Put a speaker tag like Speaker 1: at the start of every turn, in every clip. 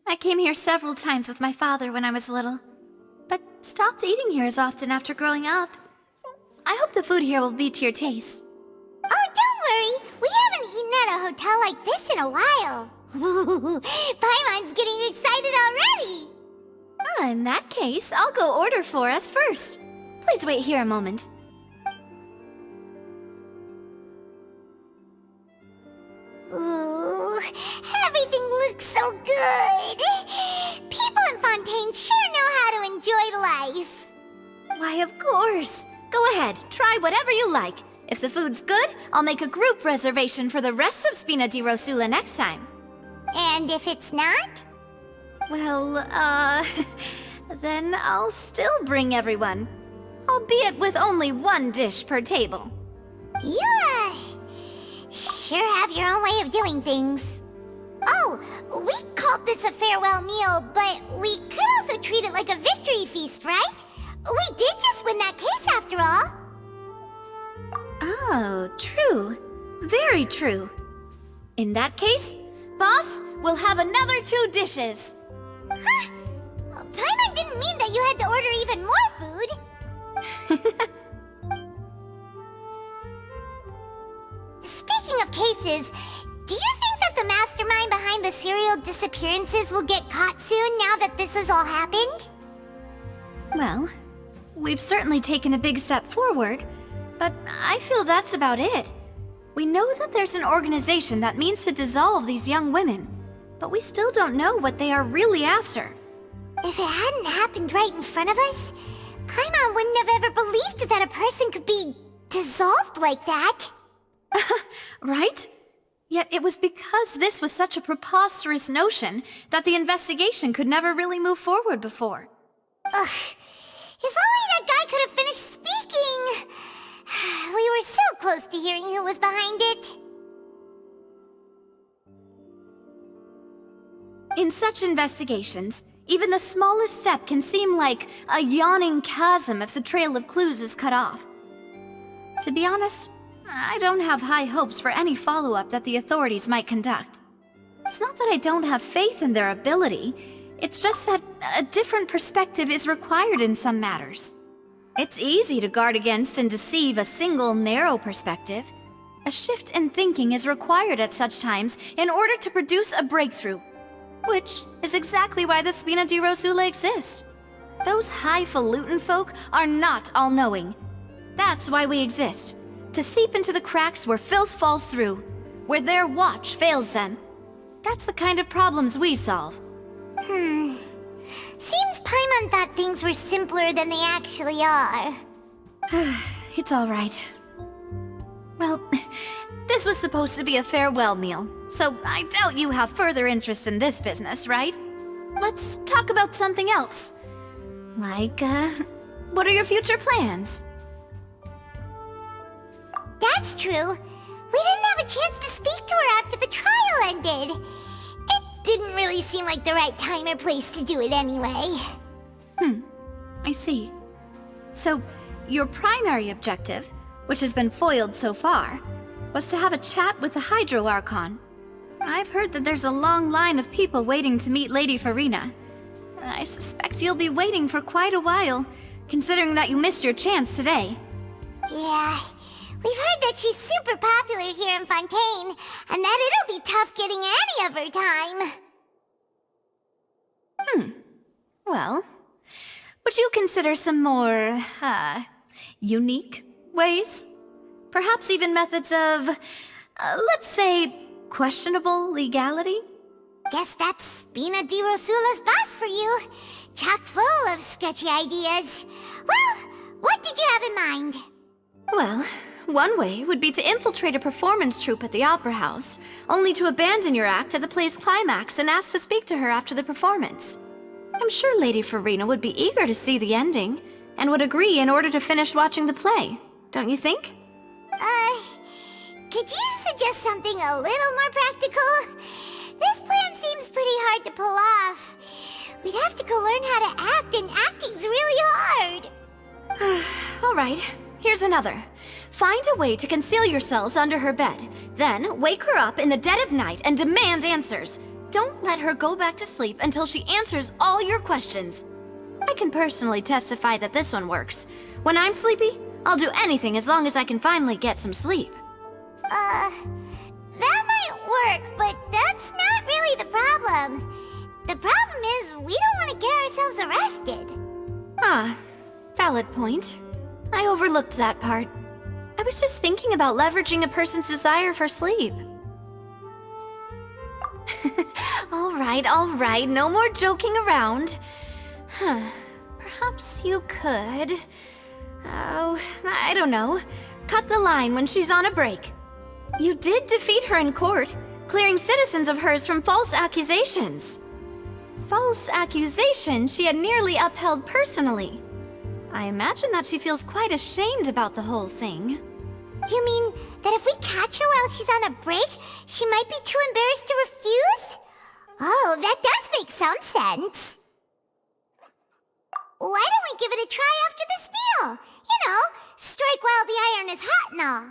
Speaker 1: I came here several times with my father when I was little, but stopped eating here as often after growing up. I hope the food here will be to your taste.
Speaker 2: Oh, don't worry! We haven't eaten at a hotel like this in a while. Paimon's getting excited already!
Speaker 1: In that case, I'll go order for us first. Please wait here a moment.
Speaker 2: Ooh, everything looks so good! People in Fontaine sure know how to enjoy life!
Speaker 1: Why, of course! Go ahead, try whatever you like. If the food's good, I'll make a group reservation for the rest of Spina di Rosula next time.
Speaker 2: And if it's not?
Speaker 1: Well, then I'll still bring everyone. Albeit with only one dish per table.
Speaker 2: You, sure have your own way of doing things. Oh, we called this a farewell meal, but we could also treat it like a victory feast, right? We did just win that case after all.
Speaker 1: Oh, true. Very true. In that case, boss, we'll have another 2 dishes.
Speaker 2: Huh? Paimon didn't mean that you had to order even more food. Speaking of cases, do you think that the mastermind behind the serial disappearances will get caught soon now that this has all happened?
Speaker 1: Well, we've certainly taken a big step forward, but I feel that's about it. We know that there's an organization that means to dissolve these young women, but we still don't know what they are really after.
Speaker 2: If it hadn't happened right in front of us, Paimon wouldn't have ever believed that a person could be dissolved like that.
Speaker 1: Right? Yet it was because this was such a preposterous notion that the investigation could never really move forward before.
Speaker 2: Ugh. If only that guy could have finished speaking! We were so close to hearing who was behind it.
Speaker 1: In such investigations, even the smallest step can seem like a yawning chasm if the trail of clues is cut off. To be honest, I don't have high hopes for any follow-up that the authorities might conduct. It's not that I don't have faith in their ability, it's just that a different perspective is required in some matters. It's easy to guard against and deceive a single narrow perspective. A shift in thinking is required at such times in order to produce a breakthrough. Which is exactly why the Spina di Rosula exists. Those highfalutin folk are not all-knowing. That's why we exist. To seep into the cracks where filth falls through, where their watch fails them. That's the kind of problems we solve.
Speaker 2: Seems Paimon thought things were simpler than they actually are.
Speaker 1: It's all right. Well, this was supposed to be a farewell meal, so I doubt you have further interest in this business, right? Let's talk about something else. Like, what are your future plans?
Speaker 2: That's true. We didn't have a chance to speak to her after the trial ended. It didn't really seem like the right time or place to do it anyway.
Speaker 1: I see. So, your primary objective, which has been foiled so far, was to have a chat with the Hydro Archon. I've heard that there's a long line of people waiting to meet Lady Furina. I suspect you'll be waiting for quite a while, considering that you missed your chance today.
Speaker 2: Yeah, we've heard that she's super popular here in Fontaine, and that it'll be tough getting any of her time.
Speaker 1: Well, would you consider some more, unique ways? Perhaps even methods of, let's say, questionable legality?
Speaker 2: Guess that's Spina di Rosula's boss for you. Chock full of sketchy ideas. Well, what did you have in mind?
Speaker 1: Well, one way would be to infiltrate a performance troupe at the Opera House, only to abandon your act at the play's climax and ask to speak to her after the performance. I'm sure Lady Furina would be eager to see the ending, and would agree in order to finish watching the play, don't you think?
Speaker 2: Could you suggest something a little more practical? This plan seems pretty hard to pull off. We'd have to go learn how to act, and acting's really hard.
Speaker 1: All right, here's another. Find a way to conceal yourselves under her bed, then wake her up in the dead of night and demand answers. Don't let her go back to sleep until she answers all your questions. I can personally testify that this one works. When I'm sleepy, I'll do anything as long as I can finally get some sleep.
Speaker 2: That might work, but that's not really the problem. The problem is we don't want to get ourselves arrested.
Speaker 1: Ah, valid point. I overlooked that part. I was just thinking about leveraging a person's desire for sleep. All right, no more joking around. Perhaps you could... Oh, I don't know. Cut the line when she's on a break. You did defeat her in court, clearing citizens of hers from false accusations. False accusations she had nearly upheld personally. I imagine that she feels quite ashamed about the whole thing.
Speaker 2: You mean that if we catch her while she's on a break, she might be too embarrassed to refuse? Oh, that does make some sense. Why don't we give it a try after this meal? You know, strike while the iron is hot and all.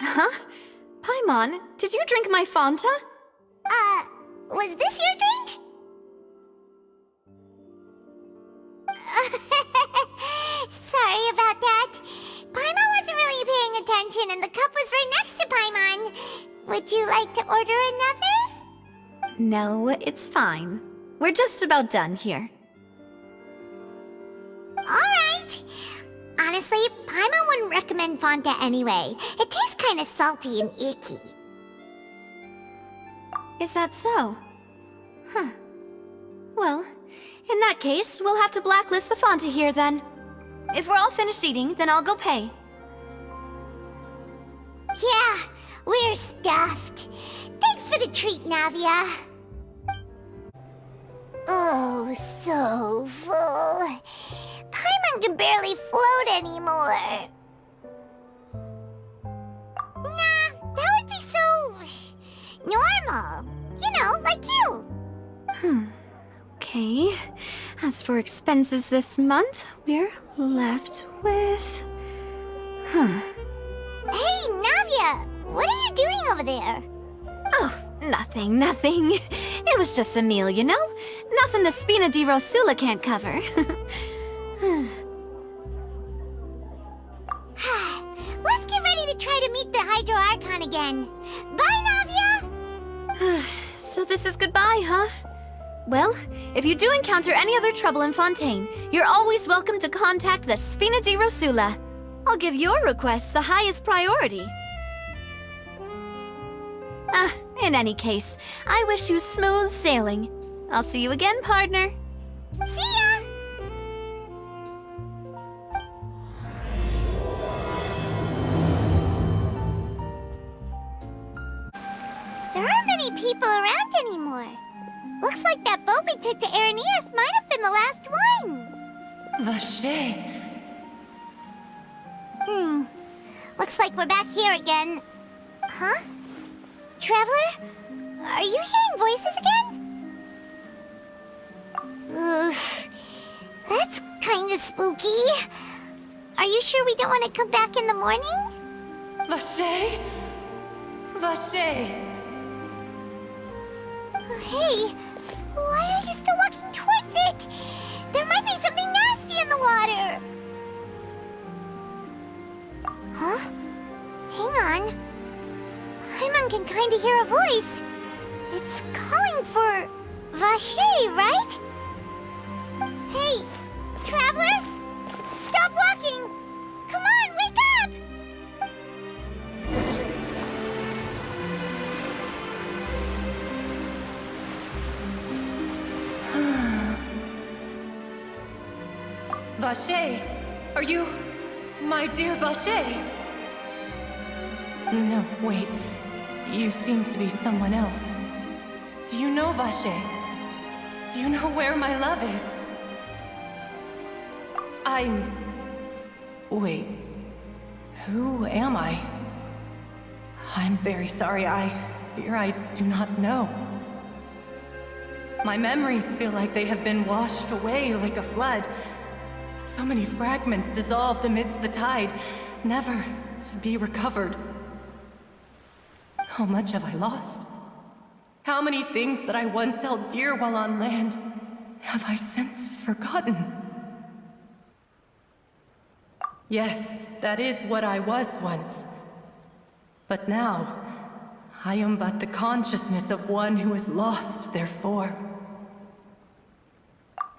Speaker 1: Huh? Paimon, did you drink my Fanta?
Speaker 2: Was this your drink? Sorry about that. Paimon wasn't really paying attention and the cup was right next to Paimon. Would you like to order another?
Speaker 1: No, it's fine. We're just about done here.
Speaker 2: Alright. Honestly, Paimon wouldn't recommend Fanta anyway. It tastes kinda salty and icky.
Speaker 1: Is that so? Huh. Well, in that case, we'll have to blacklist the Fanta here then. If we're all finished eating, then I'll go pay.
Speaker 2: Yeah, we're stuffed. Thanks for the treat, Navia. Oh, so full. Paimon can barely float anymore. Nah, that would be so... normal. You know, like you.
Speaker 1: Okay. As for expenses this month, we're left with...
Speaker 2: Hey, Navia! What are you doing over there?
Speaker 1: Oh, nothing. It was just a meal, you know? Nothing the Spina di Rosula can't cover.
Speaker 2: Let's get ready to try to meet the Hydro Archon again. Bye, Navia!
Speaker 1: So this is goodbye, huh? Well, if you do encounter any other trouble in Fontaine, you're always welcome to contact the Spina di Rosula. I'll give your requests the highest priority. In any case, I wish you smooth sailing. I'll see you again, partner.
Speaker 2: See ya! There aren't many people around anymore. Looks like that boat we took to Araneas might have been the last one.
Speaker 3: Vacher.
Speaker 2: Looks like we're back here again. Huh? Traveler? Are you hearing voices again? Ugh. That's kinda spooky. Are you sure we don't want to come back in the morning?
Speaker 3: Vacher? Vacher.
Speaker 2: Hey, why are you still walking towards it? There might be something nasty in the water. Huh? Hang on. Paimon can kinda hear a voice. It's calling for Vacher, right? Hey, Traveler? Stop walking! Come on, wake up!
Speaker 3: Vacher, are you... my dear Vacher? No, wait. You seem to be someone else. Do you know Vacher? Do you know where my love is? Wait. Who am I? I'm very sorry. I fear I do not know. My memories feel like they have been washed away like a flood. So many fragments dissolved amidst the tide, never to be recovered. How much have I lost? How many things that I once held dear while on land have I since forgotten? Yes, that is what I was once. But now, I am but the consciousness of one who has lost their form.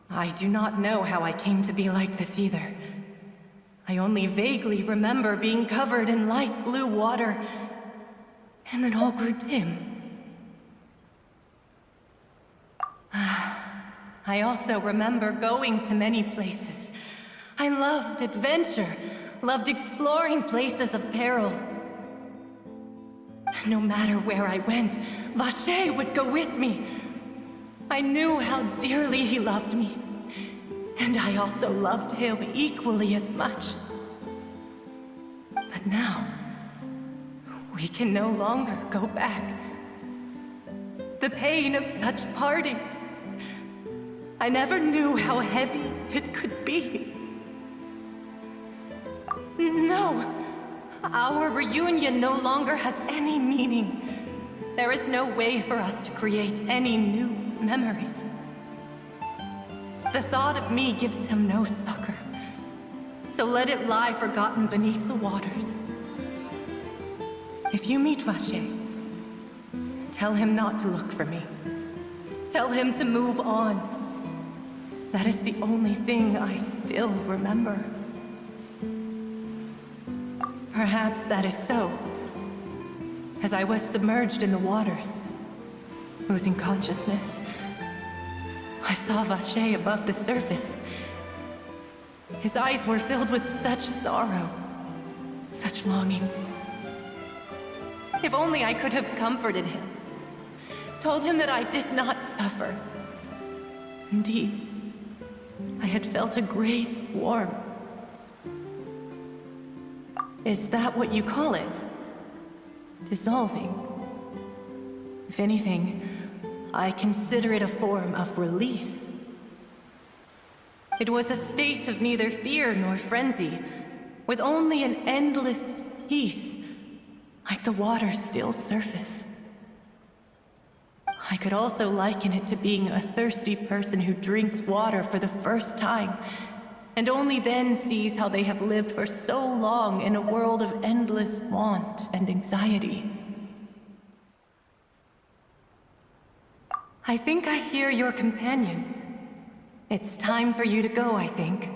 Speaker 3: I do not know how I came to be like this either. I only vaguely remember being covered in light blue water, and then all grew dim. I also remember going to many places. I loved adventure, loved exploring places of peril. No matter where I went, Vacher would go with me. I knew how dearly he loved me, and I also loved him equally as much. But now, we can no longer go back. The pain of such parting, I never knew how heavy it could be. No, our reunion no longer has any meaning. There is no way for us to create any new memories. The thought of me gives him no succor, so let it lie forgotten beneath the waters. If you meet Vacher, tell him not to look for me. Tell him to move on. That is the only thing I still remember. Perhaps that is so, as I was submerged in the waters, losing consciousness. I saw Vacher above the surface. His eyes were filled with such sorrow, such longing. If only I could have comforted him, told him that I did not suffer. Indeed, I had felt a great warmth. Is that what you call it? Dissolving? If anything, I consider it a form of release. It was a state of neither fear nor frenzy, with only an endless peace, like the water's still surface. I could also liken it to being a thirsty person who drinks water for the first time, and only then sees how they have lived for so long in a world of endless want and anxiety. I think I hear your companion. It's time for you to go, I think.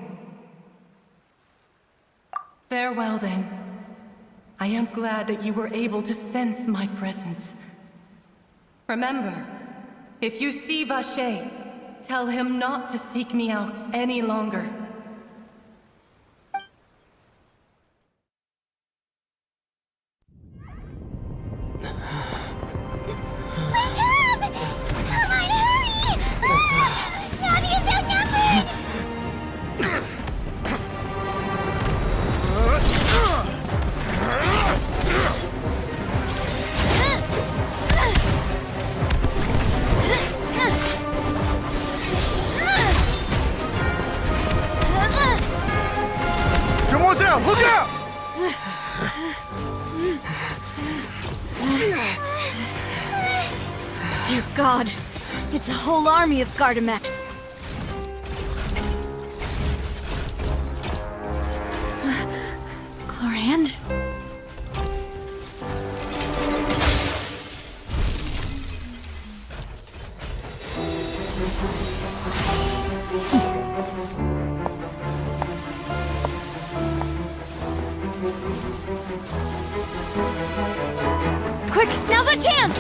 Speaker 3: Farewell, then. I am glad that you were able to sense my presence. Remember, if you see Vacher, tell him not to seek me out any longer.
Speaker 2: Wake up! Come on, hurry! Navia's outnumbered!
Speaker 4: Demoiselle, look out!
Speaker 1: Dear God, it's a whole army of Guardemeks. Clorinde? Quick, now's our chance!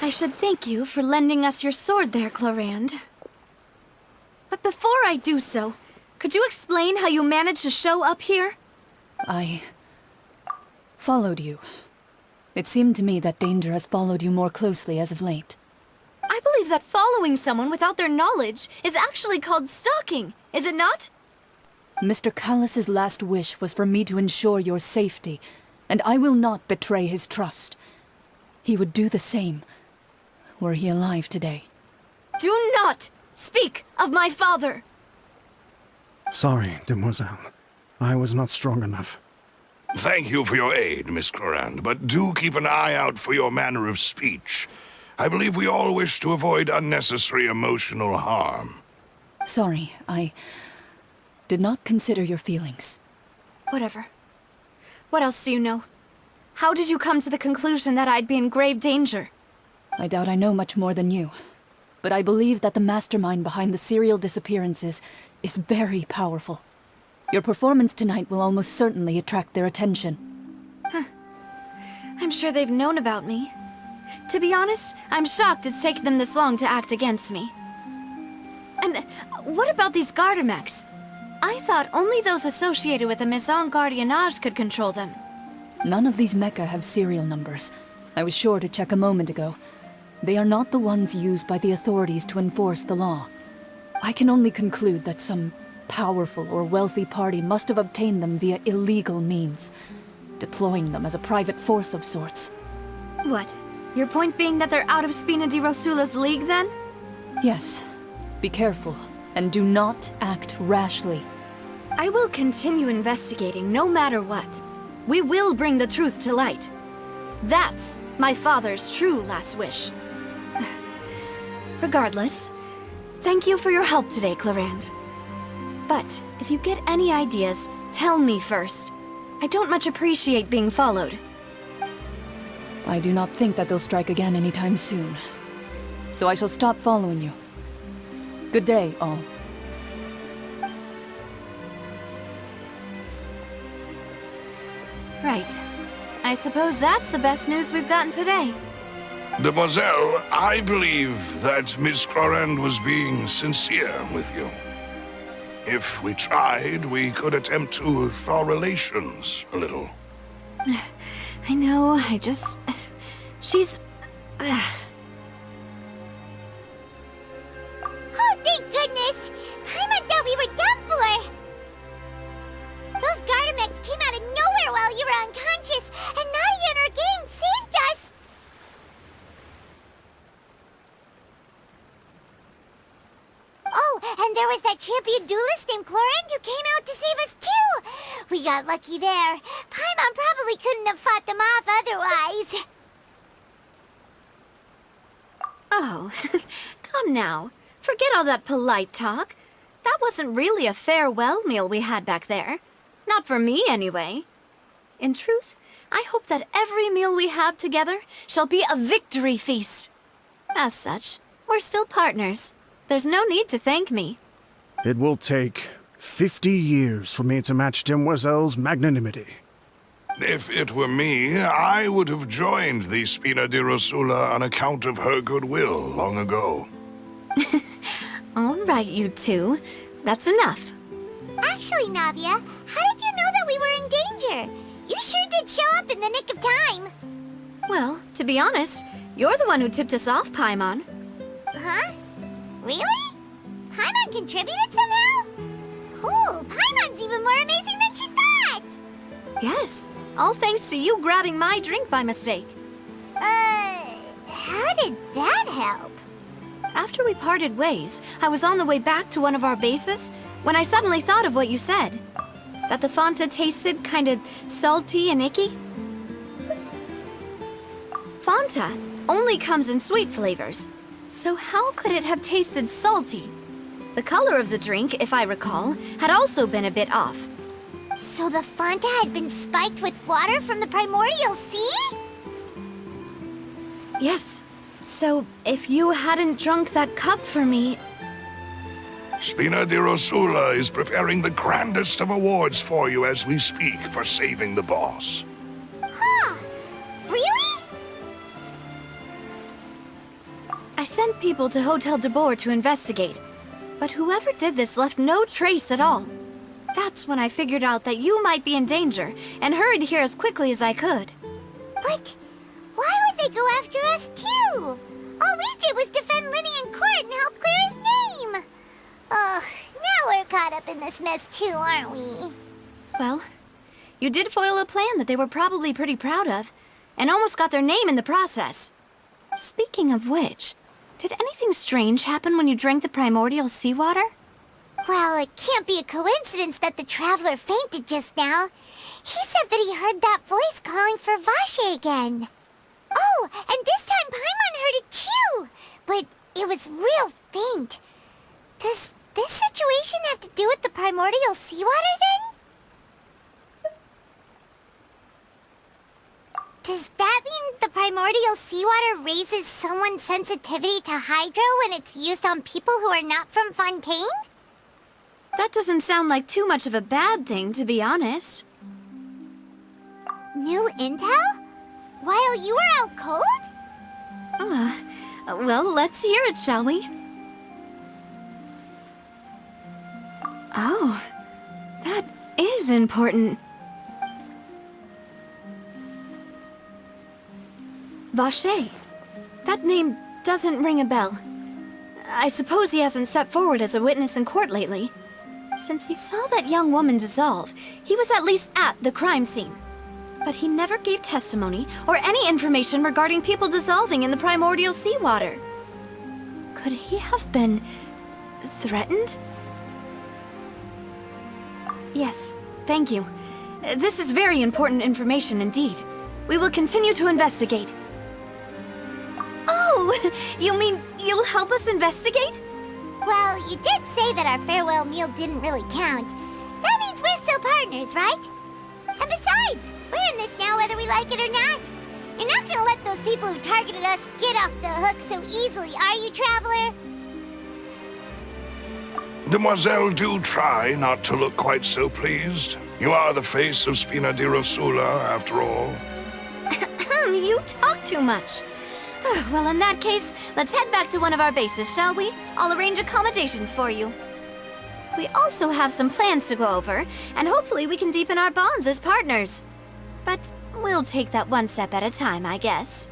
Speaker 1: I should thank you for lending us your sword there, Clorinde. But before I do so, could you explain how you managed to show up here?
Speaker 4: I followed you. It seemed to me that danger has followed you more closely as of late.
Speaker 1: I believe that following someone without their knowledge is actually called stalking, is it not?
Speaker 4: Mr. Callus's last wish was for me to ensure your safety, and I will not betray his trust. He would do the same, were he alive today.
Speaker 1: Do not speak of my father!
Speaker 5: Sorry, demoiselle. I was not strong enough.
Speaker 6: Thank you for your aid, Miss Clorinde, but do keep an eye out for your manner of speech. I believe we all wish to avoid unnecessary emotional harm.
Speaker 4: Sorry, I did not consider your feelings.
Speaker 1: Whatever. What else do you know? How did you come to the conclusion that I'd be in grave danger?
Speaker 4: I doubt I know much more than you, but I believe that the mastermind behind the serial disappearances is very powerful. Your performance tonight will almost certainly attract their attention.
Speaker 1: I'm sure they've known about me. To be honest, I'm shocked it's taken them this long to act against me. And what about these Guardemeks? I thought only those associated with the Maison Gardiennage could control them.
Speaker 4: None of these Meka have serial numbers. I was sure to check a moment ago. They are not the ones used by the authorities to enforce the law. I can only conclude that some powerful or wealthy party must have obtained them via illegal means, deploying them as a private force of sorts.
Speaker 1: What? Your point being that they're out of Spina di Rosula's league, then?
Speaker 4: Yes. Be careful, and do not act rashly.
Speaker 1: I will continue investigating no matter what. We will bring the truth to light. That's my father's true last wish. Regardless, thank you for your help today, Clorinde. But if you get any ideas, tell me first. I don't much appreciate being followed.
Speaker 4: I do not think that they'll strike again anytime soon. So I shall stop following you. Good day, all.
Speaker 1: Right. I suppose that's the best news we've gotten today.
Speaker 6: Demoiselle, I believe that Miss Clorinde was being sincere with you. If we tried, we could attempt to thaw relations a little.
Speaker 1: I know, she's...
Speaker 2: Oh, thank goodness! Paimon thought we were done for! Those Guardemeks came out of nowhere while you were unconscious, and Navia and her gang saved us! Oh, and there was that champion duelist named Clorinde who came out to save us too! We got lucky there. Paimon probably couldn't have fought them off otherwise.
Speaker 1: Oh, come now. Forget all that polite talk. That wasn't really a farewell meal we had back there. Not for me, anyway. In truth, I hope that every meal we have together shall be a victory feast. As such, we're still partners. There's no need to thank me.
Speaker 5: It will take 50 years for me to match Demoiselle's magnanimity.
Speaker 6: If it were me, I would have joined the Spina di Rosula on account of her goodwill long ago.
Speaker 1: All right, you two. That's enough.
Speaker 2: Actually, Navia, how did you know that we were in danger? You sure did show up in the nick of time.
Speaker 1: Well, to be honest, you're the one who tipped us off, Paimon.
Speaker 2: Huh? Really? Paimon contributed somehow? Cool, Paimon's even more amazing than she thought!
Speaker 1: Yes, all thanks to you grabbing my drink by mistake.
Speaker 2: How did that help?
Speaker 1: After we parted ways, I was on the way back to one of our bases when I suddenly thought of what you said. That the Fanta tasted kind of salty and icky. Fanta only comes in sweet flavors, so how could it have tasted salty? The color of the drink, if I recall, had also been a bit off.
Speaker 2: So the Fanta had been spiked with water from the primordial sea?
Speaker 1: Yes. So, if you hadn't drunk that cup for me...
Speaker 6: Spina di Rosula is preparing the grandest of awards for you as we speak for saving the boss.
Speaker 2: Huh? Really?
Speaker 1: sent people to Hotel de Boer to investigate, but whoever did this left no trace at all. That's when I figured out that you might be in danger, and hurried here as quickly as I could.
Speaker 2: But why would they go after us too? All we did was defend Linny in court and help clear his name. Ugh, now we're caught up in this mess too, aren't we?
Speaker 1: Well, you did foil a plan that they were probably pretty proud of, and almost got their name in the process. Speaking of which, did anything strange happen when you drank the primordial seawater?
Speaker 2: Well, it can't be a coincidence that the Traveler fainted just now. He said that he heard that voice calling for Vacher again. Oh, and this time Paimon heard it too, but it was real faint. Does this situation have to do with the primordial seawater then? Does that mean the primordial seawater raises someone's sensitivity to hydro when it's used on people who are not from Fontaine?
Speaker 1: That doesn't sound like too much of a bad thing, to be honest.
Speaker 2: New intel? While you were out cold?
Speaker 1: Well, let's hear it, shall we? Oh, that is important. Vacher. That name doesn't ring a bell. I suppose he hasn't stepped forward as a witness in court lately. Since he saw that young woman dissolve, he was at least at the crime scene. But he never gave testimony or any information regarding people dissolving in the primordial seawater. Could he have been threatened? Yes, thank you. This is very important information indeed. We will continue to investigate. Oh, you mean you'll help us investigate?
Speaker 2: Well, you did say that our farewell meal didn't really count. That means we're still partners, right? And besides, we're in this now whether we like it or not. You're not gonna let those people who targeted us get off the hook so easily, are you, Traveler?
Speaker 6: Demoiselle, do try not to look quite so pleased. You are the face of Spina di Rosula, after all.
Speaker 1: You talk too much. Well, in that case, let's head back to one of our bases, shall we? I'll arrange accommodations for you. We also have some plans to go over, and hopefully we can deepen our bonds as partners. But we'll take that one step at a time, I guess.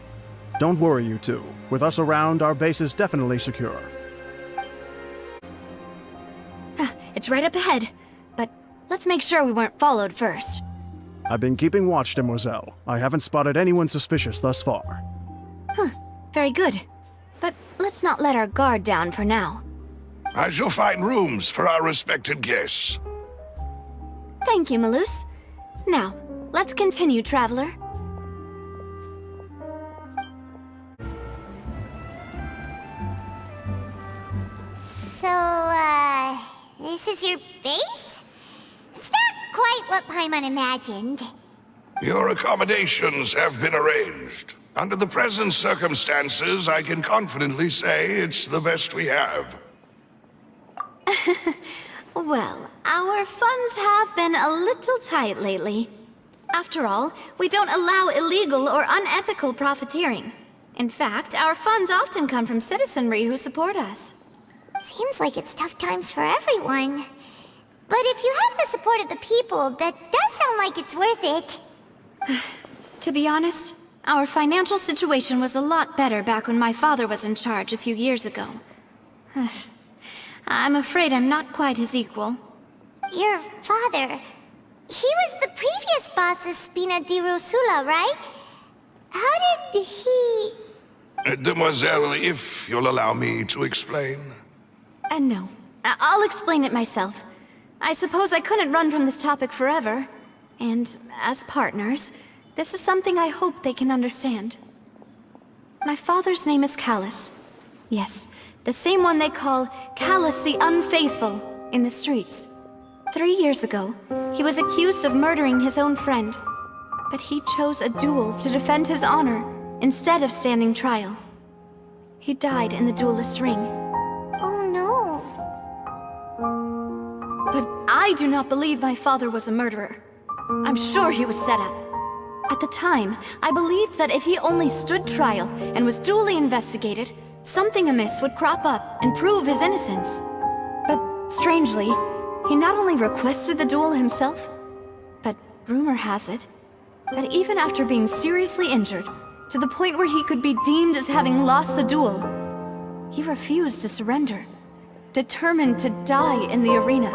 Speaker 5: Don't worry, you two. With us around, our base is definitely secure.
Speaker 1: It's right up ahead, but let's make sure we weren't followed first.
Speaker 5: I've been keeping watch, Demoiselle. I haven't spotted anyone suspicious thus far.
Speaker 1: Very good. But let's not let our guard down for now.
Speaker 6: I shall find rooms for our respected guests.
Speaker 1: Thank you, Melus. Now, let's continue, Traveler.
Speaker 2: So, this is your base? It's not quite what Paimon imagined.
Speaker 6: Your accommodations have been arranged. Under the present circumstances, I can confidently say it's the best we have.
Speaker 1: Well, our funds have been a little tight lately. After all, we don't allow illegal or unethical profiteering. In fact, our funds often come from citizenry who support us.
Speaker 2: Seems like it's tough times for everyone. But if you have the support of the people, that does sound like it's worth it.
Speaker 1: To be honest, our financial situation was a lot better back when my father was in charge a few years ago. I'm afraid I'm not quite his equal.
Speaker 2: Your father... he was the previous boss of Spina di Rosula, right? How did he...
Speaker 6: Demoiselle, if you'll allow me to explain.
Speaker 1: No. I'll explain it myself. I suppose I couldn't run from this topic forever. And as partners, this is something I hope they can understand. My father's name is Callus. Yes, the same one they call Callus the Unfaithful in the streets. 3 years ago, he was accused of murdering his own friend. But he chose a duel to defend his honor instead of standing trial. He died in the duelist's ring.
Speaker 2: Oh no.
Speaker 1: But I do not believe my father was a murderer. I'm sure he was set up. At the time, I believed that if he only stood trial and was duly investigated, something amiss would crop up and prove his innocence. But strangely, he not only requested the duel himself, but rumor has it that even after being seriously injured, to the point where he could be deemed as having lost the duel, he refused to surrender, determined to die in the arena.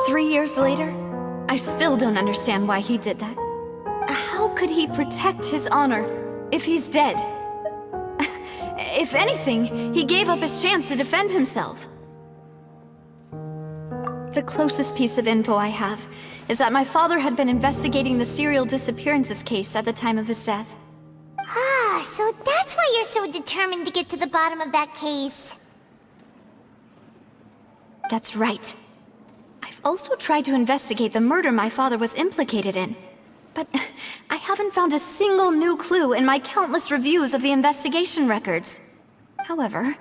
Speaker 1: 3 years later, I still don't understand why he did that. How could he protect his honor if he's dead? If anything, he gave up his chance to defend himself. The closest piece of info I have is that my father had been investigating the serial disappearances case at the time of his death.
Speaker 2: Ah, so that's why you're so determined to get to the bottom of that case.
Speaker 1: That's right. I've also tried to investigate the murder my father was implicated in, but I haven't found a single new clue in my countless reviews of the investigation records. However,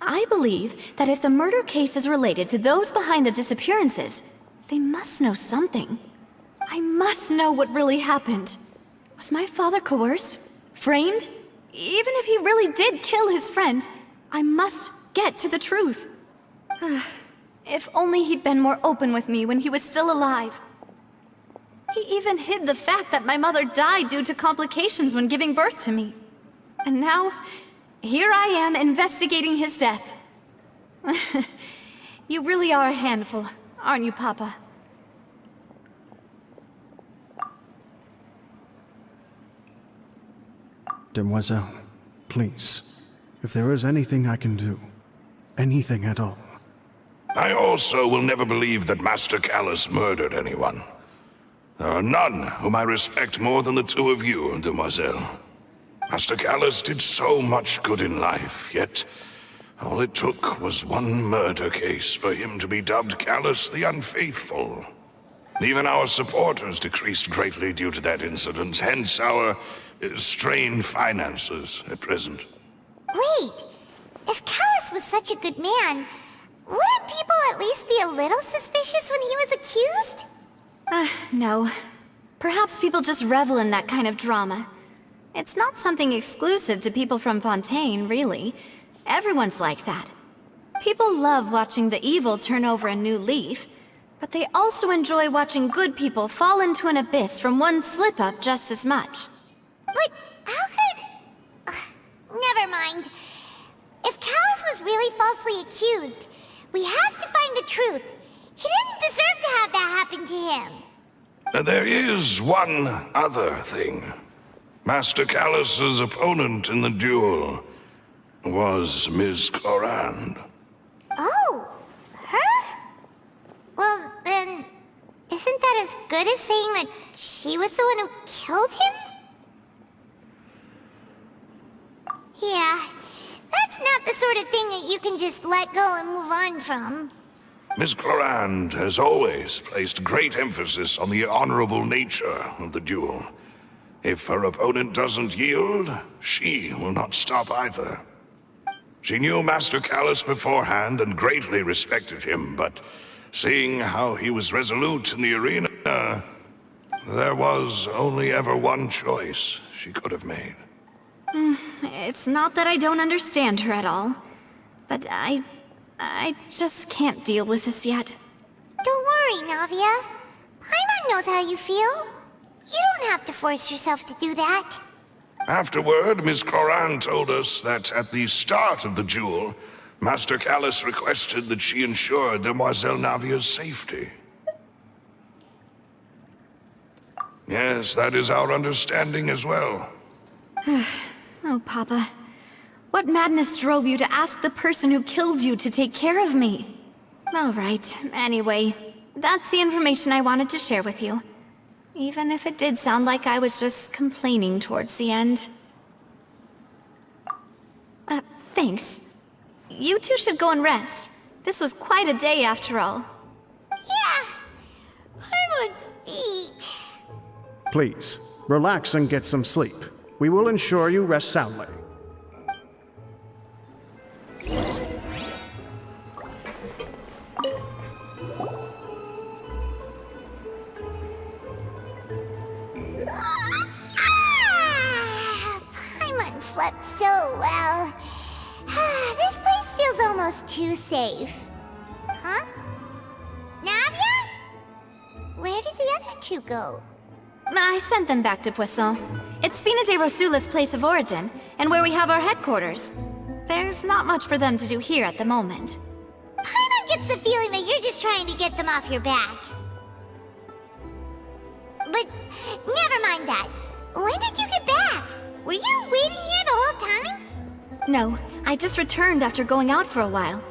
Speaker 1: I believe that if the murder case is related to those behind the disappearances, they must know something. I must know what really happened. Was my father coerced? Framed? Even if he really did kill his friend, I must get to the truth. If only he'd been more open with me when he was still alive. He even hid the fact that my mother died due to complications when giving birth to me. And now, here I am investigating his death. You really are a handful, aren't you, Papa?
Speaker 5: Demoiselle, please, if there is anything I can do, anything at all.
Speaker 6: I also will never believe that Master Callus murdered anyone. There are none whom I respect more than the two of you, Demoiselle. Master Callus did so much good in life, yet all it took was one murder case for him to be dubbed Callus the Unfaithful. Even our supporters decreased greatly due to that incident, hence our strained finances at present.
Speaker 2: Wait, if Callus was such a good man, wouldn't people at least be a little suspicious when he was accused?
Speaker 1: No. Perhaps people just revel in that kind of drama. It's not something exclusive to people from Fontaine, really. Everyone's like that. People love watching the evil turn over a new leaf, but they also enjoy watching good people fall into an abyss from one slip-up just as much.
Speaker 2: But how could... never mind. If Callus was really falsely accused, we have to find the truth. He didn't deserve to have that happen to him.
Speaker 6: There is one other thing. Master Callus's opponent in the duel was Ms. Clorinde.
Speaker 2: Oh, her? Well, then, isn't that as good as saying that she was the one who killed him? Yeah, that's not the sort of thing that you can just let go and move on from.
Speaker 6: Ms. Clorinde has always placed great emphasis on the honorable nature of the duel. If her opponent doesn't yield, she will not stop either. She knew Master Callus beforehand and greatly respected him, but seeing how he was resolute in the arena, there was only ever one choice she could have made.
Speaker 1: It's not that I don't understand her at all, but I just can't deal with this yet.
Speaker 2: Don't worry, Navia. Paimon knows how you feel. You don't have to force yourself to do that.
Speaker 6: Afterward, Ms. Clorinde told us that at the start of the duel, Master Callus requested that she ensure Demoiselle Navia's safety. Yes, that is our understanding as well.
Speaker 1: Oh, Papa. What madness drove you to ask the person who killed you to take care of me? All right, anyway, that's the information I wanted to share with you. Even if it did sound like I was just complaining towards the end. Thanks. You two should go and rest. This was quite a day after all.
Speaker 2: Yeah, Paimon's beat.
Speaker 5: Please, relax and get some sleep. We will ensure you rest soundly.
Speaker 2: slept so well. This place feels almost too safe. Huh? Navia? Where did the other two go?
Speaker 1: I sent them back to Poisson. It's Spina de Rosula's place of origin, and where we have our headquarters. There's not much for them to do here at the moment.
Speaker 2: Paimon gets the feeling that you're just trying to get them off your back. But never mind that. When did you get back? Were you waiting here the whole time?
Speaker 1: No, I just returned after going out for a while.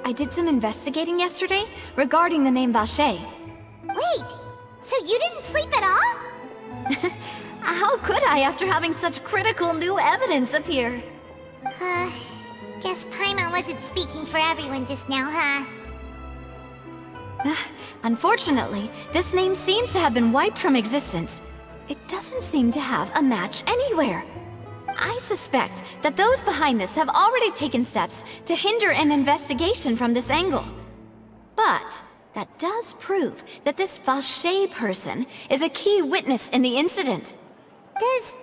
Speaker 1: I did some investigating yesterday regarding the name Vacher.
Speaker 2: Wait, so you didn't sleep at all?
Speaker 1: How could I after having such critical new evidence appear?
Speaker 2: Guess Paimon wasn't speaking for everyone just now, huh?
Speaker 1: Unfortunately, this name seems to have been wiped from existence. It doesn't seem to have a match anywhere. I suspect that those behind this have already taken steps to hinder an investigation from this angle. But that does prove that this Vacher person is a key witness in the incident.
Speaker 2: Does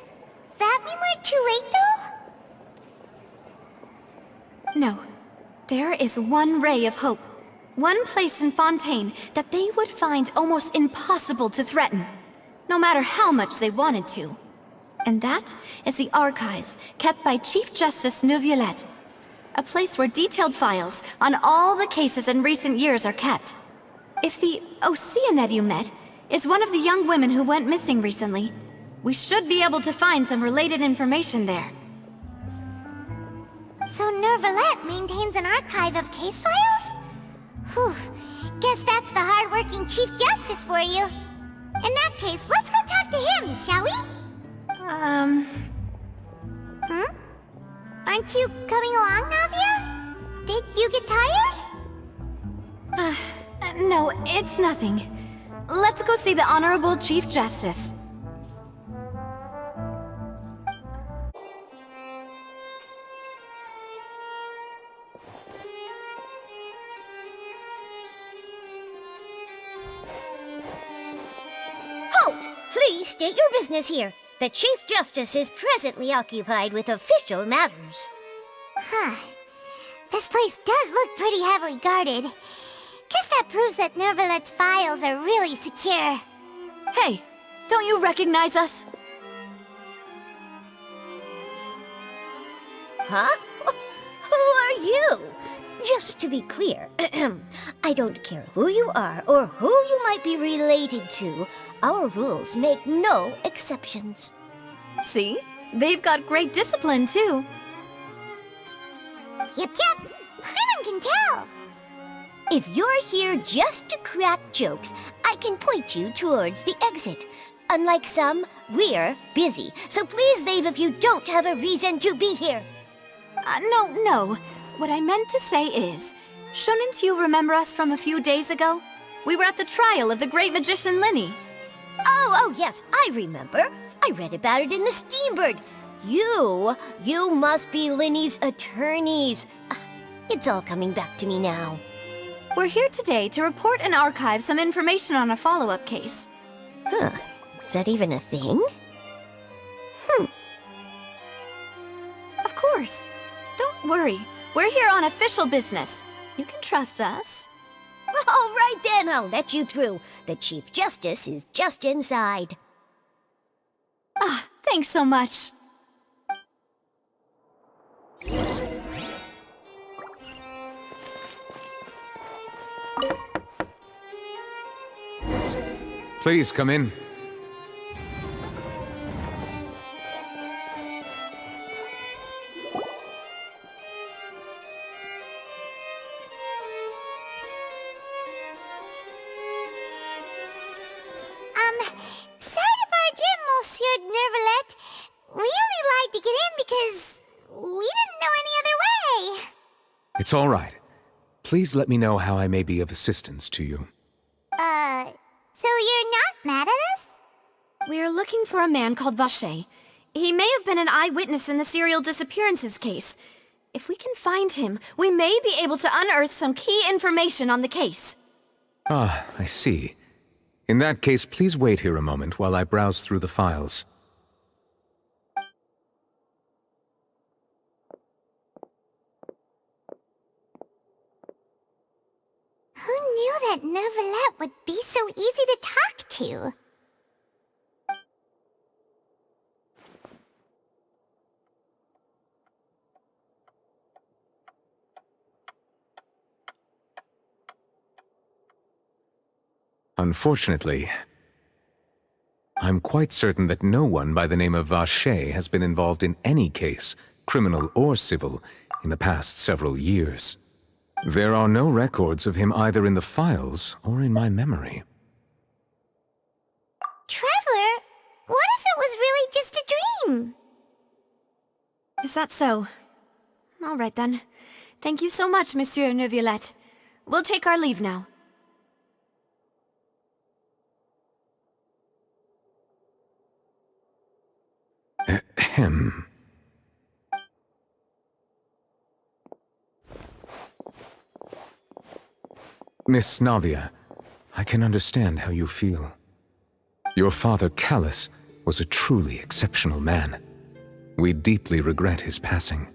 Speaker 2: that mean we're too late, though?
Speaker 1: No. There is one ray of hope. One place in Fontaine that they would find almost impossible to threaten, no matter how much they wanted to. And that is the archives kept by Chief Justice Neuvillette, a place where detailed files on all the cases in recent years are kept. If the Oceanid you met is one of the young women who went missing recently, we should be able to find some related information there.
Speaker 2: So Neuvillette maintains an archive of case files? Whew, guess that's the hard-working Chief Justice for you. In that case, let's go talk to him, shall we? Aren't you coming along, Navia? Did you get tired?
Speaker 1: No, it's nothing. Let's go see the Honorable Chief Justice.
Speaker 7: Halt! Please state your business here. The Chief Justice is presently occupied with official matters.
Speaker 2: This place does look pretty heavily guarded. Guess that proves that Neuvillette's files are really secure.
Speaker 1: Hey, don't you recognize us?
Speaker 7: Huh? Who are you? Just to be clear, I don't care who you are or who you might be related to. Our rules make no exceptions.
Speaker 1: See? They've got great discipline, too.
Speaker 2: Yep. Paimon can tell.
Speaker 7: If you're here just to crack jokes, I can point you towards the exit. Unlike some, we're busy, so please leave if you don't have a reason to be here.
Speaker 1: No. What I meant to say is, shouldn't you remember us from a few days ago? We were at the trial of the great magician Linny.
Speaker 7: Oh, yes, I remember. I read about it in the Steambird. You must be Linny's attorneys. It's all coming back to me now.
Speaker 1: We're here today to report and archive some information on a follow-up case.
Speaker 7: Huh. Is that even a thing?
Speaker 1: Of course. Don't worry. We're here on official business. You can trust us.
Speaker 7: All right then, I'll let you through. The Chief Justice is just inside.
Speaker 1: Thanks so much.
Speaker 8: Please come in.
Speaker 2: Sorry to barge in, Monsieur Neuvillette. We only lied to get in because we didn't know any other way.
Speaker 8: It's all right. Please let me know how I may be of assistance to you.
Speaker 2: So you're not mad at us?
Speaker 1: We're looking for a man called Vacher. He may have been an eyewitness in the serial disappearances case. If we can find him, we may be able to unearth some key information on the case.
Speaker 8: Ah, I see. In that case, please wait here a moment while I browse through the files.
Speaker 2: that Neuvillette would be so easy to talk to.
Speaker 8: Unfortunately, I'm quite certain that no one by the name of Vacher has been involved in any case, criminal or civil, in the past several years. There are no records of him either in the files or in my memory.
Speaker 2: Traveler, what if it was really just a dream?
Speaker 1: Is that so? All right then. Thank you so much, Monsieur Neuvillette. We'll take our leave now.
Speaker 8: Ahem. Miss Navia, I can understand how you feel. Your father, Callus, was a truly exceptional man. We deeply regret his passing.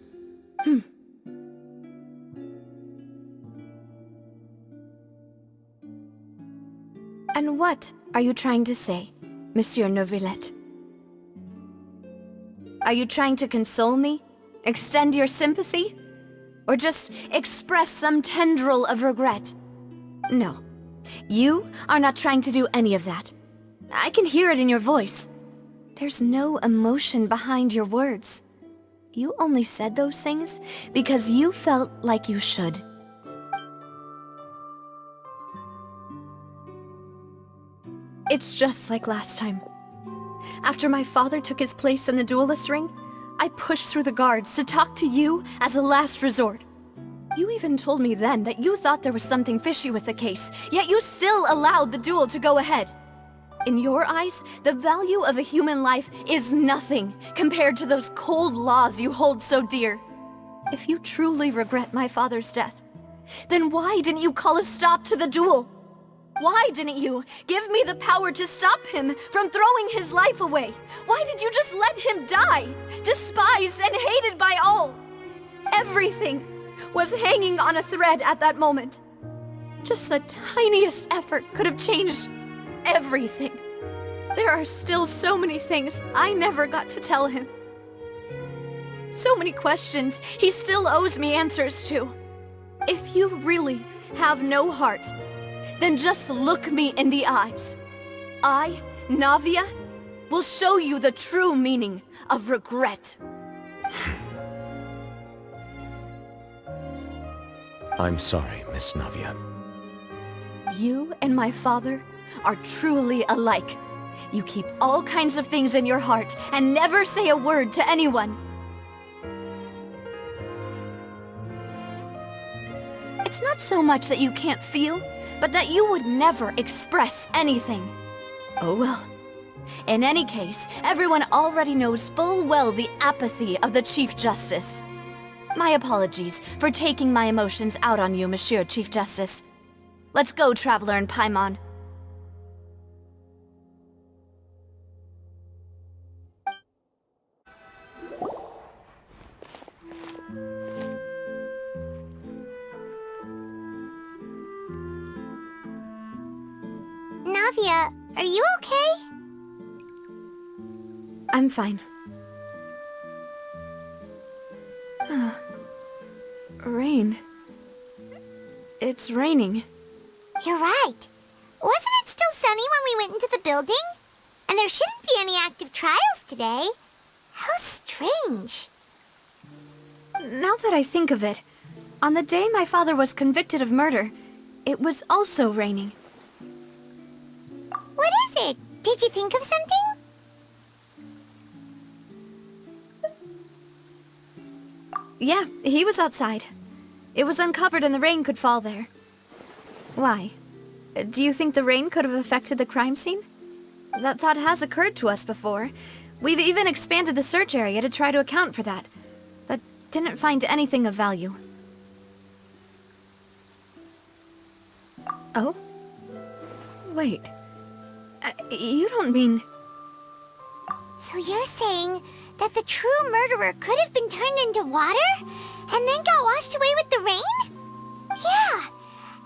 Speaker 1: And what are you trying to say, Monsieur Neuvillette? Are you trying to console me? Extend your sympathy? Or just express some tendril of regret? No. You are not trying to do any of that. I can hear it in your voice. There's no emotion behind your words. You only said those things because you felt like you should. It's just like last time. After my father took his place in the duelist ring, I pushed through the guards to talk to you as a last resort. You even told me then that you thought there was something fishy with the case, yet you still allowed the duel to go ahead. In your eyes, the value of a human life is nothing compared to those cold laws you hold so dear. If you truly regret my father's death, then why didn't you call a stop to the duel? Why didn't you give me the power to stop him from throwing his life away? Why did you just let him die, despised and hated by all? Everything was hanging on a thread at that moment. Just the tiniest effort could have changed everything. There are still so many things I never got to tell him. So many questions he still owes me answers to. If you really have no heart, then just look me in the eyes. I, Navia, will show you the true meaning of regret.
Speaker 8: I'm sorry, Miss Navia.
Speaker 1: You and my father are truly alike. You keep all kinds of things in your heart and never say a word to anyone. It's not so much that you can't feel, but that you would never express anything. Oh well. In any case, everyone already knows full well the apathy of the Chief Justice. My apologies for taking my emotions out on you, Monsieur Chief Justice. Let's go, Traveler and Paimon.
Speaker 2: Navia, are you okay?
Speaker 1: I'm fine. Rain. It's raining.
Speaker 2: You're right. Wasn't it still sunny when we went into the building? And there shouldn't be any active trials today. How strange.
Speaker 1: Now that I think of it, on the day my father was convicted of murder, it was also raining.
Speaker 2: What is it? Did you think of something?
Speaker 1: Yeah, he was outside. It was uncovered and the rain could fall there. Why? Do you think the rain could have affected the crime scene? That thought has occurred to us before. We've even expanded the search area to try to account for that, but didn't find anything of value. Oh? Wait. You don't mean...
Speaker 2: So you're saying that the true murderer could have been turned into water and then got washed away with the rain? Yeah,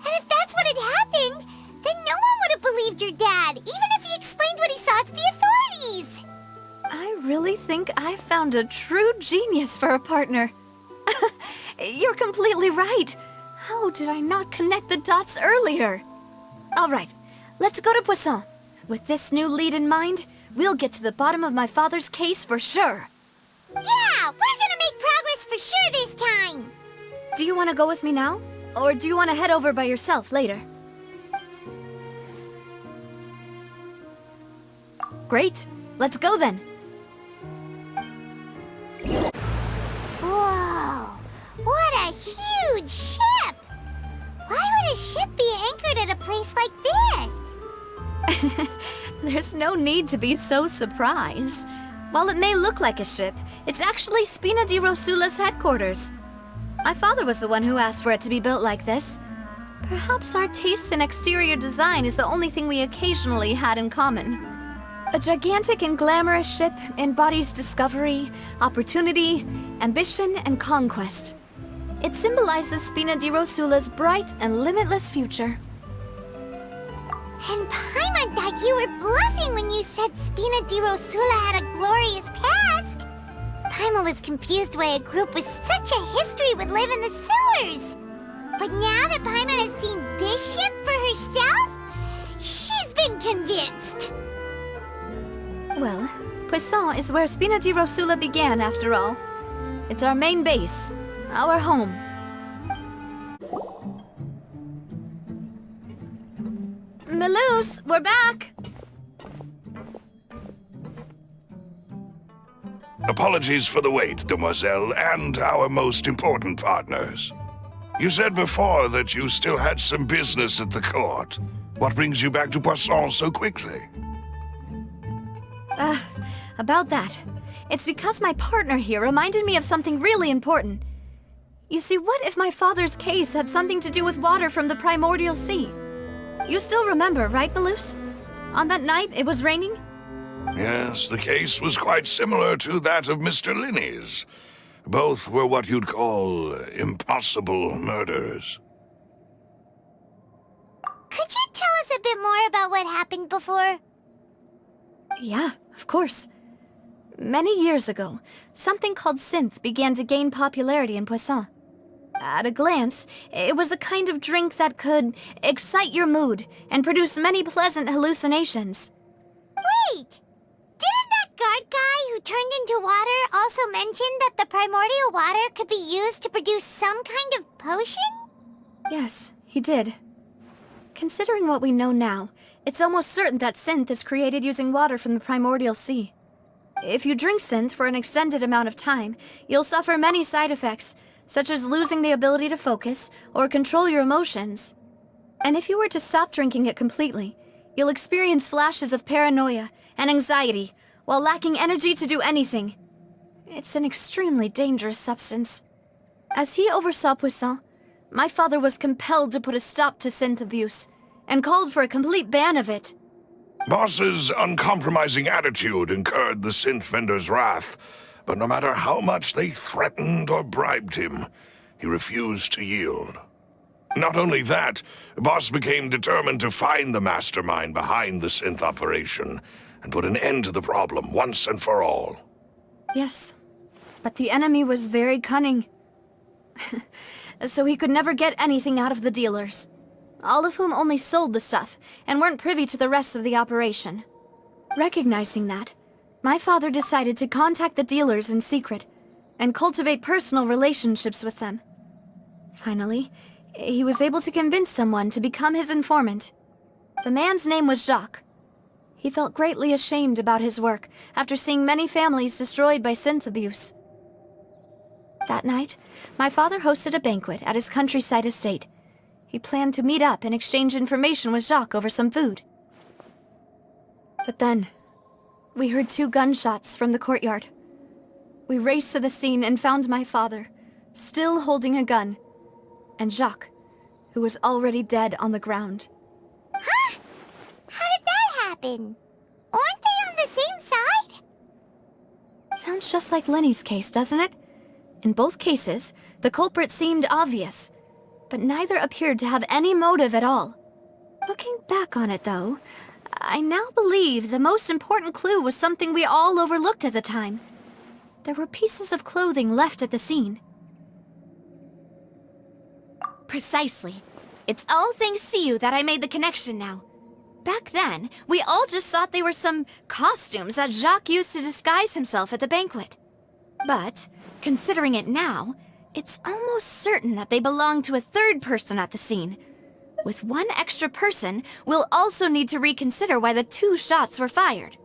Speaker 2: And if that's what had happened, then no one would have believed your dad, even if he explained what he saw to the authorities.
Speaker 1: I really think I found a true genius for a partner. You're completely right. How did I not connect the dots earlier? All right, let's go to Poisson. With this new lead in mind, we'll get to the bottom of my father's case for sure.
Speaker 2: Yeah, we're gonna make progress for sure this time.
Speaker 1: Do you want to go with me now? Or do you want to head over by yourself later? Great, let's go then.
Speaker 2: Whoa, what a huge ship! Why would a ship be anchored at a place like this?
Speaker 1: There's no need to be so surprised. While it may look like a ship, it's actually Spina di Rosula's headquarters. My father was the one who asked for it to be built like this. Perhaps our taste in exterior design is the only thing we occasionally had in common. A gigantic and glamorous ship embodies discovery, opportunity, ambition, and conquest. It symbolizes Spina di Rosula's bright and limitless future.
Speaker 2: And Paimon thought you were bluffing when you said Spina di Rosula had a glorious past. Paimon was confused why a group with such a history would live in the sewers. But now that Paimon has seen this ship for herself, she's been convinced.
Speaker 1: Well, Poisson is where Spina di Rosula began, after all. It's our main base, our home. Melus, we're back!
Speaker 6: Apologies for the wait, demoiselle, and our most important partners. You said before that you still had some business at the court. What brings you back to Poisson so quickly?
Speaker 1: About that. It's because my partner here reminded me of something really important. You see, what if my father's case had something to do with water from the primordial sea? You still remember, right, Melus? On that night, it was raining?
Speaker 6: Yes, the case was quite similar to that of Mr. Linney's. Both were what you'd call impossible murders.
Speaker 2: Could you tell us a bit more about what happened before?
Speaker 1: Yeah, of course. Many years ago, something called synth began to gain popularity in Poisson. At a glance, it was a kind of drink that could excite your mood and produce many pleasant hallucinations.
Speaker 2: Wait! Didn't that guard guy who turned into water also mention that the primordial water could be used to produce some kind of potion?
Speaker 1: Yes, he did. Considering what we know now, it's almost certain that synth is created using water from the primordial sea. If you drink synth for an extended amount of time, you'll suffer many side effects, such as losing the ability to focus or control your emotions. And if you were to stop drinking it completely, you'll experience flashes of paranoia and anxiety while lacking energy to do anything. It's an extremely dangerous substance. As he oversaw Poisson, my father was compelled to put a stop to synth abuse and called for a complete ban of it.
Speaker 6: Boss's uncompromising attitude incurred the synth vendor's wrath, but no matter how much they threatened or bribed him, he refused to yield. Not only that, Boss became determined to find the mastermind behind the synth operation and put an end to the problem once and for all.
Speaker 1: Yes, but the enemy was very cunning. So he could never get anything out of the dealers, all of whom only sold the stuff and weren't privy to the rest of the operation. Recognizing that, my father decided to contact the dealers in secret and cultivate personal relationships with them. Finally, he was able to convince someone to become his informant. The man's name was Jacques. He felt greatly ashamed about his work after seeing many families destroyed by synth abuse. That night, my father hosted a banquet at his countryside estate. He planned to meet up and exchange information with Jacques over some food. But then, we heard 2 gunshots from the courtyard. We raced to the scene and found my father, still holding a gun, and Jacques, who was already dead on the ground.
Speaker 2: Huh? How did that happen? Aren't they on the same side?
Speaker 1: Sounds just like Lenny's case, doesn't it? In both cases, the culprit seemed obvious. but neither appeared to have any motive at all. Looking back on it, though, I now believe the most important clue was something we all overlooked at the time. There were pieces of clothing left at the scene. Precisely. It's all thanks to you that I made the connection now. Back then, we all just thought they were some costumes that Jacques used to disguise himself at the banquet. But, considering it now, it's almost certain that they belong to a third person at the scene. With one extra person, we'll also need to reconsider why the 2 shots were fired.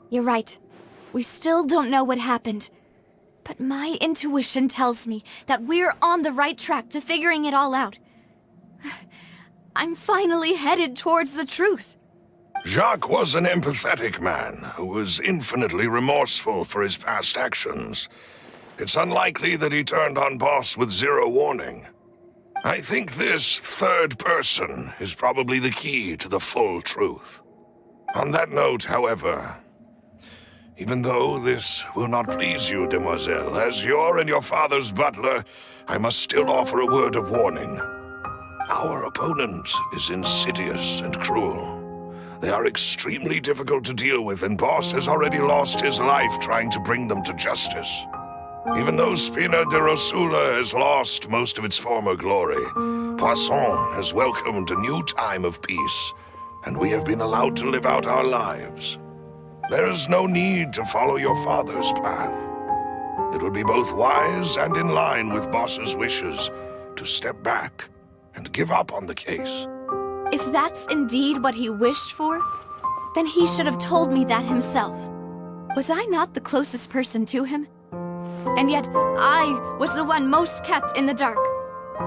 Speaker 1: You're right. We still don't know what happened. But my intuition tells me that we're on the right track to figuring it all out. I'm finally headed towards the truth.
Speaker 6: Jacques was an empathetic man who was infinitely remorseful for his past actions. It's unlikely that he turned on Boss with 0 warning. I think this third person is probably the key to the full truth. On that note, however, even though this will not please you, demoiselle, as your and your father's butler, I must still offer a word of warning. Our opponent is insidious and cruel. They are extremely difficult to deal with, and Boss has already lost his life trying to bring them to justice. Even though Spina de Rosula has lost most of its former glory, Poisson has welcomed a new time of peace, and we have been allowed to live out our lives. There is no need to follow your father's path. It would be both wise and in line with Boss's wishes to step back and give up on the case.
Speaker 1: If that's indeed what he wished for, then he should have told me that himself. Was I not the closest person to him? And yet, I was the one most kept in the dark.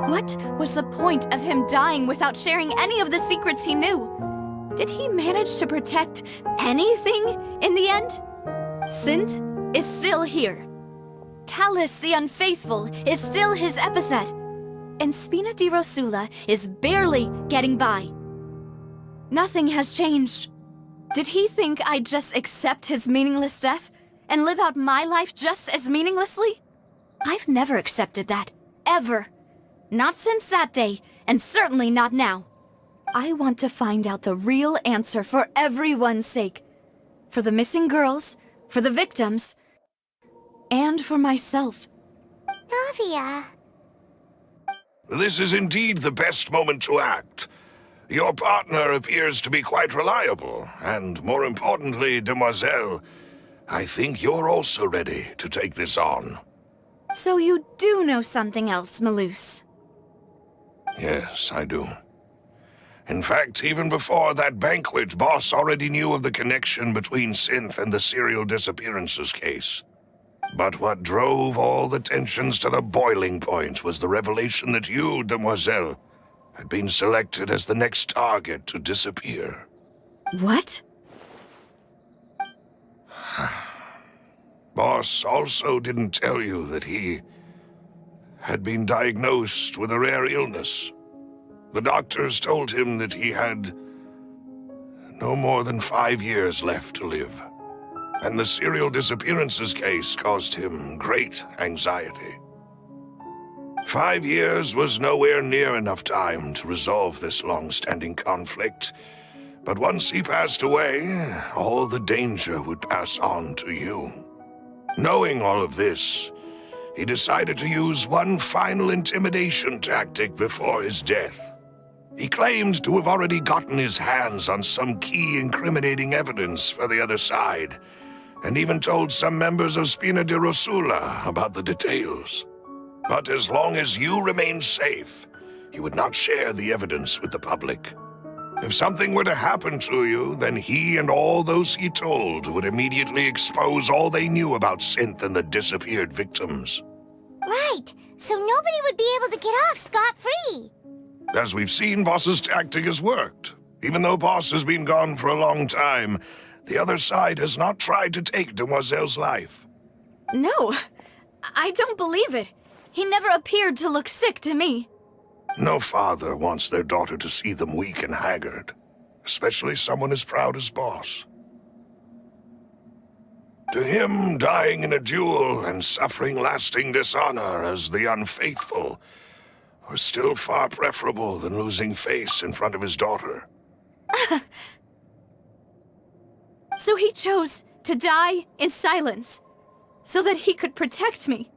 Speaker 1: What was the point of him dying without sharing any of the secrets he knew? Did he manage to protect anything in the end? Synth is still here. Callus the Unfaithful is still his epithet. And Spina di Rosula is barely getting by. Nothing has changed. Did he think I'd just accept his meaningless death and live out my life just as meaninglessly? I've never accepted that. Ever. Not since that day, and certainly not now. I want to find out the real answer for everyone's sake. For the missing girls, for the victims, and for myself.
Speaker 2: Navia.
Speaker 6: This is indeed the best moment to act. Your partner appears to be quite reliable, and more importantly, demoiselle, I think you're also ready to take this on.
Speaker 1: So you do know something else, Melus?
Speaker 6: Yes, I do. In fact, even before that banquet, Boss already knew of the connection between Synth and the serial disappearances case. But what drove all the tensions to the boiling point was the revelation that you, demoiselle, had been selected as the next target to disappear.
Speaker 1: What?
Speaker 6: Boss also didn't tell you that he had been diagnosed with a rare illness. The doctors told him that he had no more than 5 years left to live. And the serial disappearances case caused him great anxiety. 5 years was nowhere near enough time to resolve this long-standing conflict, but once he passed away, all the danger would pass on to you. Knowing all of this, he decided to use one final intimidation tactic before his death. He claimed to have already gotten his hands on some key incriminating evidence for the other side, and even told some members of Spina di Rosula about the details. But as long as you remained safe, he would not share the evidence with the public. If something were to happen to you, then he and all those he told would immediately expose all they knew about Synth and the disappeared victims.
Speaker 2: Right, so nobody would be able to get off scot-free.
Speaker 6: As we've seen, Boss's tactic has worked. Even though Boss has been gone for a long time, the other side has not tried to take Demoiselle's life.
Speaker 1: No, I don't believe it. He never appeared to look sick to me.
Speaker 6: No father wants their daughter to see them weak and haggard, especially someone as proud as Boss. To him, dying in a duel and suffering lasting dishonor as the unfaithful was still far preferable than losing face in front of his daughter.
Speaker 1: So he chose to die in silence, so that he could protect me.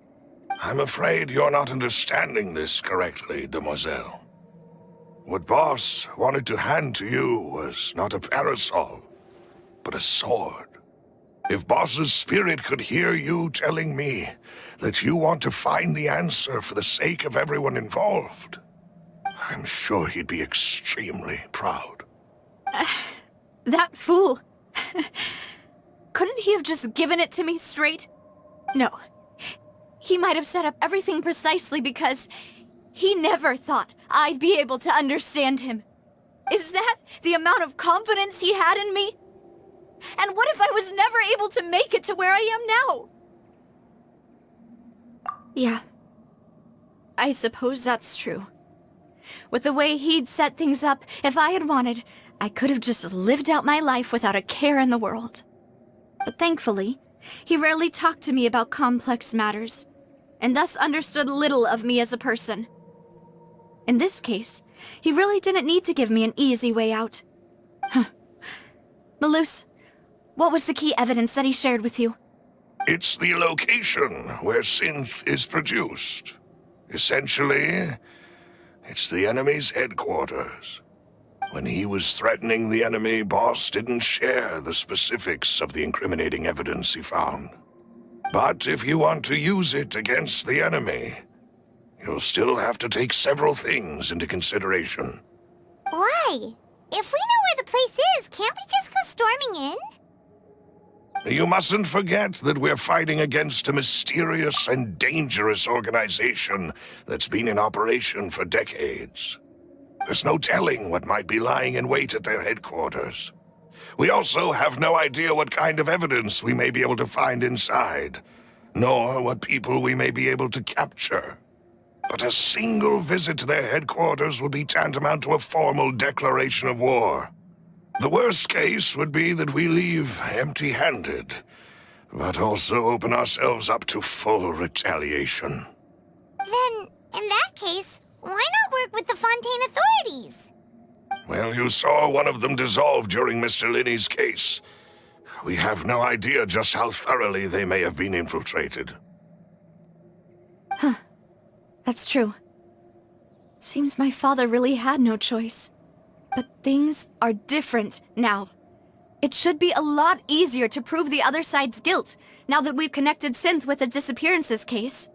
Speaker 6: I'm afraid you're not understanding this correctly, demoiselle. What Boss wanted to hand to you was not a parasol, but a sword. If Boss's spirit could hear you telling me that you want to find the answer for the sake of everyone involved, I'm sure he'd be extremely proud.
Speaker 1: That fool. Couldn't he have just given it to me straight? No. He might have set up everything precisely because he never thought I'd be able to understand him. Is that the amount of confidence he had in me? And what if I was never able to make it to where I am now? Yeah. I suppose that's true. With the way he'd set things up, if I had wanted, I could have just lived out my life without a care in the world. But thankfully, he rarely talked to me about complex matters, and thus understood little of me as a person. In this case, he really didn't need to give me an easy way out. Melus, what was the key evidence that he shared with you?
Speaker 6: It's the location where synth is produced. Essentially, it's the enemy's headquarters. When he was threatening the enemy, Boss didn't share the specifics of the incriminating evidence he found. But if you want to use it against the enemy, you'll still have to take several things into consideration.
Speaker 2: Why? If we know where the place is, can't we just go storming in?
Speaker 6: You mustn't forget that we're fighting against a mysterious and dangerous organization that's been in operation for decades. There's no telling what might be lying in wait at their headquarters. We also have no idea what kind of evidence we may be able to find inside, nor what people we may be able to capture. But a single visit to their headquarters would be tantamount to a formal declaration of war. The worst case would be that we leave empty-handed, but also open ourselves up to full retaliation.
Speaker 2: Then, in that case, why not work with the Fontaine authorities?
Speaker 6: Well, you saw one of them dissolve during Mr. Linney's case. We have no idea just how thoroughly they may have been infiltrated.
Speaker 1: Huh. That's true. Seems my father really had no choice. But things are different now. It should be a lot easier to prove the other side's guilt, now that we've connected Synth with the disappearances case.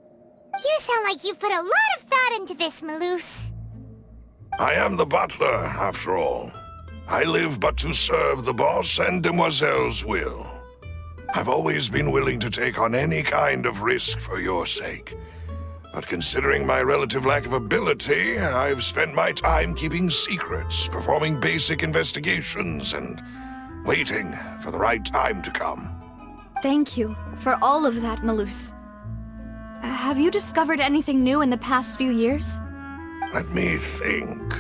Speaker 2: You sound like you've put a lot of thought into this, Melus.
Speaker 6: I am the butler, after all. I live but to serve the boss and Demoiselle's will. I've always been willing to take on any kind of risk for your sake. But considering my relative lack of ability, I've spent my time keeping secrets, performing basic investigations, and waiting for the right time to come.
Speaker 1: Thank you for all of that, Melus. Have you discovered anything new in the past few years?
Speaker 6: Let me think.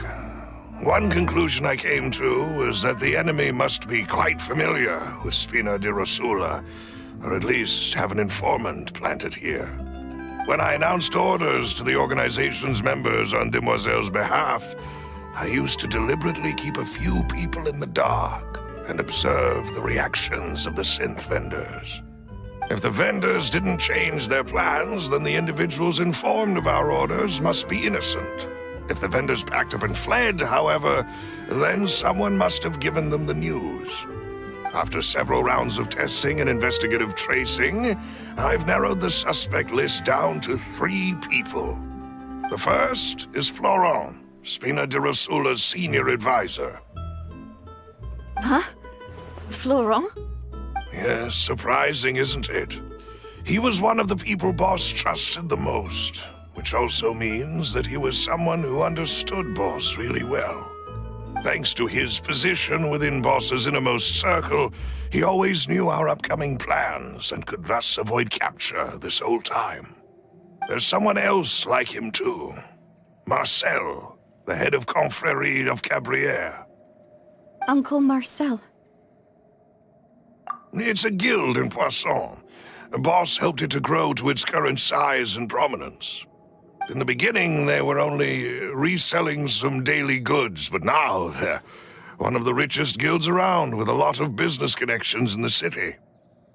Speaker 6: One conclusion I came to was that the enemy must be quite familiar with Spina di Rosula, or at least have an informant planted here. When I announced orders to the organization's members on Demoiselle's behalf, I used to deliberately keep a few people in the dark and observe the reactions of the synth vendors. If the vendors didn't change their plans, then the individuals informed of our orders must be innocent. If the vendors packed up and fled, however, then someone must have given them the news. After several rounds of testing and investigative tracing, I've narrowed the suspect list down to 3 people. The first is Florent, Spina di Rosula's senior advisor.
Speaker 1: Huh? Florent?
Speaker 6: Yes, surprising, isn't it? He was one of the people Boss trusted the most, which also means that he was someone who understood Boss really well. Thanks to his position within Boss's innermost circle, he always knew our upcoming plans and could thus avoid capture this whole time. There's someone else like him too. Marcel, the head of Confrérie of Cabrières.
Speaker 1: Uncle Marcel.
Speaker 6: It's a guild in Poisson. A boss helped it to grow to its current size and prominence. In the beginning, they were only reselling some daily goods, but now they're one of the richest guilds around, with a lot of business connections in the city.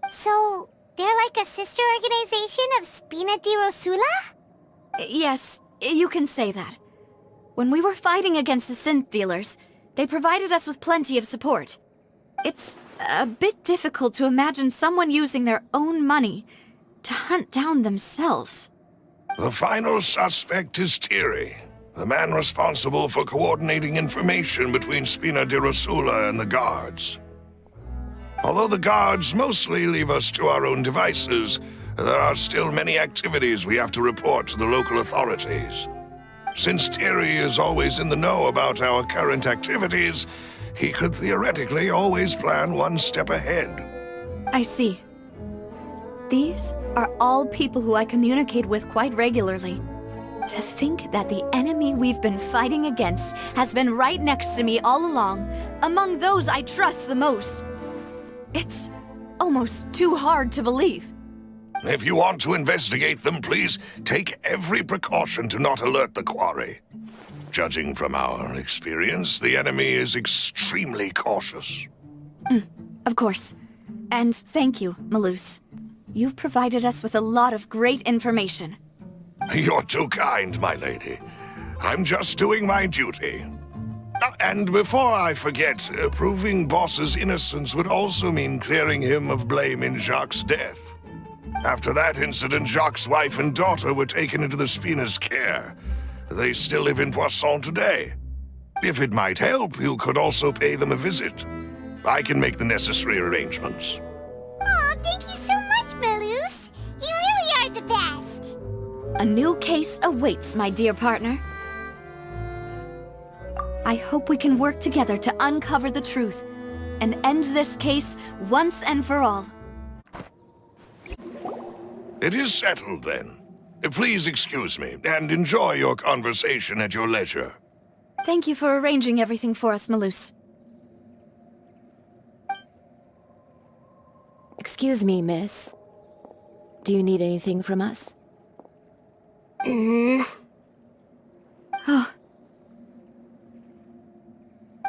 Speaker 2: So, they're like a sister organization of Spina di Rosula?
Speaker 1: Yes, you can say that. When we were fighting against the synth dealers, they provided us with plenty of support. It's a bit difficult to imagine someone using their own money to hunt down themselves.
Speaker 6: The final suspect is Thierry, the man responsible for coordinating information between Spina di Rosula and the guards. Although the guards mostly leave us to our own devices, there are still many activities we have to report to the local authorities. Since Thierry is always in the know about our current activities, he could theoretically always plan one step ahead.
Speaker 1: I see. These are all people who I communicate with quite regularly. To think that the enemy we've been fighting against has been right next to me all along, among those I trust the most. It's almost too hard to believe.
Speaker 6: If you want to investigate them, please take every precaution to not alert the quarry. Judging from our experience, the enemy is extremely cautious.
Speaker 1: Of course. And thank you, Melus. You've provided us with a lot of great information.
Speaker 6: You're too kind, my lady. I'm just doing my duty. And before I forget, proving Boss's innocence would also mean clearing him of blame in Jacques' death. After that incident, Jacques' wife and daughter were taken into the Spina's care. They still live in Poisson today. If it might help, you could also pay them a visit. I can make the necessary arrangements.
Speaker 2: Aw, thank you so much, Melus. You really are the best.
Speaker 1: A new case awaits, my dear partner. I hope we can work together to uncover the truth and end this case once and for all.
Speaker 6: It is settled, then. Please excuse me, and enjoy your conversation at your leisure.
Speaker 1: Thank you for arranging everything for us, Melus.
Speaker 9: Excuse me, miss. Do you need anything from us?
Speaker 1: Oh,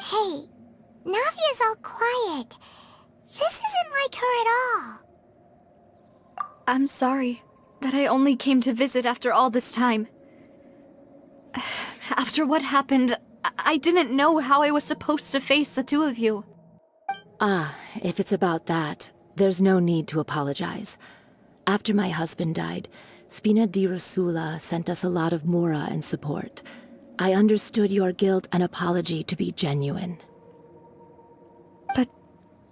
Speaker 2: Hey, Navia's all quiet. This isn't like her at all.
Speaker 1: I'm sorry that I only came to visit after all this time. After what happened, I didn't know how I was supposed to face the two of you.
Speaker 9: Ah, if it's about that, there's no need to apologize. After my husband died, Spina di Rosula sent us a lot of mora and support. I understood your guilt and apology to be genuine.
Speaker 1: But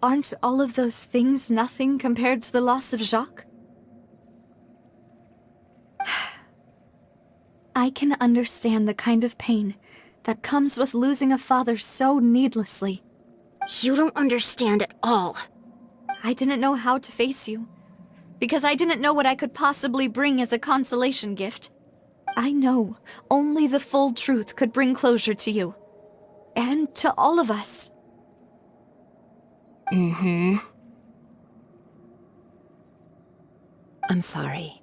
Speaker 1: aren't all of those things nothing compared to the loss of Jacques? I can understand the kind of pain that comes with losing a father so needlessly.
Speaker 10: You don't understand at all.
Speaker 1: I didn't know how to face you, because I didn't know what I could possibly bring as a consolation gift. I know only the full truth could bring closure to you, and to all of us.
Speaker 9: I'm sorry.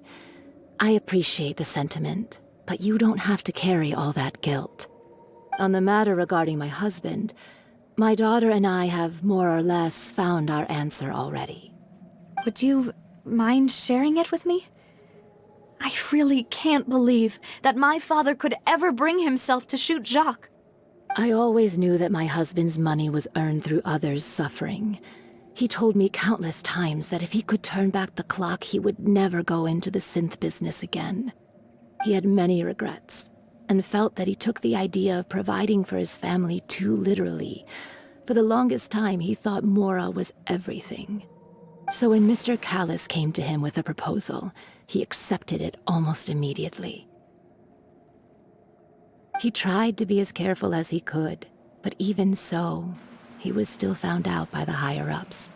Speaker 9: I appreciate the sentiment, but you don't have to carry all that guilt. On the matter regarding my husband, my daughter and I have more or less found our answer already.
Speaker 1: Would you mind sharing it with me? I really can't believe that my father could ever bring himself to shoot Jacques.
Speaker 9: I always knew that my husband's money was earned through others' suffering. He told me countless times that if he could turn back the clock, he would never go into the synth business again. He had many regrets, and felt that he took the idea of providing for his family too literally. For the longest time, he thought mora was everything. So when Mr. Callis came to him with a proposal, he accepted it almost immediately. He tried to be as careful as he could, but even so, he was still found out by the higher-ups.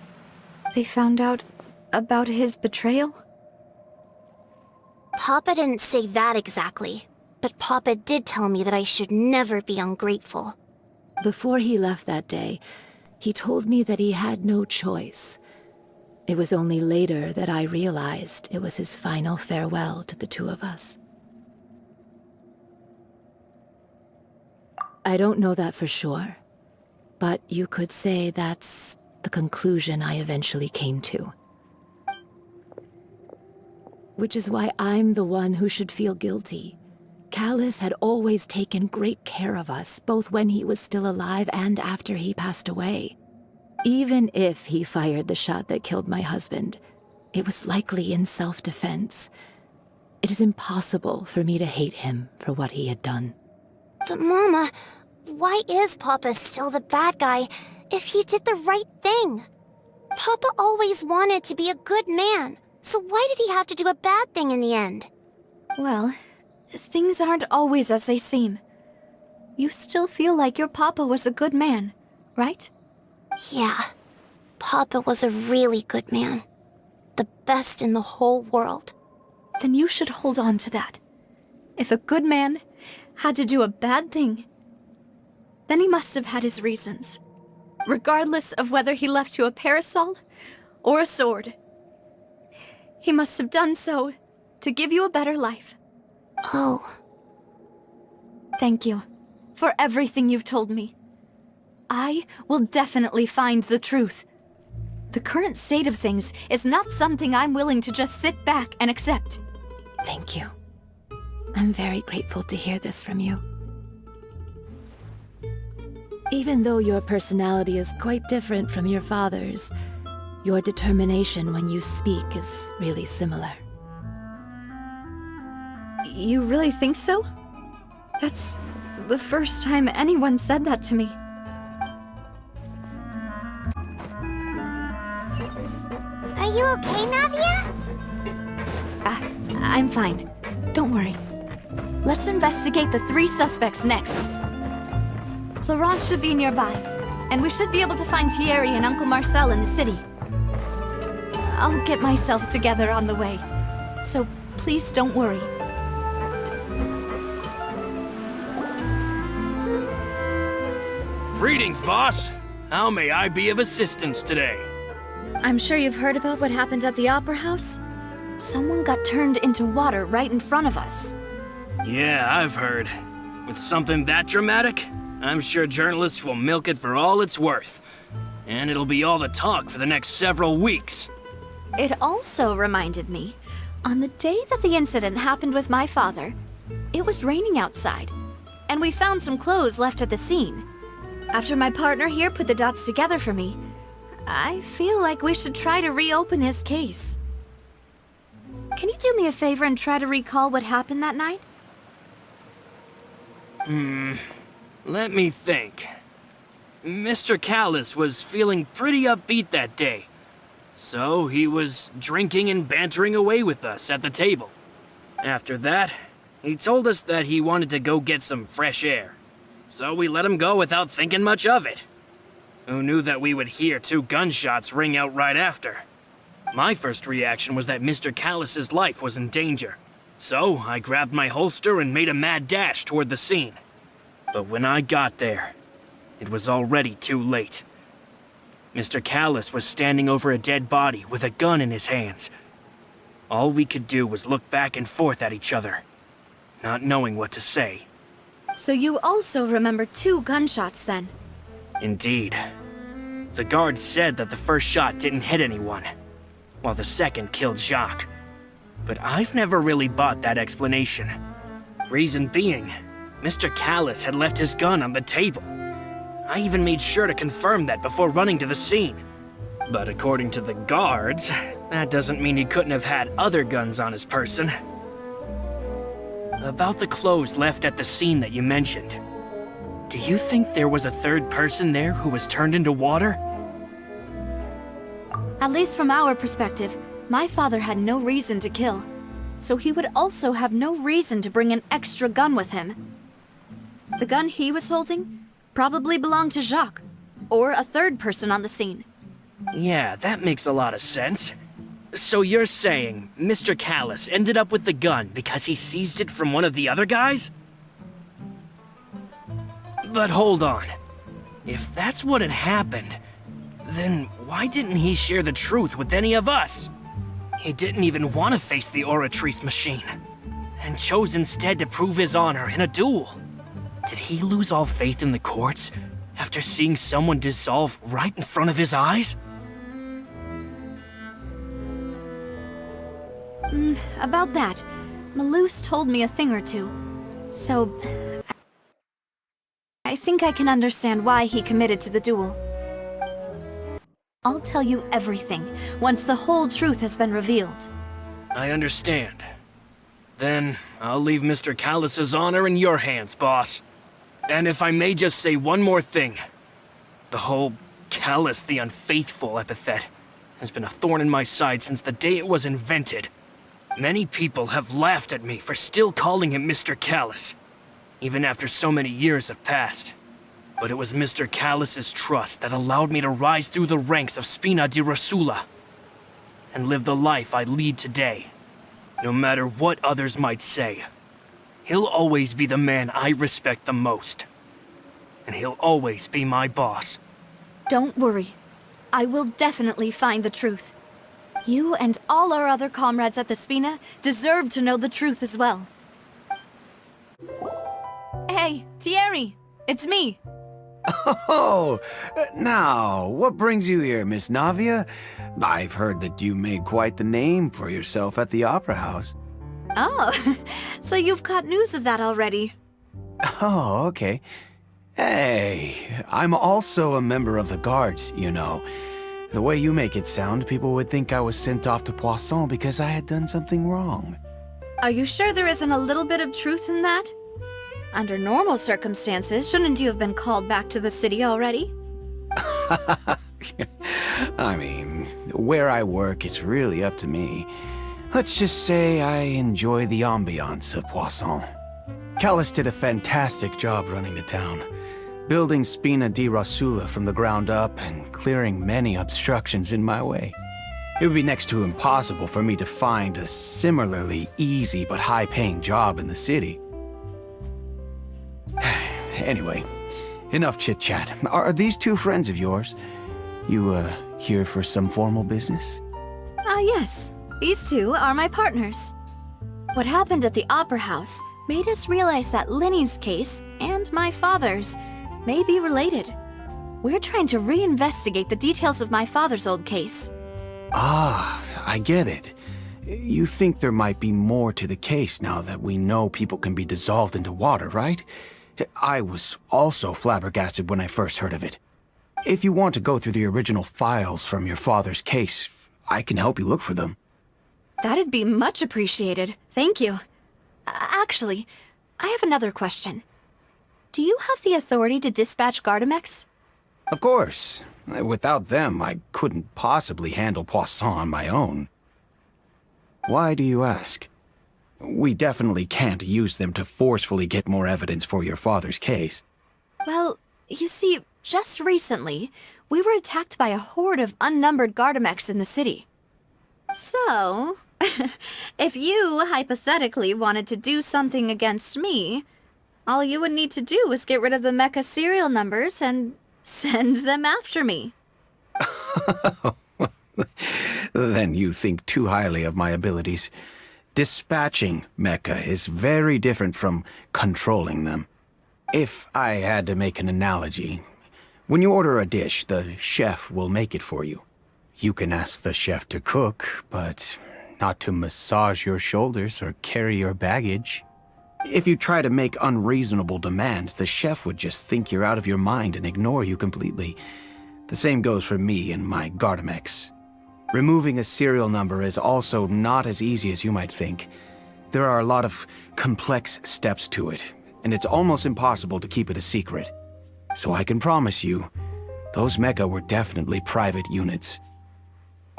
Speaker 1: They found out about his betrayal?
Speaker 10: Papa didn't say that exactly, but Papa did tell me that I should never be ungrateful.
Speaker 9: Before he left that day, he told me that he had no choice. It was only later that I realized it was his final farewell to the two of us. I don't know that for sure, but you could say that's the conclusion I eventually came to. Which is why I'm the one who should feel guilty. Callus had always taken great care of us, both when he was still alive and after he passed away. Even if he fired the shot that killed my husband, it was likely in self-defense. It is impossible for me to hate him for what he had done.
Speaker 10: But Mama, why is Papa still the bad guy if he did the right thing? Papa always wanted to be a good man, so why did he have to do a bad thing in the end?
Speaker 1: Well, things aren't always as they seem. You still feel like your papa was a good man, right?
Speaker 10: Yeah, Papa was a really good man. The best in the whole world.
Speaker 1: Then you should hold on to that. If a good man had to do a bad thing, then he must have had his reasons. Regardless of whether he left you a parasol or a sword. He must have done so to give you a better life.
Speaker 10: Oh.
Speaker 1: Thank you for everything you've told me. I will definitely find the truth. The current state of things is not something I'm willing to just sit back and accept.
Speaker 9: Thank you. I'm very grateful to hear this from you. Even though your personality is quite different from your father's, your determination when you speak is really similar.
Speaker 1: You really think so? That's the first time anyone said that to me.
Speaker 2: Are you okay, Navia?
Speaker 1: I'm fine. Don't worry. Let's investigate the 3 suspects next. Clorinde should be nearby, and we should be able to find Thierry and Uncle Marcel in the city. I'll get myself together on the way, so please don't worry.
Speaker 11: Greetings, boss. How may I be of assistance today?
Speaker 1: I'm sure you've heard about what happened at the Opera House? Someone got turned into water right in front of us.
Speaker 11: Yeah, I've heard. With something that dramatic, I'm sure journalists will milk it for all it's worth. And it'll be all the talk for the next several weeks.
Speaker 1: It also reminded me, on the day that the incident happened with my father, it was raining outside, and we found some clothes left at the scene. After my partner here put the dots together for me, I feel like we should try to reopen his case. Can you do me a favor and try to recall what happened that night?
Speaker 11: Let me think. Mr. Callus was feeling pretty upbeat that day. So he was drinking and bantering away with us at the table. After that, he told us that he wanted to go get some fresh air. So we let him go without thinking much of it. Who knew that we would hear 2 gunshots ring out right after? My first reaction was that Mr. Callus's life was in danger. So I grabbed my holster and made a mad dash toward the scene. But when I got there, it was already too late. Mr. Callus was standing over a dead body with a gun in his hands. All we could do was look back and forth at each other, not knowing what to say.
Speaker 1: So you also remember 2 gunshots then?
Speaker 11: Indeed. The guard said that the first shot didn't hit anyone, while the second killed Jacques. But I've never really bought that explanation. Reason being, Mr. Callus had left his gun on the table. I even made sure to confirm that before running to the scene. But according to the guards, that doesn't mean he couldn't have had other guns on his person. About the clothes left at the scene that you mentioned, do you think there was a 3rd person there who was turned into water?
Speaker 1: At least from our perspective, my father had no reason to kill, so he would also have no reason to bring an extra gun with him. The gun he was holding probably belonged to Jacques, or a 3rd person on the scene.
Speaker 11: Yeah, that makes a lot of sense. So you're saying Mr. Callus ended up with the gun because he seized it from one of the other guys? But hold on. If that's what had happened, then why didn't he share the truth with any of us? He didn't even want to face the Oratrice machine, and chose instead to prove his honor in a duel. Did he lose all faith in the courts after seeing someone dissolve right in front of his eyes?
Speaker 1: About that, Melus told me a thing or two. So, I think I can understand why he committed to the duel. I'll tell you everything once the whole truth has been revealed.
Speaker 11: I understand. Then, I'll leave Mr. Callus's honor in your hands, boss. And if I may just say one more thing. The whole Callus the Unfaithful epithet has been a thorn in my side since the day it was invented. Many people have laughed at me for still calling him Mr. Callus, even after so many years have passed. But it was Mr. Callus's trust that allowed me to rise through the ranks of Spina di Rosula and live the life I lead today. No matter what others might say, he'll always be the man I respect the most. And he'll always be my boss.
Speaker 1: Don't worry. I will definitely find the truth. You and all our other comrades at the Spina deserve to know the truth as well. Hey, Thierry! It's me!
Speaker 12: Oh, now, what brings you here, Miss Navia? I've heard that you made quite the name for yourself at the Opera House.
Speaker 1: Oh, so you've caught news of that already.
Speaker 12: Oh, okay. Hey, I'm also a member of the Guards, you know. The way you make it sound, people would think I was sent off to Poisson because I had done something wrong.
Speaker 1: Are you sure there isn't a little bit of truth in that? Under normal circumstances, shouldn't you have been called back to the city already?
Speaker 12: I mean, where I work is really up to me. Let's just say I enjoy the ambiance of Poisson. Callus did a fantastic job running the town, building Spina di Rosula from the ground up and clearing many obstructions in my way. It would be next to impossible for me to find a similarly easy but high-paying job in the city. Anyway, enough chit-chat. Are these two friends of yours? You, here for some formal business?
Speaker 1: Yes. These two are my partners. What happened at the Opera House made us realize that Linny's case and my father's may be related. We're trying to reinvestigate the details of my father's old case.
Speaker 12: Ah, I get it. You think there might be more to the case now that we know people can be dissolved into water, right? I was also flabbergasted when I first heard of it. If you want to go through the original files from your father's case, I can help you look for them.
Speaker 1: That'd be much appreciated. Thank you. Actually, I have another question. Do you have the authority to dispatch Guardemeks?
Speaker 12: Of course. Without them, I couldn't possibly handle Poisson on my own. Why do you ask? We definitely can't use them to forcefully get more evidence for your father's case.
Speaker 1: Well, you see, just recently, we were attacked by a horde of unnumbered Guardemeks in the city. So, if you hypothetically wanted to do something against me, all you would need to do is get rid of the Meka serial numbers and send them after me.
Speaker 12: Then you think too highly of my abilities. Dispatching Meka is very different from controlling them. If I had to make an analogy, when you order a dish, the chef will make it for you. You can ask the chef to cook, but not to massage your shoulders or carry your baggage. If you try to make unreasonable demands, the chef would just think you're out of your mind and ignore you completely. The same goes for me and my Guardemeks. Removing a serial number is also not as easy as you might think. There are a lot of complex steps to it, and it's almost impossible to keep it a secret. So I can promise you, those Meka were definitely private units.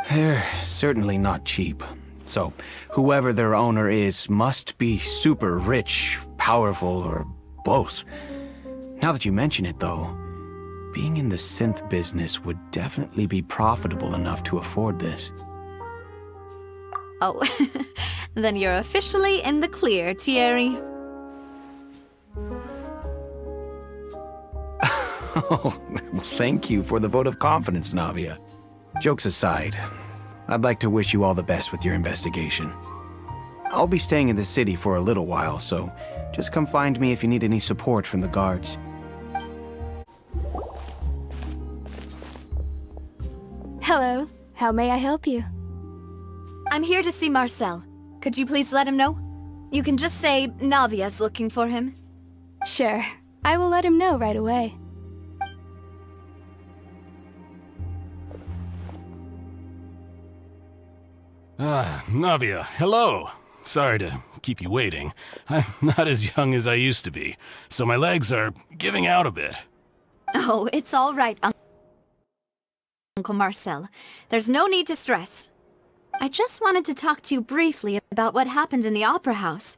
Speaker 12: They're certainly not cheap. So, whoever their owner is must be super rich, powerful, or both. Now that you mention it, though, being in the synth business would definitely be profitable enough to afford this.
Speaker 1: Oh, then you're officially in the clear, Thierry.
Speaker 12: Oh, well, thank you for the vote of confidence, Navia. Jokes aside, I'd like to wish you all the best with your investigation. I'll be staying in the city for a little while, so just come find me if you need any support from the guards.
Speaker 13: Hello. How may I help you?
Speaker 1: I'm here to see Marcel. Could you please let him know? You can just say Navia's looking for him.
Speaker 13: Sure. I will let him know right away.
Speaker 14: Navia, hello. Sorry to keep you waiting. I'm not as young as I used to be, so my legs are giving out a bit.
Speaker 1: Oh, it's all right, Uncle Marcel. There's no need to stress. I just wanted to talk to you briefly about what happened in the Opera House.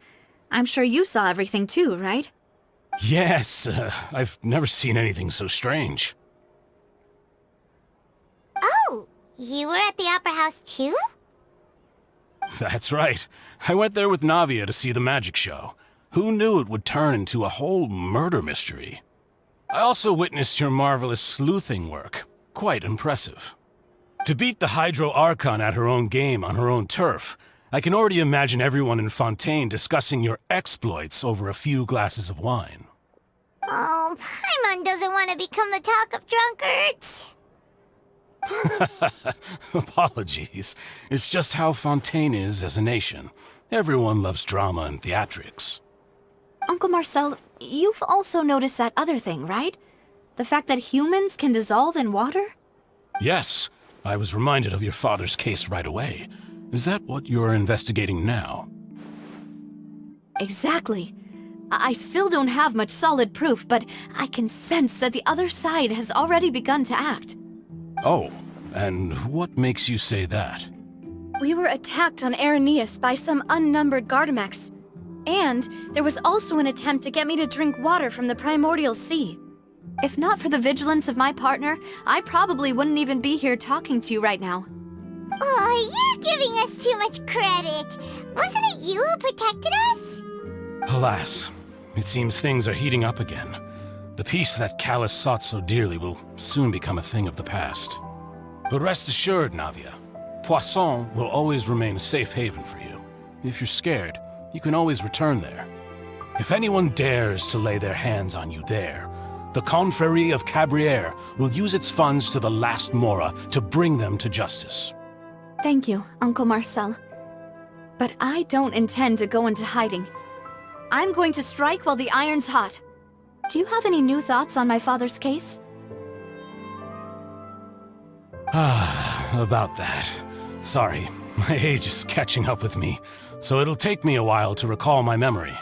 Speaker 1: I'm sure you saw everything too, right?
Speaker 14: Yes, I've never seen anything so strange.
Speaker 2: Oh, you were at the Opera House too?
Speaker 14: That's right. I went there with Navia to see the magic show. Who knew it would turn into a whole murder mystery? I also witnessed your marvelous sleuthing work. Quite impressive. To beat the Hydro Archon at her own game on her own turf, I can already imagine everyone in Fontaine discussing your exploits over a few glasses of wine.
Speaker 2: Oh, Paimon doesn't want to become the talk of drunkards.
Speaker 14: Apologies. It's just how Fontaine is as a nation. Everyone loves drama and theatrics.
Speaker 1: Uncle Marcel, you've also noticed that other thing, right? The fact that humans can dissolve in water?
Speaker 14: Yes, I was reminded of your father's case right away. Is that what you're investigating now?
Speaker 1: Exactly. I still don't have much solid proof, but I can sense that the other side has already begun to act.
Speaker 14: Oh, and what makes you say that?
Speaker 1: We were attacked on Araneus by some unnumbered Guardemeks. And there was also an attempt to get me to drink water from the primordial sea. If not for the vigilance of my partner, I probably wouldn't even be here talking to you right now.
Speaker 2: Oh, you're giving us too much credit. Wasn't it you who protected us?
Speaker 14: Alas, it seems things are heating up again. The peace that Callus sought so dearly will soon become a thing of the past. But rest assured, Navia, Poisson will always remain a safe haven for you. If you're scared, you can always return there. If anyone dares to lay their hands on you there, the Confrérie of Cabrières will use its funds to the last Mora to bring them to justice.
Speaker 1: Thank you, Uncle Marcel. But I don't intend to go into hiding. I'm going to strike while the iron's hot. Do you have any new thoughts on my father's case?
Speaker 14: About that. Sorry, my age is catching up with me, so it'll take me a while to recall my memory.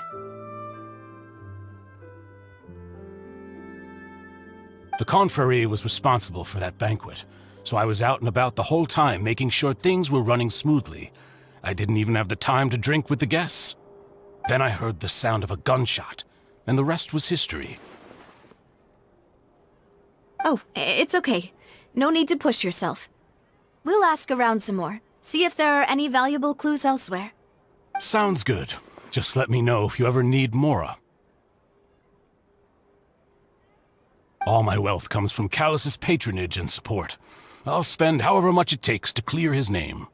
Speaker 14: The Confrérie was responsible for that banquet, so I was out and about the whole time making sure things were running smoothly. I didn't even have the time to drink with the guests. Then I heard the sound of a gunshot, and the rest was history.
Speaker 1: Oh, it's okay. No need to push yourself. We'll ask around some more, see if there are any valuable clues elsewhere.
Speaker 14: Sounds good. Just let me know if you ever need Mora. All my wealth comes from Callus's patronage and support. I'll spend however much it takes to clear his name.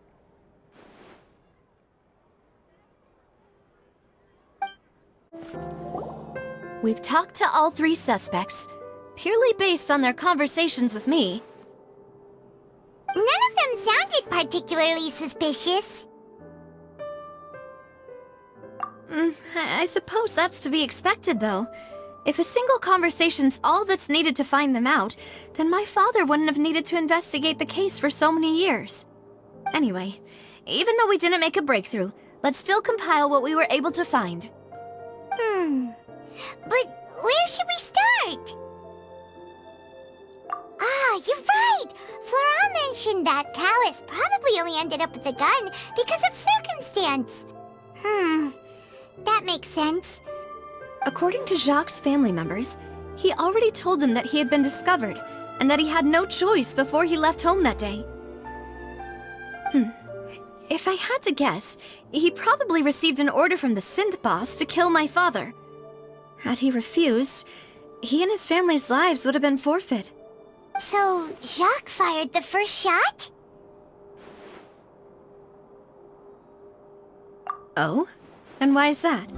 Speaker 1: We've talked to all three suspects, purely based on their conversations with me.
Speaker 2: None of them sounded particularly suspicious.
Speaker 1: I suppose that's to be expected, though. If a single conversation's all that's needed to find them out, then my father wouldn't have needed to investigate the case for so many years. Anyway, even though we didn't make a breakthrough, let's still compile what we were able to find.
Speaker 2: But where should we start? Ah, you're right! Flora mentioned that Callus probably only ended up with the gun because of circumstance. That makes sense.
Speaker 1: According to Jacques' family members, he already told them that he had been discovered, and that he had no choice before he left home that day. If I had to guess, he probably received an order from the synth boss to kill my father. Had he refused, he and his family's lives would have been forfeit.
Speaker 2: So, Jacques fired the first shot?
Speaker 1: Oh? And why is that?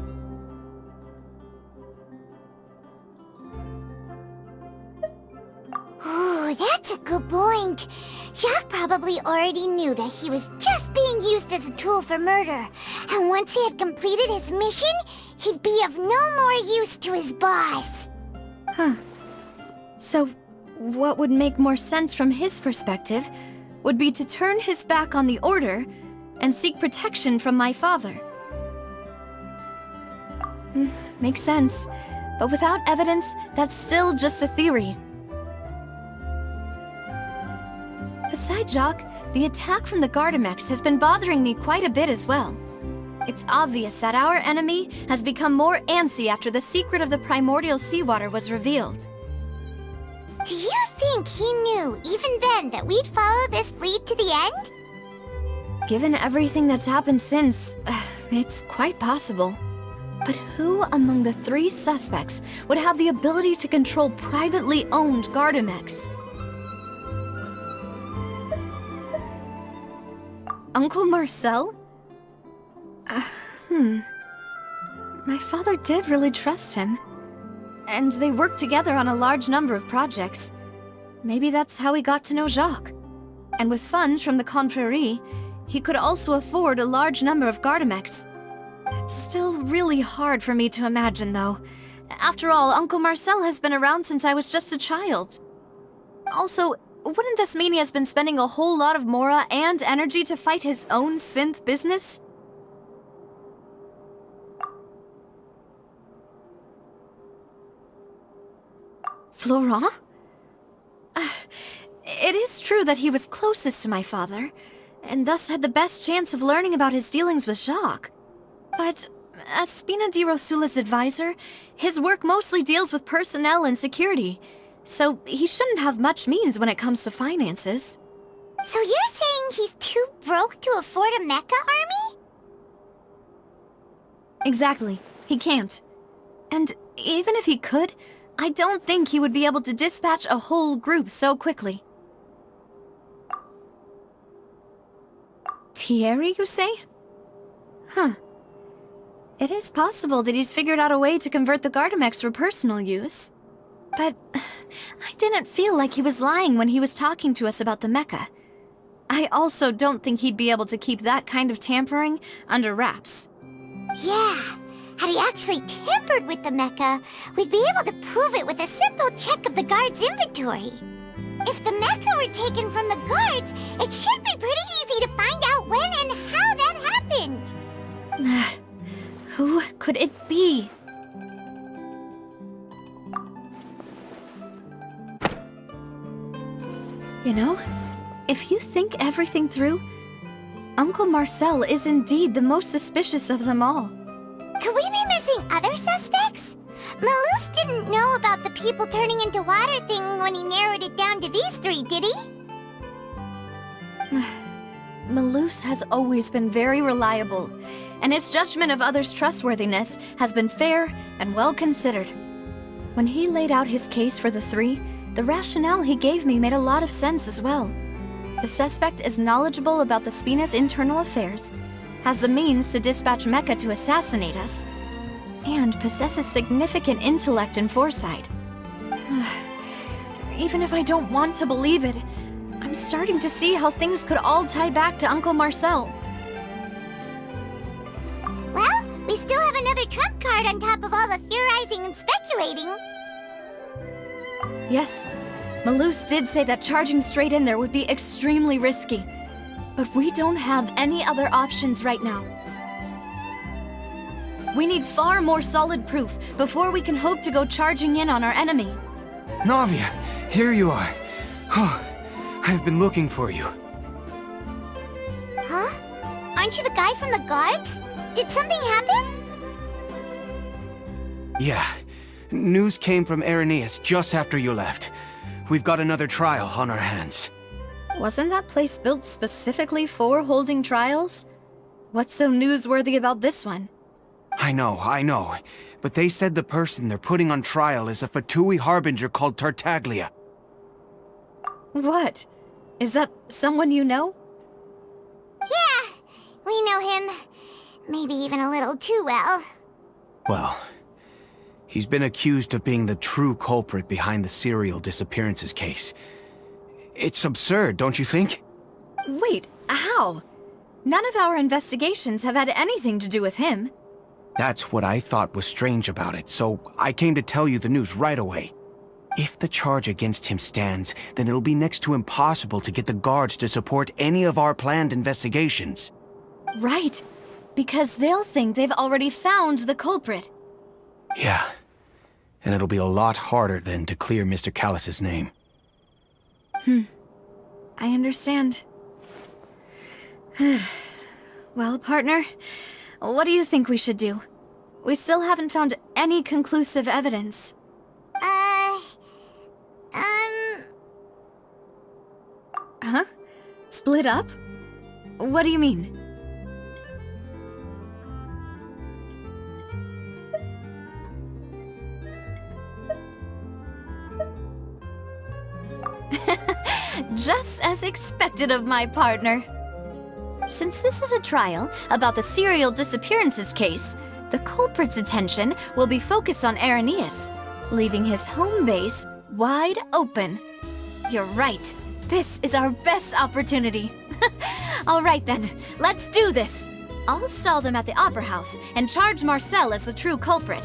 Speaker 2: Ooh, that's a good point. Jacques probably already knew that he was just being used as a tool for murder. And once he had completed his mission, he'd be of no more use to his boss.
Speaker 1: Huh. So, what would make more sense from his perspective would be to turn his back on the Order and seek protection from my father. Makes sense. But without evidence, that's still just a theory. Besides Jacques, the attack from the Guardemeks has been bothering me quite a bit as well. It's obvious that our enemy has become more antsy after the secret of the primordial seawater was revealed.
Speaker 2: Do you think he knew, even then, that we'd follow this lead to the end?
Speaker 1: Given everything that's happened since, it's quite possible. But who among the 3 suspects would have the ability to control privately owned Guardemeks? Uncle Marcel? My father did really trust him. And they worked together on a large number of projects. Maybe that's how he got to know Jacques. And with funds from the Confrérie, he could also afford a large number of Guardemeks. It's still really hard for me to imagine, though. After all, Uncle Marcel has been around since I was just a child. Also, wouldn't this mean he has been spending a whole lot of mora and energy to fight his own synth business? Florent? It is true that he was closest to my father, and thus had the best chance of learning about his dealings with Jacques. But as Spina di Rosula's advisor, his work mostly deals with personnel and security, so he shouldn't have much means when it comes to finances.
Speaker 2: So you're saying he's too broke to afford a mecha army?
Speaker 1: Exactly. He can't. And even if he could, I don't think he would be able to dispatch a whole group so quickly. Thierry, you say? Huh. It is possible that he's figured out a way to convert the Guardemeks for personal use. But I didn't feel like he was lying when he was talking to us about the mecha. I also don't think he'd be able to keep that kind of tampering under wraps.
Speaker 2: Yeah. Had he actually tampered with the mecha, we'd be able to prove it with a simple check of the guard's inventory. If the mecha were taken from the guards, it should be pretty easy to find out when and how that happened.
Speaker 1: Who could it be? You know, if you think everything through, Uncle Marcel is indeed the most suspicious of them all.
Speaker 2: Could we be missing other suspects? Melus didn't know about the people turning into water thing when he narrowed it down to these 3, did he?
Speaker 1: Melus has always been very reliable, and his judgment of others' trustworthiness has been fair and well considered. When he laid out his case for the 3, the rationale he gave me made a lot of sense as well. The suspect is knowledgeable about the Spina's internal affairs, has the means to dispatch Meka to assassinate us, and possesses significant intellect and foresight. Even if I don't want to believe it, I'm starting to see how things could all tie back to Uncle Marcel.
Speaker 2: Well, we still have another trump card on top of all the theorizing and speculating.
Speaker 1: Yes, Melus did say that charging straight in there would be extremely risky, but we don't have any other options right now. We need far more solid proof before we can hope to go charging in on our enemy.
Speaker 12: Navia, here you are. Oh, I've been looking for you.
Speaker 2: Huh? Aren't you the guy from the guards? Did something happen?
Speaker 12: Yeah. News came from Irenaeus just after you left. We've got another trial on our hands.
Speaker 1: Wasn't that place built specifically for holding trials? What's so newsworthy about this one?
Speaker 12: I know. But they said the person they're putting on trial is a Fatui harbinger called Tartaglia.
Speaker 1: What? Is that someone you know?
Speaker 2: Yeah, we know him. Maybe even a little too well.
Speaker 12: Well, he's been accused of being the true culprit behind the serial disappearances case. It's absurd, don't you think?
Speaker 1: Wait, how? None of our investigations have had anything to do with him.
Speaker 12: That's what I thought was strange about it, so I came to tell you the news right away. If the charge against him stands, then it'll be next to impossible to get the guards to support any of our planned investigations.
Speaker 1: Right. Because they'll think they've already found the culprit.
Speaker 12: Yeah. And it'll be a lot harder then to clear Mr. Callus's name.
Speaker 1: I understand. Well, partner, what do you think we should do? We still haven't found any conclusive evidence. Huh? Split up? What do you mean? Just as expected of my partner. Since this is a trial about the serial disappearances case, the culprit's attention will be focused on Arrhenius, leaving his home base wide open. You're right. This is our best opportunity. All right then, let's do this. I'll stall them at the Opera House and charge Marcel as the true culprit.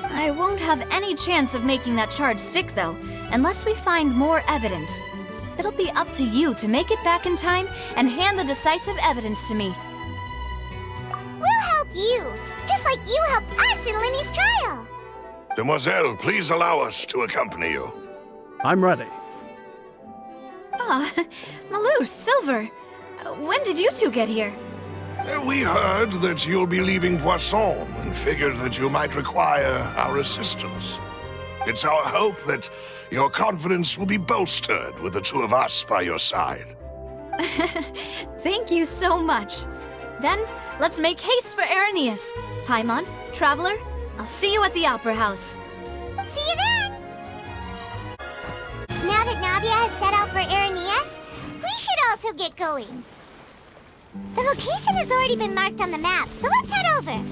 Speaker 1: I won't have any chance of making that charge stick, though, unless we find more evidence. It'll be up to you to make it back in time and hand the decisive evidence to me.
Speaker 2: We'll help you, just like you helped us in Linny's trial.
Speaker 6: Demoiselle, please allow us to accompany you.
Speaker 5: I'm ready.
Speaker 1: Ah, Melus, Silver. When did you two get here?
Speaker 6: We heard that you'll be leaving Poisson and figured that you might require our assistance. It's our hope that your confidence will be bolstered with the two of us by your side.
Speaker 1: Thank you so much. Then, let's make haste for Arrhenius. Paimon, Traveler, I'll see you at the Opera House.
Speaker 2: See you then! Now that Navia has set out for Arrhenius, we should also get going. The location has already been marked on the map, so let's head over.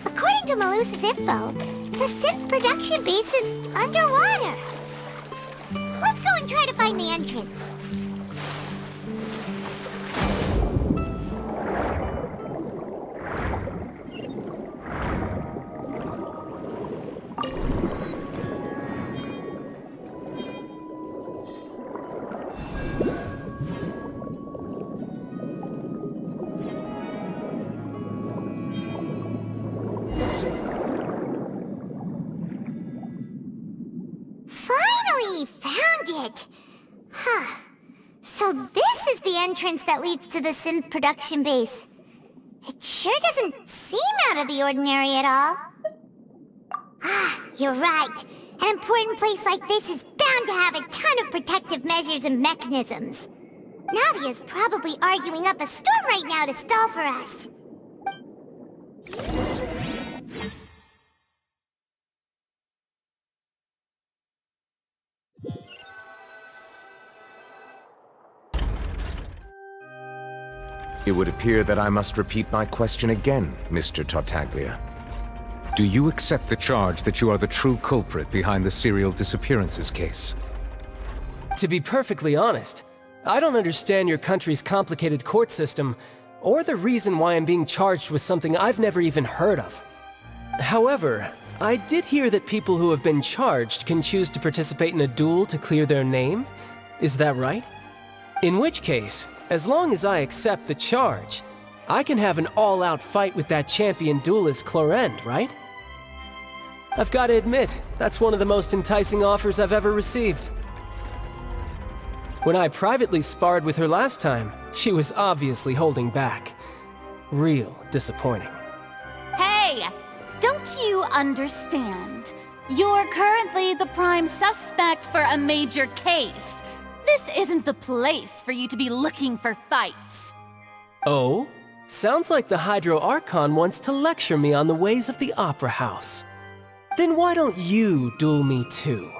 Speaker 2: According to Melus's info, the synth production base is underwater. Let's go and try to find the entrance. So this is the entrance that leads to the synth production base. It sure doesn't seem out of the ordinary at all. You're right. An important place like this is bound to have a ton of protective measures and mechanisms. Navia's probably arguing up a storm right now to stall for us.
Speaker 8: It would appear that I must repeat my question again, Mr. Tartaglia. Do you accept the charge that you are the true culprit behind the serial disappearances case?
Speaker 11: To be perfectly honest, I don't understand your country's complicated court system, or the reason why I'm being charged with something I've never even heard of. However, I did hear that people who have been charged can choose to participate in a duel to clear their name. Is that right? In which case, as long as I accept the charge, I can have an all-out fight with that champion duelist Clorinde, right? I've got to admit, that's one of the most enticing offers I've ever received. When I privately sparred with her last time, she was obviously holding back. Real disappointing.
Speaker 15: Hey! Don't you understand? You're currently the prime suspect for a major case. This isn't the place for you to be looking for fights.
Speaker 16: Oh? Sounds like the Hydro Archon wants to lecture me on the ways of the Opera House. Then why don't you duel me too?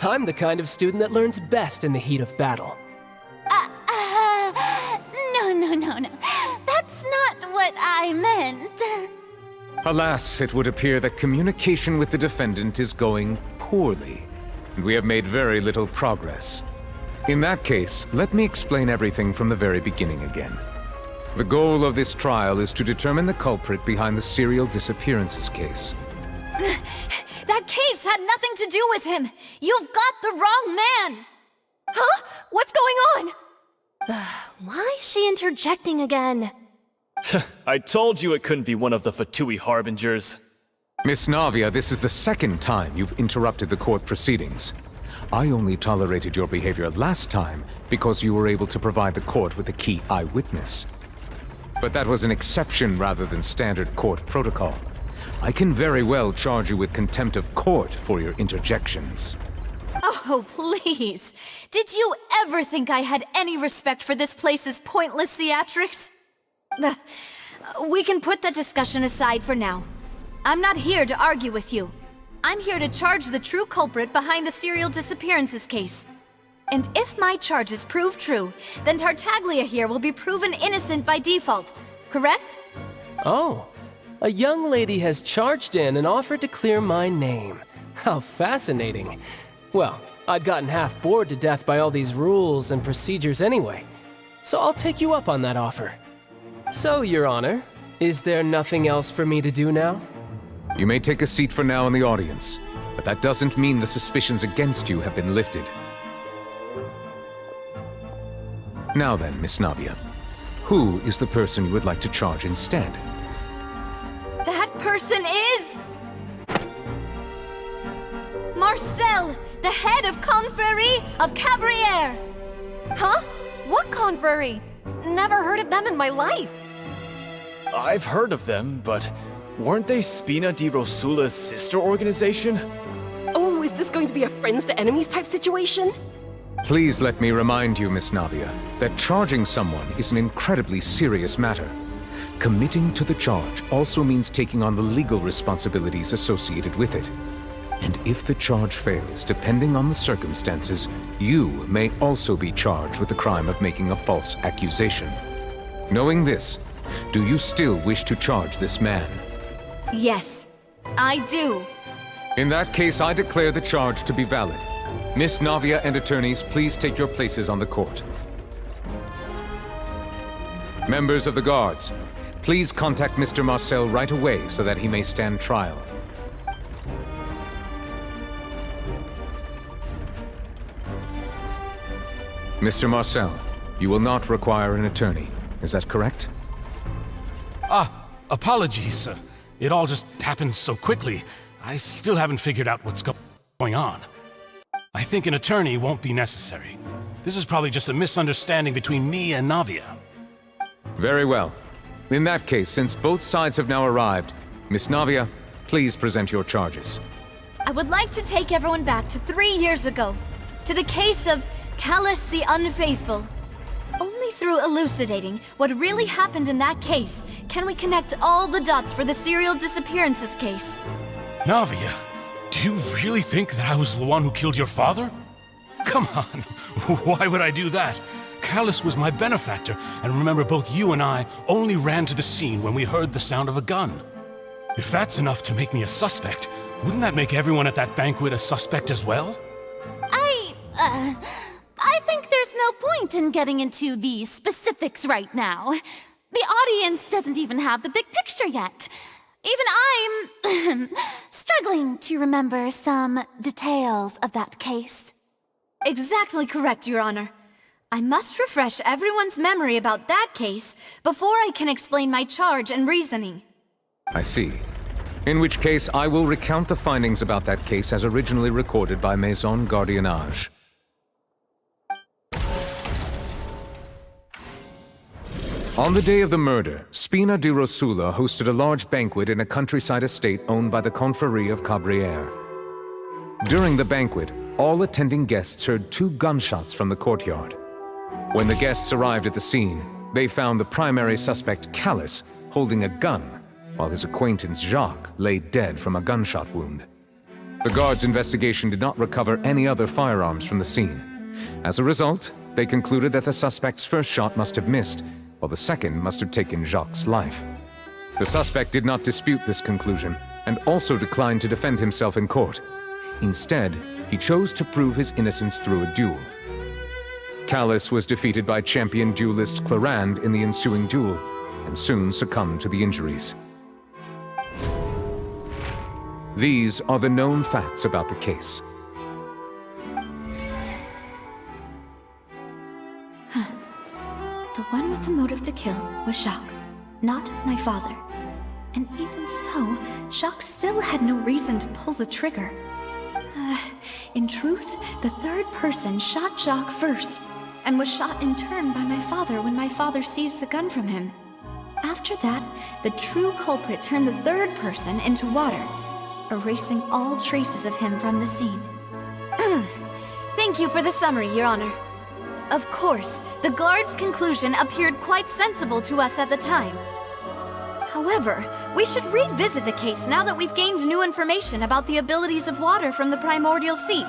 Speaker 16: I'm the kind of student that learns best in the heat of battle.
Speaker 15: No. That's not what I meant.
Speaker 8: Alas, it would appear that communication with the defendant is going poorly, and we have made very little progress. In that case, let me explain everything from the very beginning again. The goal of this trial is to determine the culprit behind the serial disappearances case.
Speaker 1: That case had nothing to do with him! You've got the wrong man!
Speaker 17: Huh? What's going on? Why is she interjecting again?
Speaker 18: I told you it couldn't be one of the Fatui harbingers.
Speaker 8: Miss Navia, this is the second time you've interrupted the court proceedings. I only tolerated your behavior last time because you were able to provide the court with a key eyewitness. But that was an exception rather than standard court protocol. I can very well charge you with contempt of court for your interjections.
Speaker 1: Oh, please. Did you ever think I had any respect for this place's pointless theatrics? We can put that discussion aside for now. I'm not here to argue with you. I'm here to charge the true culprit behind the serial disappearances case. And if my charges prove true, then Tartaglia here will be proven innocent by default, correct?
Speaker 16: Oh, a young lady has charged in and offered to clear my name. How fascinating. Well, I'd gotten half bored to death by all these rules and procedures anyway, so I'll take you up on that offer. So, Your Honor, is there nothing else for me to do now?
Speaker 8: You may take a seat for now in the audience, but that doesn't mean the suspicions against you have been lifted. Now then, Miss Navia, who is the person you would like to charge instead?
Speaker 1: That person is... Marcel, the head of Confrérie of Cabrières!
Speaker 17: Huh? What confrérie? Never heard of them in my life.
Speaker 18: I've heard of them, but weren't they Spina di Rosula's sister organization?
Speaker 17: Oh, is this going to be a friends to enemies type situation?
Speaker 8: Please let me remind you, Miss Navia, that charging someone is an incredibly serious matter. Committing to the charge also means taking on the legal responsibilities associated with it. And if the charge fails, depending on the circumstances, you may also be charged with the crime of making a false accusation. Knowing this, do you still wish to charge this man?
Speaker 1: Yes, I do.
Speaker 8: In that case, I declare the charge to be valid. Miss Navia and attorneys, please take your places on the court. Members of the guards, please contact Mr. Marcel right away so that he may stand trial. Mr. Marcel, you will not require an attorney. Is that correct?
Speaker 14: Apologies. It all just happened so quickly. I still haven't figured out what's going on. I think an attorney won't be necessary. This is probably just a misunderstanding between me and Navia.
Speaker 8: Very well. In that case, since both sides have now arrived, Miss Navia, please present your charges.
Speaker 1: I would like to take everyone back to 3 years ago, to the case of Callus the Unfaithful. Only through elucidating what really happened in that case can we connect all the dots for the serial disappearances case.
Speaker 14: Navia, do you really think that I was the one who killed your father? Come on, why would I do that? Callus was my benefactor, and remember both you and I only ran to the scene when we heard the sound of a gun. If that's enough to make me a suspect, wouldn't that make everyone at that banquet a suspect as well?
Speaker 15: I think there's no point in getting into the specifics right now. The audience doesn't even have the big picture yet. Even I'm struggling to remember some details of that case.
Speaker 1: Exactly correct, Your Honor. I must refresh everyone's memory about that case before I can explain my charge and reasoning.
Speaker 8: I see. In which case, I will recount the findings about that case as originally recorded by Maison Gardiennage. On the day of the murder, Spina di Rosula hosted a large banquet in a countryside estate owned by the Confrérie of Cabrières. During the banquet, all attending guests heard 2 gunshots from the courtyard. When the guests arrived at the scene, they found the primary suspect, Callus, holding a gun, while his acquaintance, Jacques, lay dead from a gunshot wound. The guards' investigation did not recover any other firearms from the scene. As a result, they concluded that the suspect's first shot must have missed, while the second must have taken Jacques' life. The suspect did not dispute this conclusion, and also declined to defend himself in court. Instead, he chose to prove his innocence through a duel. Callus was defeated by champion duelist Clorinde in the ensuing duel, and soon succumbed to the injuries. These are the known facts about the case.
Speaker 1: The one with the motive to kill was Jacques, not my father. And even so, Jacques still had no reason to pull the trigger. In truth, the third person shot Jacques first, and was shot in turn by my father when my father seized the gun from him. After that, the true culprit turned the third person into water, erasing all traces of him from the scene. Thank you for the summary, Your Honor. Of course, the guard's conclusion appeared quite sensible to us at the time. However, we should revisit the case now that we've gained new information about the abilities of water from the primordial sea.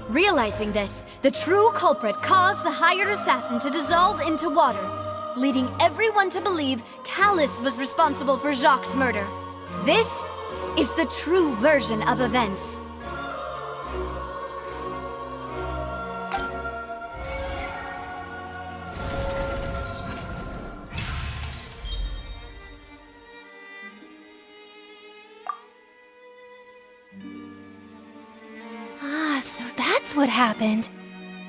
Speaker 1: Realizing this, the true culprit caused the hired assassin to dissolve into water, leading everyone to believe Callus was responsible for Jacques' murder. This is the true version of events.
Speaker 17: So that's what happened.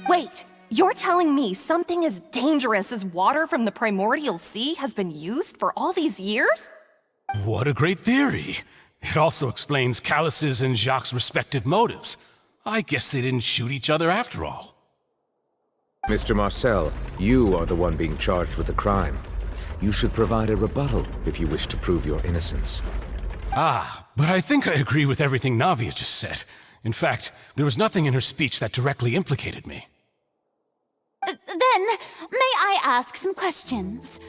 Speaker 17: Wait, you're telling me something as dangerous as water from the primordial sea has been used for all these years?
Speaker 14: What a great theory. It also explains Callus's and Jacques' respective motives. I guess they didn't shoot each other after all.
Speaker 8: Mr. Marcel, you are the one being charged with the crime. You should provide a rebuttal if you wish to prove your innocence.
Speaker 14: Ah, but I think I agree with everything Navia just said. In fact, there was nothing in her speech that directly implicated me.
Speaker 15: Then, may I ask some questions?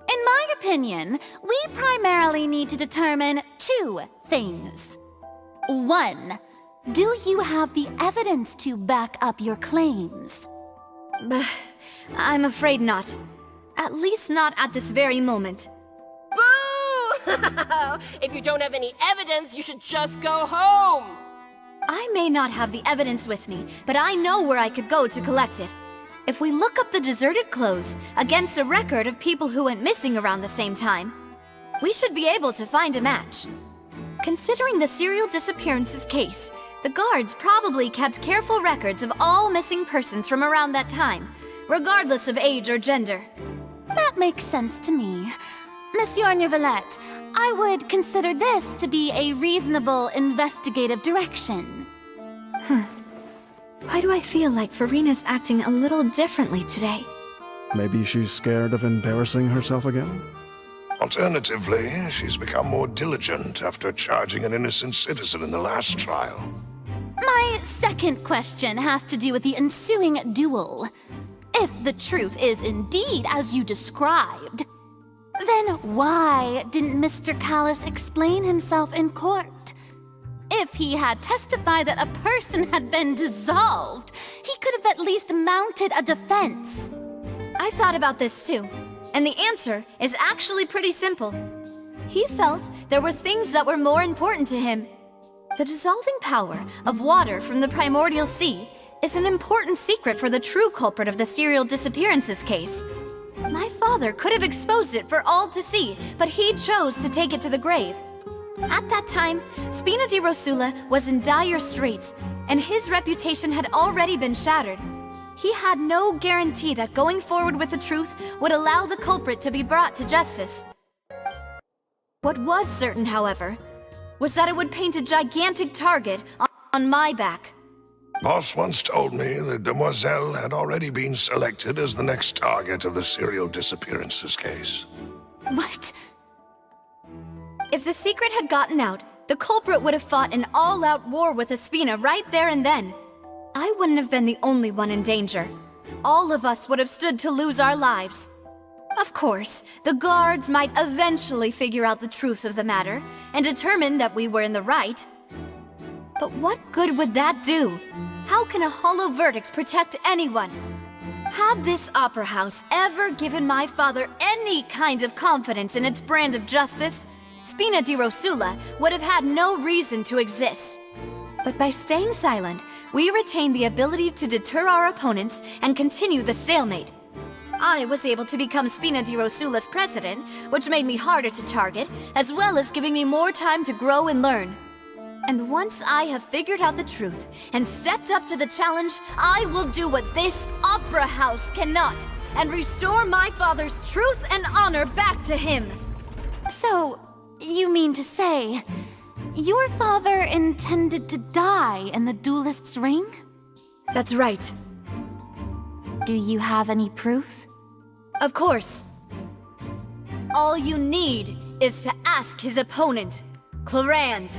Speaker 15: In my opinion, we primarily need to determine 2 things. 1, do you have the evidence to back up your claims?
Speaker 1: I'm afraid not. At least not at this very moment.
Speaker 17: Boo! If you don't have any evidence, you should just go home!
Speaker 1: I may not have the evidence with me, but I know where I could go to collect it. If we look up the deserted clothes against a record of people who went missing around the same time, we should be able to find a match. Considering the serial disappearances case, the guards probably kept careful records of all missing persons from around that time, regardless of age or gender.
Speaker 15: That makes sense to me. Monsieur Neuvillette, I would consider this to be a reasonable investigative direction.
Speaker 1: Why do I feel like Furina's acting a little differently today?
Speaker 5: Maybe she's scared of embarrassing herself again?
Speaker 6: Alternatively, she's become more diligent after charging an innocent citizen in the last trial.
Speaker 15: My second question has to do with the ensuing duel. If the truth is indeed as you described, then why didn't Mr. Callus explain himself in court? If he had testified that a person had been dissolved, he could have at least mounted a defense.
Speaker 1: I've thought about this too, and the answer is actually pretty simple. He felt there were things that were more important to him. The dissolving power of water from the primordial sea is an important secret for the true culprit of the serial disappearances case. My father could have exposed it for all to see, but he chose to take it to the grave. At that time, Spina di Rosula was in dire straits, and his reputation had already been shattered. He had no guarantee that going forward with the truth would allow the culprit to be brought to justice. What was certain, however, was that it would paint a gigantic target on my back.
Speaker 6: Boss once told me that Demoiselle had already been selected as the next target of the serial disappearances case.
Speaker 15: What?
Speaker 1: If the secret had gotten out, the culprit would have fought an all-out war with Espina right there and then. I wouldn't have been the only one in danger. All of us would have stood to lose our lives. Of course, the guards might eventually figure out the truth of the matter and determine that we were in the right. But what good would that do? How can a hollow verdict protect anyone? Had this opera house ever given my father any kind of confidence in its brand of justice, Spina di Rosula would have had no reason to exist. But by staying silent, we retained the ability to deter our opponents and continue the stalemate. I was able to become Spina di Rosula's president, which made me harder to target, as well as giving me more time to grow and learn. And once I have figured out the truth and stepped up to the challenge, I will do what this opera house cannot, and restore my father's truth and honor back to him.
Speaker 15: So, you mean to say, your father intended to die in the duelist's ring?
Speaker 1: That's right.
Speaker 15: Do you have any proof?
Speaker 1: Of course. All you need is to ask his opponent, Clorinde.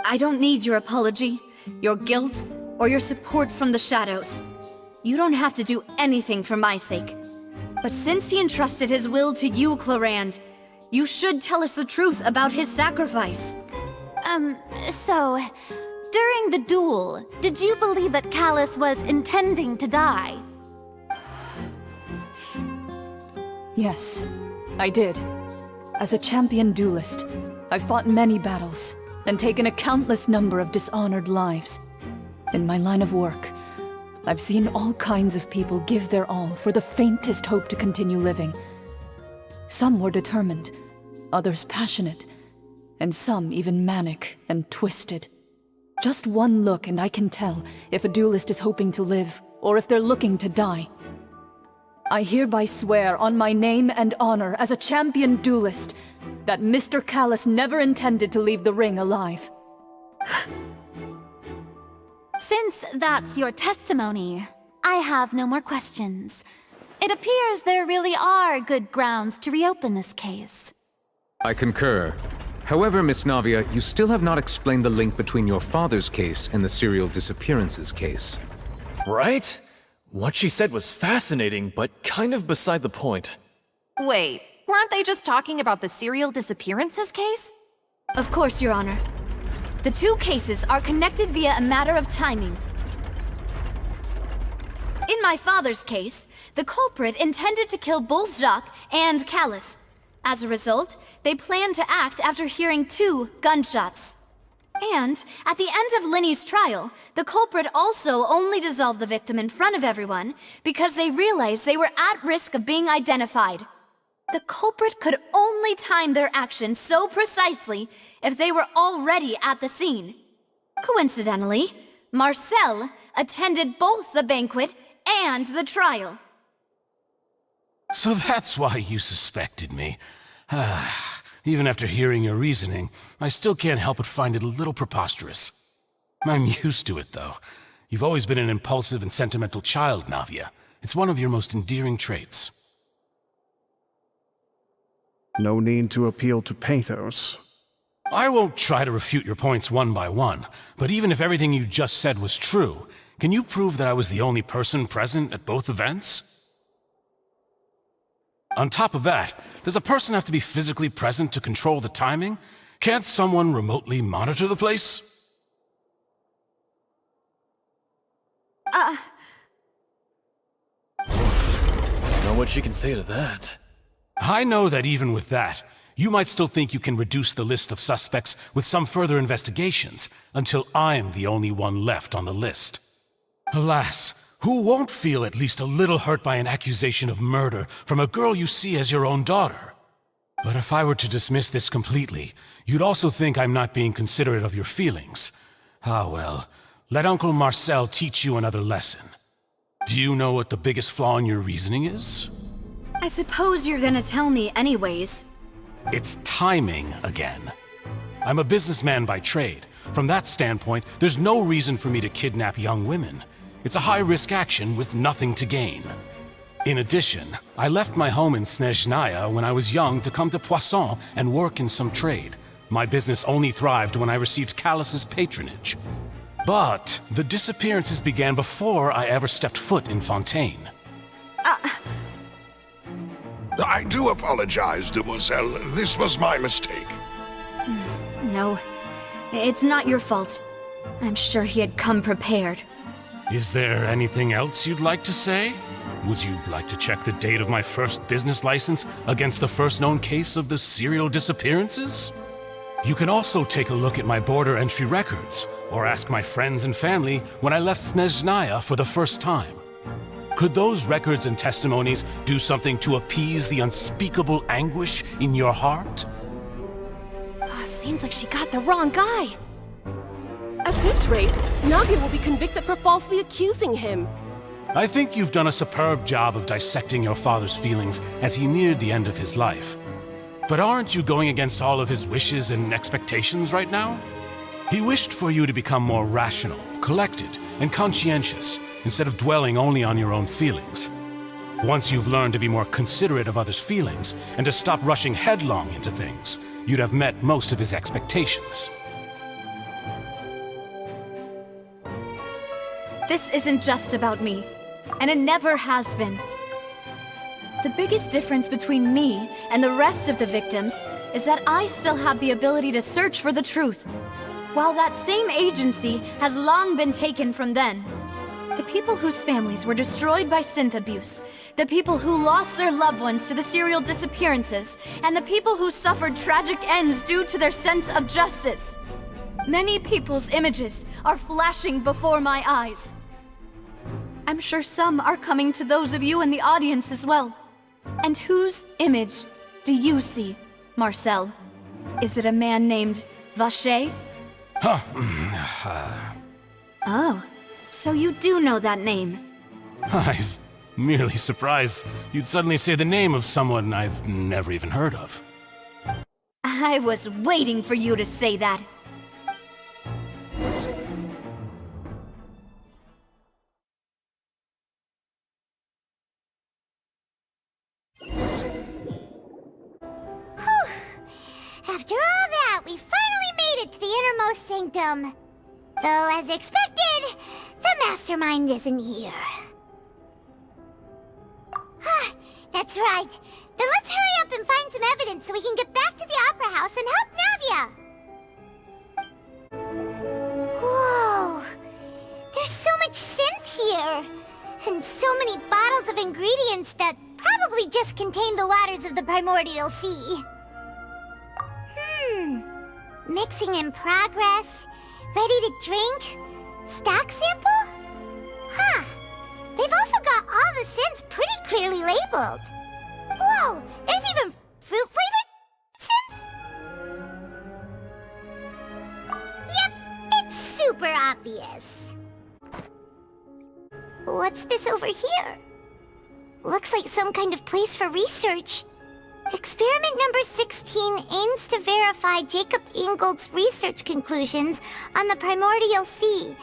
Speaker 1: I don't need your apology, your guilt, or your support from the shadows. You don't have to do anything for my sake. But since he entrusted his will to you, Clorinde, you should tell us the truth about his sacrifice.
Speaker 15: So, during the duel, did you believe that Callus was intending to die?
Speaker 4: Yes, I did. As a champion duelist, I've fought many battles and taken a countless number of dishonored lives. In my line of work, I've seen all kinds of people give their all for the faintest hope to continue living. Some were determined, others passionate, and some even manic and twisted. Just one look and I can tell if a duelist is hoping to live or if they're looking to die. I hereby swear on my name and honor as a champion duelist that Mr. Callus never intended to leave the ring alive.
Speaker 15: Since that's your testimony, I have no more questions. It appears there really are good grounds to reopen this case.
Speaker 8: I concur. However, Miss Navia, you still have not explained the link between your father's case and the serial disappearances case.
Speaker 18: Right? What she said was fascinating, but kind of beside the point.
Speaker 17: Wait, weren't they just talking about the serial disappearances case?
Speaker 1: Of course, Your Honor. The two cases are connected via a matter of timing. In my father's case, the culprit intended to kill both Jacques and Callus. As a result, they planned to act after hearing 2 gunshots. And, at the end of Linny's trial, the culprit also only dissolved the victim in front of everyone because they realized they were at risk of being identified. The culprit could only time their actions so precisely if they were already at the scene. Coincidentally, Marcel attended both the banquet and the trial.
Speaker 14: So that's why you suspected me. Even after hearing your reasoning, I still can't help but find it a little preposterous. I'm used to it, though. You've always been an impulsive and sentimental child, Navia. It's one of your most endearing traits.
Speaker 5: No need to appeal to pathos.
Speaker 14: I won't try to refute your points one by one, but even if everything you just said was true, can you prove that I was the only person present at both events? On top of that, does a person have to be physically present to control the timing? Can't someone remotely monitor the place?
Speaker 18: Don't know what she can say to that.
Speaker 14: I know that even with that, you might still think you can reduce the list of suspects with some further investigations, until I'm the only one left on the list. Alas, who won't feel at least a little hurt by an accusation of murder from a girl you see as your own daughter? But if I were to dismiss this completely, you'd also think I'm not being considerate of your feelings. Ah well, let Uncle Marcel teach you another lesson. Do you know what the biggest flaw in your reasoning is?
Speaker 1: I suppose you're gonna tell me anyways.
Speaker 14: It's timing again. I'm a businessman by trade. From that standpoint, there's no reason for me to kidnap young women. It's a high-risk action with nothing to gain. In addition, I left my home in Snezhnaya when I was young to come to Poisson and work in some trade. My business only thrived when I received Callus's patronage. But the disappearances began before I ever stepped foot in Fontaine.
Speaker 6: I do apologize, demoiselle. This was my mistake.
Speaker 1: No, it's not your fault. I'm sure he had come prepared.
Speaker 14: Is there anything else you'd like to say? Would you like to check the date of my first business license against the first known case of the serial disappearances? You can also take a look at my border entry records, or ask my friends and family when I left Snezhnaya for the first time. Could those records and testimonies do something to appease the unspeakable anguish in your heart?
Speaker 17: Seems like she got the wrong guy. At this rate, Navia will be convicted for falsely accusing him.
Speaker 14: I think you've done a superb job of dissecting your father's feelings as he neared the end of his life. But aren't you going against all of his wishes and expectations right now? He wished for you to become more rational, collected, and conscientious, instead of dwelling only on your own feelings. Once you've learned to be more considerate of others' feelings, and to stop rushing headlong into things, you'd have met most of his expectations.
Speaker 1: This isn't just about me, and it never has been. The biggest difference between me and the rest of the victims is that I still have the ability to search for the truth, while that same agency has long been taken from them. The people whose families were destroyed by synth abuse, the people who lost their loved ones to the serial disappearances, and the people who suffered tragic ends due to their sense of justice. Many people's images are flashing before my eyes. I'm sure some are coming to those of you in the audience as well. And whose image do you see, Marcel? Is it a man named Vacher? Oh, so you do know that name.
Speaker 14: I'm merely surprised you'd suddenly say the name of someone I've never even heard of.
Speaker 1: I was waiting for you to say that.
Speaker 2: After all that, we finally made it to the innermost sanctum. Though, as expected, the mastermind isn't here. That's right. Then let's hurry up and find some evidence so we can get back to the Opera House and help Navia. Whoa! There's so much synth here! And so many bottles of ingredients that probably just contain the waters of the primordial sea. Mixing in progress. Ready to drink? Stock sample? Huh. They've also got all the synth pretty clearly labeled. Whoa, there's even fruit-flavored synth? Yep, it's super obvious. What's this over here? Looks like some kind of place for research. Experiment number 16 aims to verify Jacob Ingold's research conclusions on the primordial sea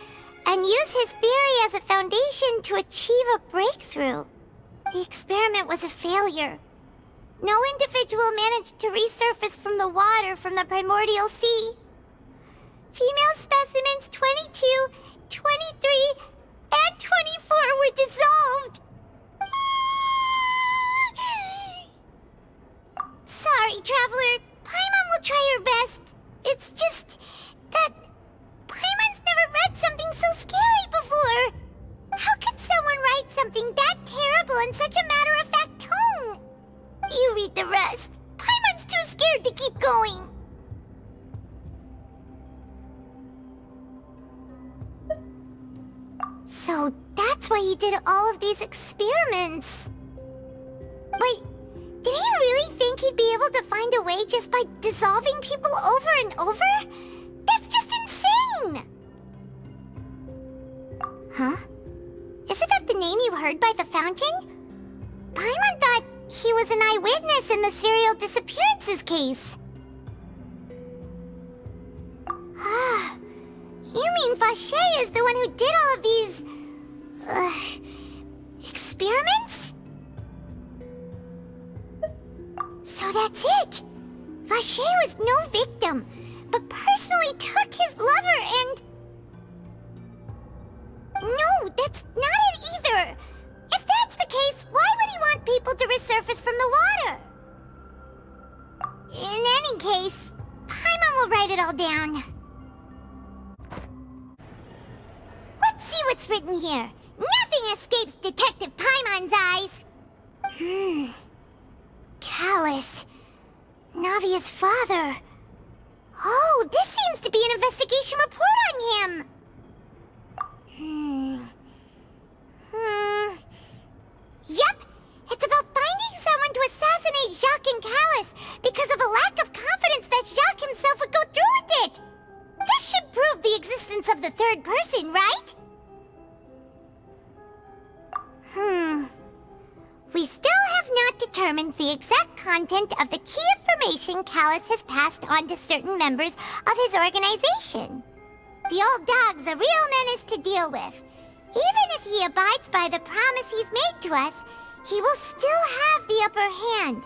Speaker 2: and use his theory as a foundation to achieve a breakthrough. The experiment was a failure. No individual managed to resurface from the water from the primordial sea. Female specimens 22, 23, and 24 were dissolved. Sorry, Traveler. Paimon will try her best. It's just that Paimon's never read something so scary before. How could someone write something that terrible in such a matter-of-fact tone? You read the rest. Paimon's too scared to keep going. So that's why he did all of these experiments. Wait. Did he really think he'd be able to find a way just by dissolving people over and over? That's just insane! Huh? Isn't that the name you heard by the fountain? Paimon thought he was an eyewitness in the serial disappearances case. You mean Vacher is the one who did all of these... experiments? So that's it! Vacher was no victim, but personally took his lover and... No, that's not it either! If that's the case, why would he want people to resurface from the water? In any case, Paimon will write it all down. Let's see what's written here. Nothing escapes Detective Paimon's eyes. Callus. Navia's father. Oh, this seems to be an investigation report on him. Yep, it's about finding someone to assassinate Jacques and Callus because of a lack of confidence that Jacques himself would go through with it. This should prove the existence of the third person, right? We still have not determined the exact content of the key information Callus has passed on to certain members of his organization. The old dog's a real menace to deal with. Even if he abides by the promise he's made to us, he will still have the upper hand.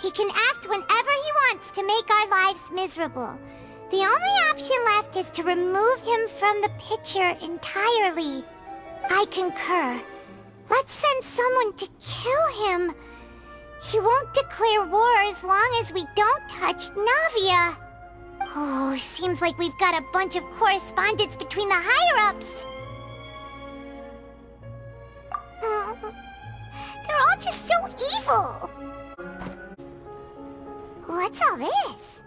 Speaker 2: He can act whenever he wants to make our lives miserable. The only option left is to remove him from the picture entirely. I concur. Let's send someone to kill him. He won't declare war as long as we don't touch Navia. Oh, seems like we've got a bunch of correspondence between the higher-ups. They're all just so evil. What's all this?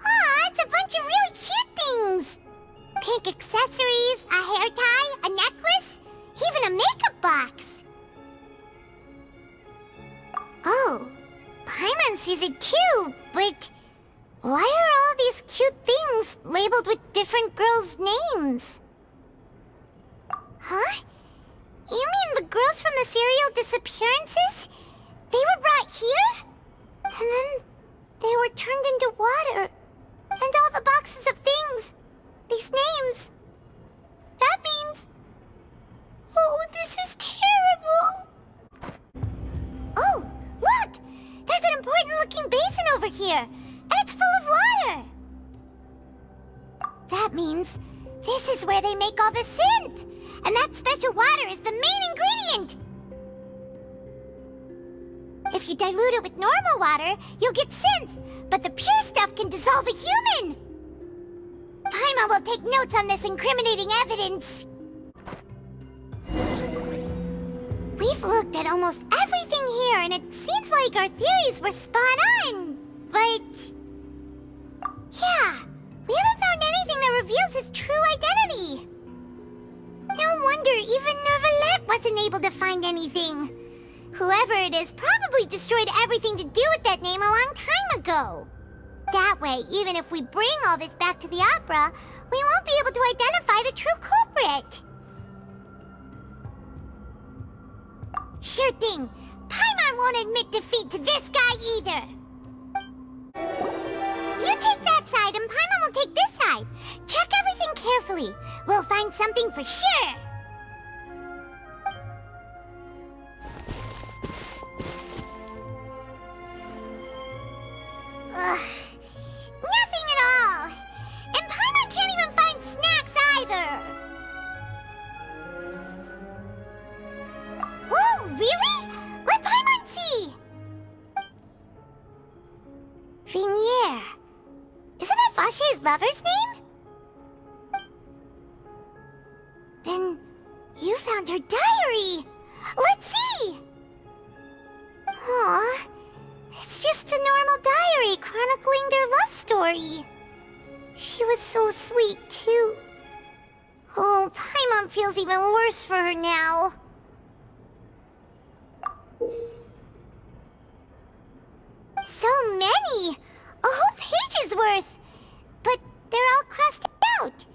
Speaker 2: Aw, it's a bunch of really cute things. Pink accessories, a hair tie, a necklace, even a makeup box. Oh, Paimon sees it too, but why are all these cute things labeled with different girls' names? Huh? You mean the girls from the serial disappearances? They were brought here? And then they were turned into water. And all the boxes of things. These names. That means... Oh, this is terrible. Oh, look! There's an important-looking basin over here. And it's full of water. That means this is where they make all the synth. And that special water is the main ingredient! If you dilute it with normal water, you'll get synth, but the pure stuff can dissolve a human! Paimon will take notes on this incriminating evidence. We've looked at almost everything here, and it seems like our theories were spot on, but... Yeah, we haven't found anything that reveals his true identity. No wonder even Nervalette wasn't able to find anything. Whoever it is probably destroyed everything to do with that name a long time ago. That way, even if we bring all this back to the opera, we won't be able to identify the true culprit. Sure thing. Paimon won't admit defeat to this guy either. You take that side and Paimon will take this side. Check everything carefully. We'll find something for sure. Ugh. Nothing at all. And Paimon can't even find snacks either. Whoa, really? Let Paimon see. Vacher. Isn't that Vacher's lover's name? Then you found her diary. Let's see. Aw, it's just a normal diary chronicling their love story. She was so sweet too. Oh, Paimon feels even worse for her now. So many! A whole page's worth! But they're all crossed out.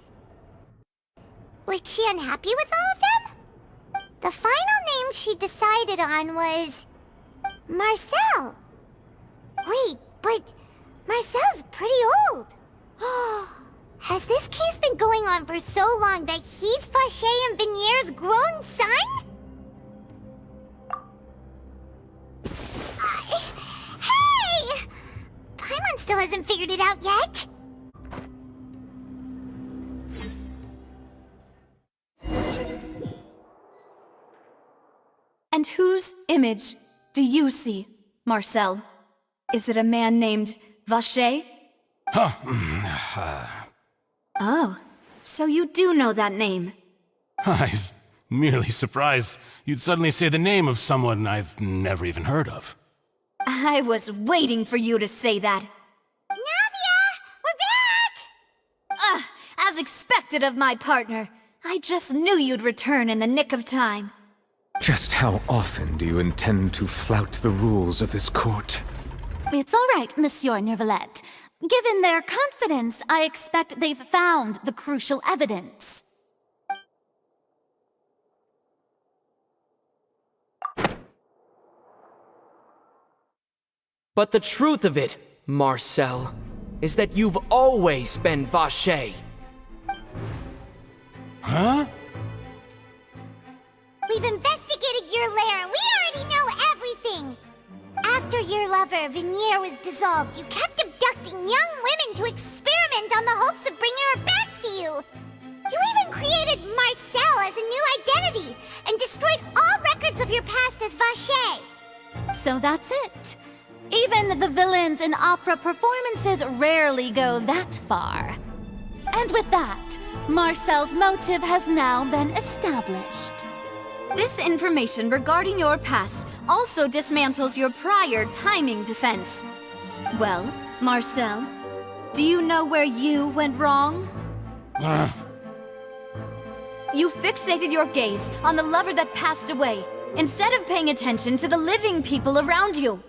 Speaker 2: Was she unhappy with all of them? The final name she decided on was... Marcel. Wait, but Marcel's pretty old. Has this case been going on for so long that he's Vacher and Vacher's grown son? Hey! still hasn't figured it out yet?
Speaker 1: And whose image do you see, Marcel? Is it a man named Vacher? Oh, so you do know that name.
Speaker 14: I'm merely surprised you'd suddenly say the name of someone I've never even heard of.
Speaker 1: I was waiting for you to say that.
Speaker 2: Navia! We're back!
Speaker 1: As expected of my partner. I just knew you'd return in the nick of time.
Speaker 8: Just how often do you intend to flout the rules of this court?
Speaker 15: It's all right, Monsieur Nervalette. Given their confidence, I expect they've found the crucial evidence.
Speaker 19: But the truth of it, Marcel, is that you've always been Vacher.
Speaker 14: Huh?
Speaker 2: We've investigated your lair and we already know everything! After your lover, Vacher, was dissolved, you kept abducting young women to experiment on the hopes of bringing her back to you! You even created Marcel as a new identity and destroyed all records of your past as Vacher!
Speaker 15: So that's it. Even the villains in opera performances rarely go that far. And with that, Marcel's motive has now been established.
Speaker 1: This information regarding your past also dismantles your prior timing defense. Well, Marcel, do you know where you went wrong? You fixated your gaze on the lover that passed away, instead of paying attention to the living people around you.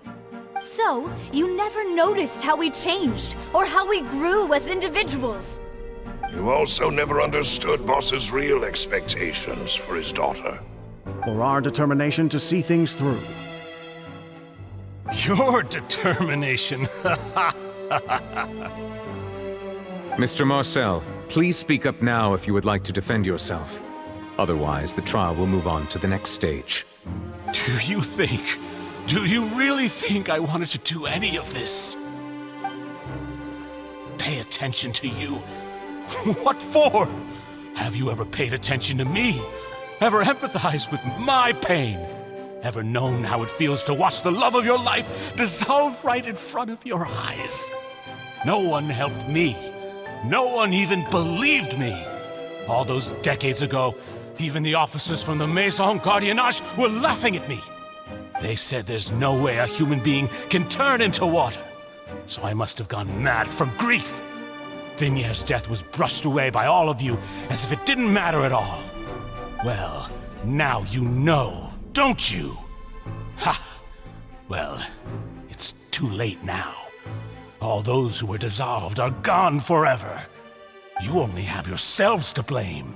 Speaker 1: So, you never noticed how we changed, or how we grew as individuals.
Speaker 6: You also never understood Boss's real expectations for his daughter.
Speaker 5: Or our determination to see things through.
Speaker 14: Your determination.
Speaker 8: Mr. Marcel, please speak up now if you would like to defend yourself. Otherwise, the trial will move on to the next stage.
Speaker 14: Do you really think I wanted to do any of this? Pay attention to you? What for? Have you ever paid attention to me? Ever empathized with my pain? Ever known how it feels to watch the love of your life dissolve right in front of your eyes? No one helped me. No one even believed me. All those decades ago, even the officers from the Maison Gardiennage were laughing at me. They said there's no way a human being can turn into water. So I must have gone mad from grief. Vigner's death was brushed away by all of you as if it didn't matter at all. Well, now you know, don't you? Ha! Well, it's too late now. All those who were dissolved are gone forever. You only have yourselves to blame.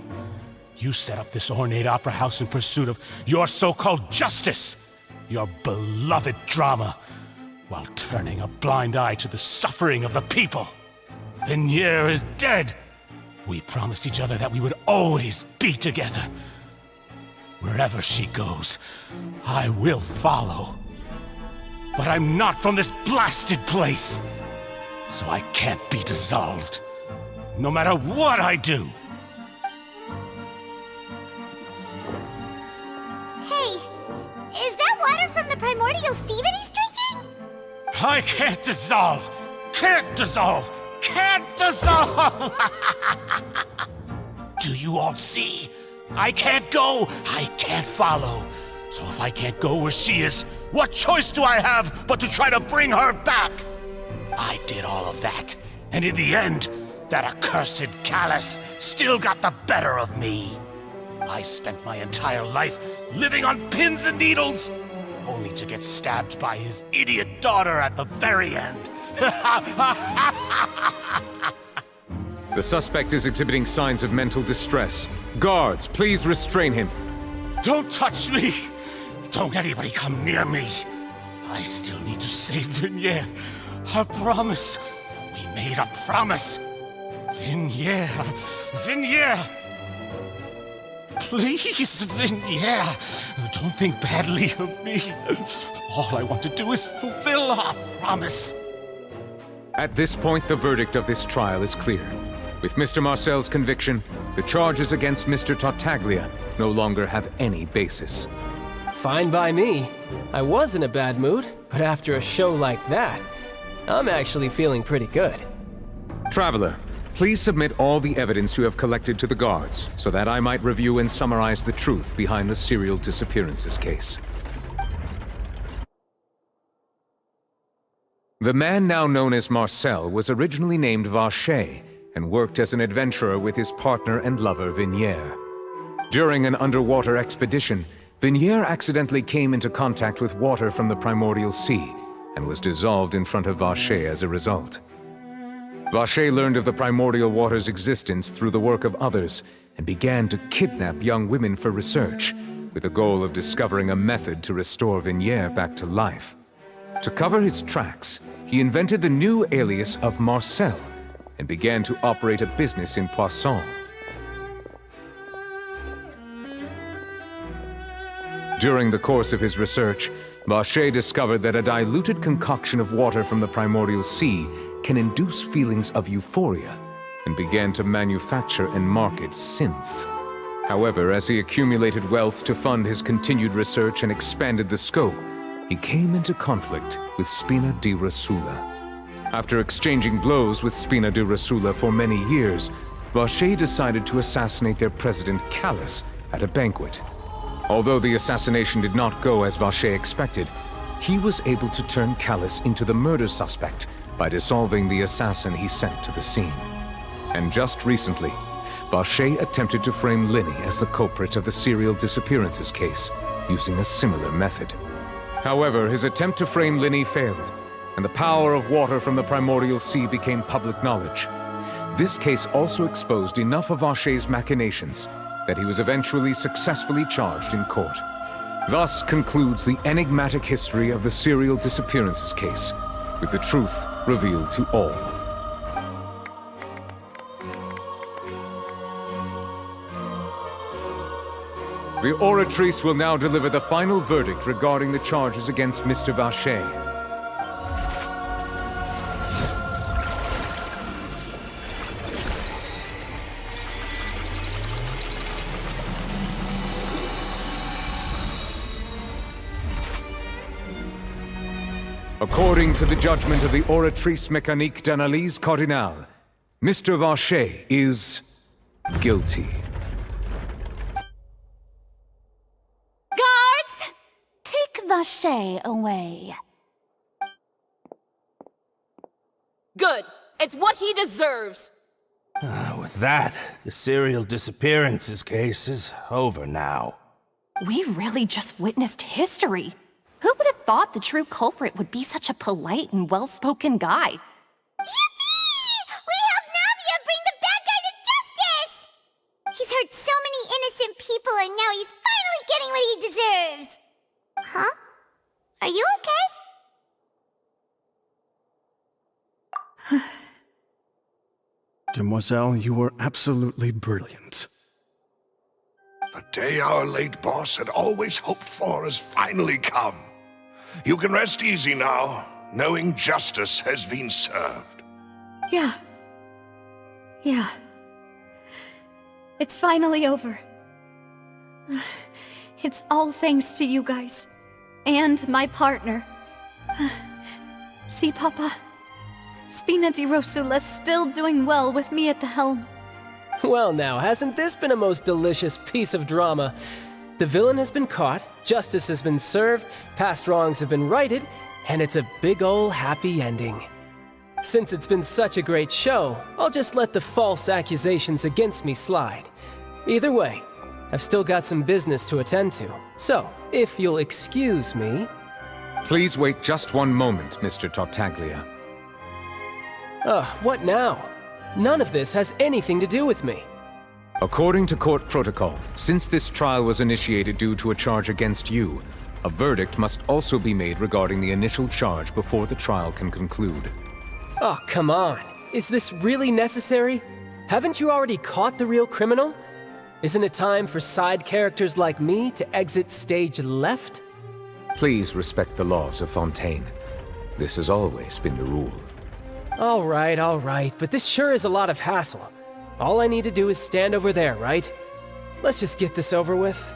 Speaker 14: You set up this ornate opera house in pursuit of your so-called justice, your beloved drama, while turning a blind eye to the suffering of the people. Vigner is dead. We promised each other that we would always be together. Wherever she goes, I will follow. But I'm not from this blasted place, so I can't be dissolved, no matter what I do.
Speaker 2: Hey, is that water from the primordial sea that he's drinking?
Speaker 14: I can't dissolve! Can't dissolve! Can't dissolve! Do you all see? I can't go! I can't follow! So if I can't go where she is, what choice do I have but to try to bring her back? I did all of that, and in the end, that accursed Callus still got the better of me. I spent my entire life living on pins and needles, only to get stabbed by his idiot daughter at the very end.
Speaker 8: The suspect is exhibiting signs of mental distress. Guards, please restrain him.
Speaker 14: Don't touch me! Don't anybody come near me! I still need to save Vigner. A promise. We made a promise. Vigner. Vigner! Please, Vigner. Don't think badly of me. All I want to do is fulfill our promise.
Speaker 8: At this point, the verdict of this trial is clear. With Mr. Marcel's conviction, the charges against Mr. Tartaglia no longer have any basis.
Speaker 16: Fine by me. I was in a bad mood, but after a show like that, I'm actually feeling pretty good.
Speaker 8: Traveler, please submit all the evidence you have collected to the guards, so that I might review and summarize the truth behind the serial disappearances case. The man now known as Marcel was originally named Vacher and worked as an adventurer with his partner and lover Vacher. During an underwater expedition, Vacher accidentally came into contact with water from the primordial sea and was dissolved in front of Vacher as a result. Vacher learned of the primordial water's existence through the work of others and began to kidnap young women for research, with the goal of discovering a method to restore Vacher back to life. To cover his tracks, he invented the new alias of Marcel and began to operate a business in Poisson. During the course of his research, Vacher discovered that a diluted concoction of water from the primordial sea can induce feelings of euphoria, and began to manufacture and market synth. However, as he accumulated wealth to fund his continued research and expanded the scope, he came into conflict with Spina di Rosula. After exchanging blows with Spina di Rosula for many years, Vacher decided to assassinate their president Callus at a banquet. Although the assassination did not go as Vacher expected, he was able to turn Callus into the murder suspect by dissolving the assassin he sent to the scene. And just recently, Vacher attempted to frame Linny as the culprit of the serial disappearances case, using a similar method. However, his attempt to frame Linny failed, and the power of water from the primordial sea became public knowledge. This case also exposed enough of Vacher's machinations that he was eventually successfully charged in court. Thus concludes the enigmatic history of the serial disappearances case, with the truth revealed to all. The Oratrice will now deliver the final verdict regarding the charges against Mr. Vacher. According to the judgment of the Oratrice Mécanique d'Analyse Cardinale, Mr. Vacher is guilty.
Speaker 15: Guards! Take Vacher away.
Speaker 20: Good. It's what he deserves.
Speaker 21: With that, the serial disappearances case is over now.
Speaker 17: We really just witnessed history. Who would have thought the true culprit would be such a polite and well-spoken guy?
Speaker 2: Yippee! We helped Navia bring the bad guy to justice! He's hurt so many innocent people and now he's finally getting what he deserves! Huh? Are you okay?
Speaker 5: Demoiselle, you were absolutely brilliant.
Speaker 6: The day our late boss had always hoped for has finally come. You can rest easy now, knowing justice has been served.
Speaker 1: Yeah. It's finally over. It's all thanks to you guys. And my partner. See, Papa? Spina di Rosula's still doing well with me at the helm.
Speaker 16: Well now, hasn't this been a most delicious piece of drama? The villain has been caught, justice has been served, past wrongs have been righted, and it's a big ol' happy ending. Since it's been such a great show, I'll just let the false accusations against me slide. Either way, I've still got some business to attend to, so if you'll excuse me...
Speaker 8: Please wait just one moment, Mr. Tartaglia.
Speaker 16: What now? None of this has anything to do with me.
Speaker 8: According to court protocol, since this trial was initiated due to a charge against you, a verdict must also be made regarding the initial charge before the trial can conclude.
Speaker 16: Oh, come on. Is this really necessary? Haven't you already caught the real criminal? Isn't it time for side characters like me to exit stage left?
Speaker 8: Please respect the laws of Fontaine. This has always been the rule.
Speaker 16: All right, but this sure is a lot of hassle. All I need to do is stand over there, right? Let's just get this over with.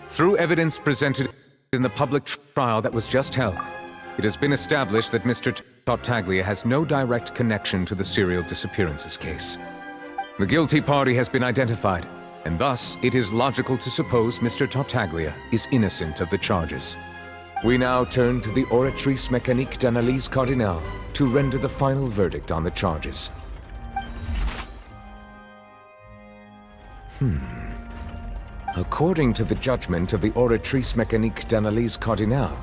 Speaker 8: Through evidence presented in the public trial that was just held, it has been established that Mr. Tartaglia has no direct connection to the serial disappearances case. The guilty party has been identified, and thus it is logical to suppose Mr. Tartaglia is innocent of the charges. We now turn to the Oratrice Mécanique d'Analyse Cardinale to render the final verdict on the charges. According to the judgment of the Oratrice Mécanique d'Analyse Cardinale,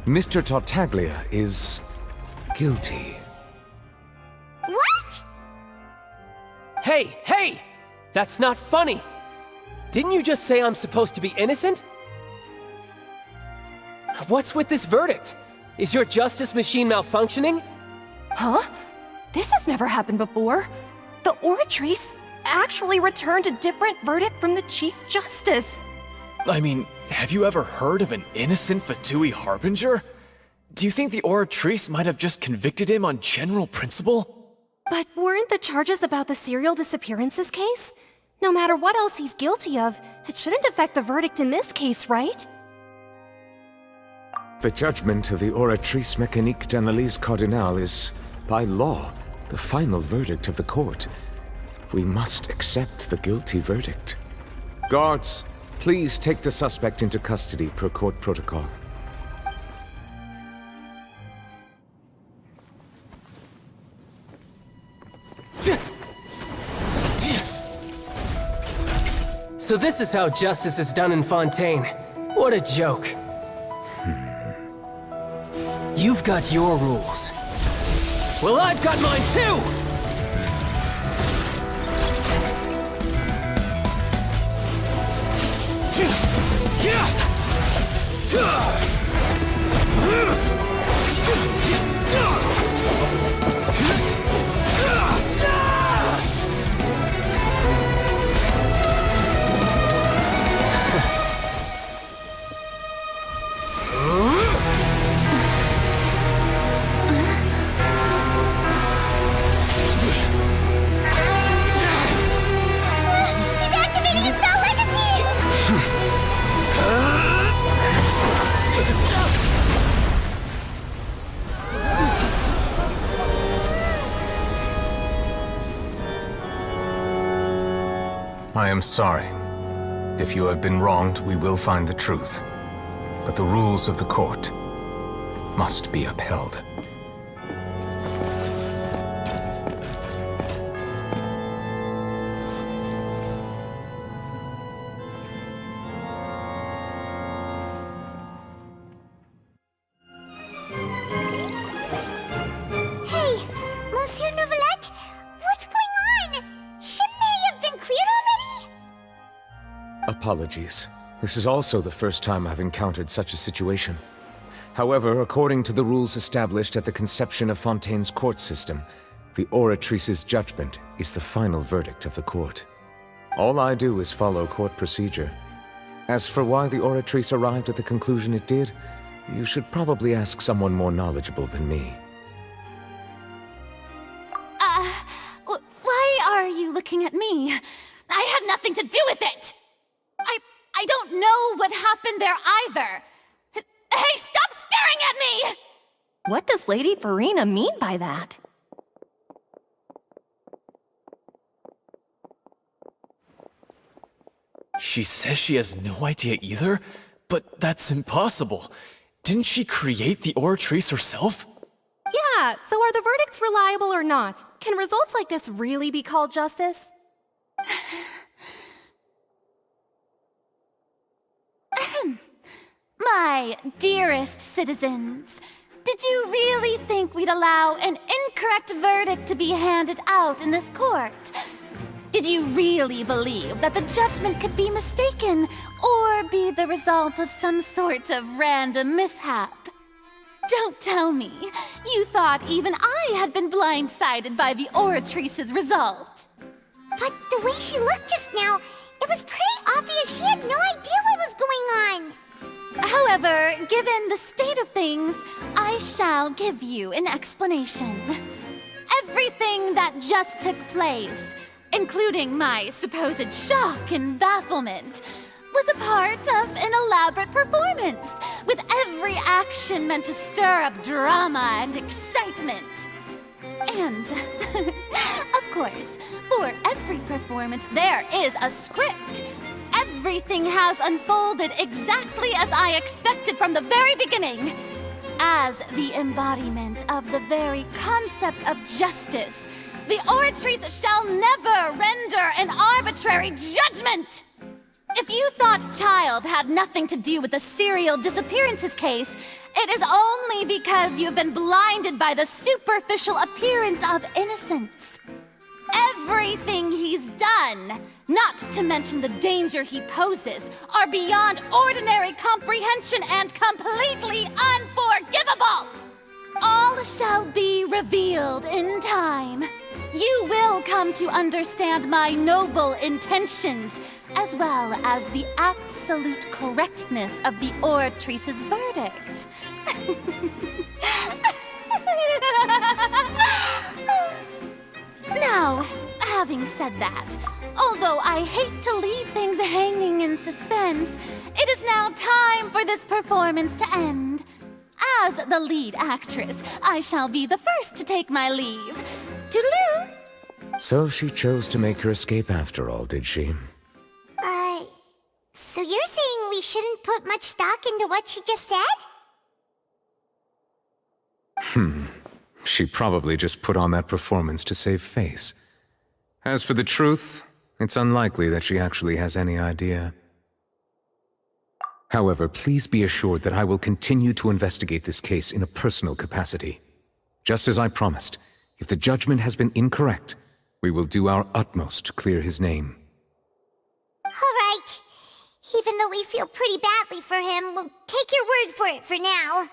Speaker 8: Mr. Tartaglia is guilty.
Speaker 2: What?
Speaker 16: Hey! That's not funny! Didn't you just say I'm supposed to be innocent? What's with this verdict? Is your justice machine malfunctioning?
Speaker 17: Huh? This has never happened before. The Oratrice actually returned a different verdict from the Chief Justice.
Speaker 18: I mean, have you ever heard of an innocent Fatui Harbinger? Do you think the Oratrice might have just convicted him on general principle?
Speaker 17: But weren't the charges about the serial disappearances case? No matter what else he's guilty of, it shouldn't affect the verdict in this case, right?
Speaker 8: The judgment of the Oratrice Mécanique d'Analyse Cardinale is, by law, the final verdict of the court. We must accept the guilty verdict. Guards, please take the suspect into custody per court protocol.
Speaker 16: So this is how justice is done in Fontaine. What a joke. You've got your rules. Well, I've got mine too!
Speaker 8: I am sorry. If you have been wronged, we will find the truth. But the rules of the court must be upheld.
Speaker 2: Hey, Monsieur Novelette, what's going on? Shouldn't they have been cleared already?
Speaker 8: Apologies. This is also the first time I've encountered such a situation. However, according to the rules established at the conception of Fontaine's court system, the Oratrice's judgment is the final verdict of the court. All I do is follow court procedure. As for why the Oratrice arrived at the conclusion it did, you should probably ask someone more knowledgeable than me.
Speaker 15: Why are you looking at me? I had nothing to do with it! I don't know what happened there either! Hey, stop staring at me!
Speaker 17: What does Lady Furina mean by that?
Speaker 18: She says she has no idea either? But that's impossible. Didn't she create the Oratrice herself?
Speaker 17: Yeah, so are the verdicts reliable or not? Can results like this really be called justice?
Speaker 15: My dearest citizens, did you really think we'd allow an incorrect verdict to be handed out in this court? Did you really believe that the judgment could be mistaken or be the result of some sort of random mishap? Don't tell me you thought even I had been blindsided by the Oratrice's result.
Speaker 2: But the way she looked just now, it was pretty obvious she had no idea what was going on.
Speaker 15: However, given the state of things, I I shall give you an explanation. Everything that just took place, including my supposed shock and bafflement, was a part of an elaborate performance, with every action meant to stir up drama and excitement. And, of course, for every performance, there is a script. Everything has unfolded exactly as I expected from the very beginning. As the embodiment of the very concept of justice, the Oratrice shall never render an arbitrary judgment! If you thought Child had nothing to do with the serial disappearances case, it is only because you've been blinded by the superficial appearance of innocence. Everything he's done, not to mention the danger he poses, are beyond ordinary comprehension and completely unforgivable! All shall be revealed in time. You will come to understand my noble intentions, as well as the absolute correctness of the Oratrice's verdict. Now, having said that, although I hate to leave things hanging in suspense, it is now time for this performance to end. As the lead actress, I shall be the first to take my leave. Toodaloo!
Speaker 8: So she chose to make her escape after all, did she?
Speaker 2: So you're saying we shouldn't put much stock into what she just said?
Speaker 8: She probably just put on that performance to save face. As for the truth, it's unlikely that she actually has any idea. However, please be assured that I will continue to investigate this case in a personal capacity. Just as I promised, if the judgment has been incorrect, we will do our utmost to clear his name.
Speaker 2: All right. Even though we feel pretty badly for him, we'll take your word for it for now.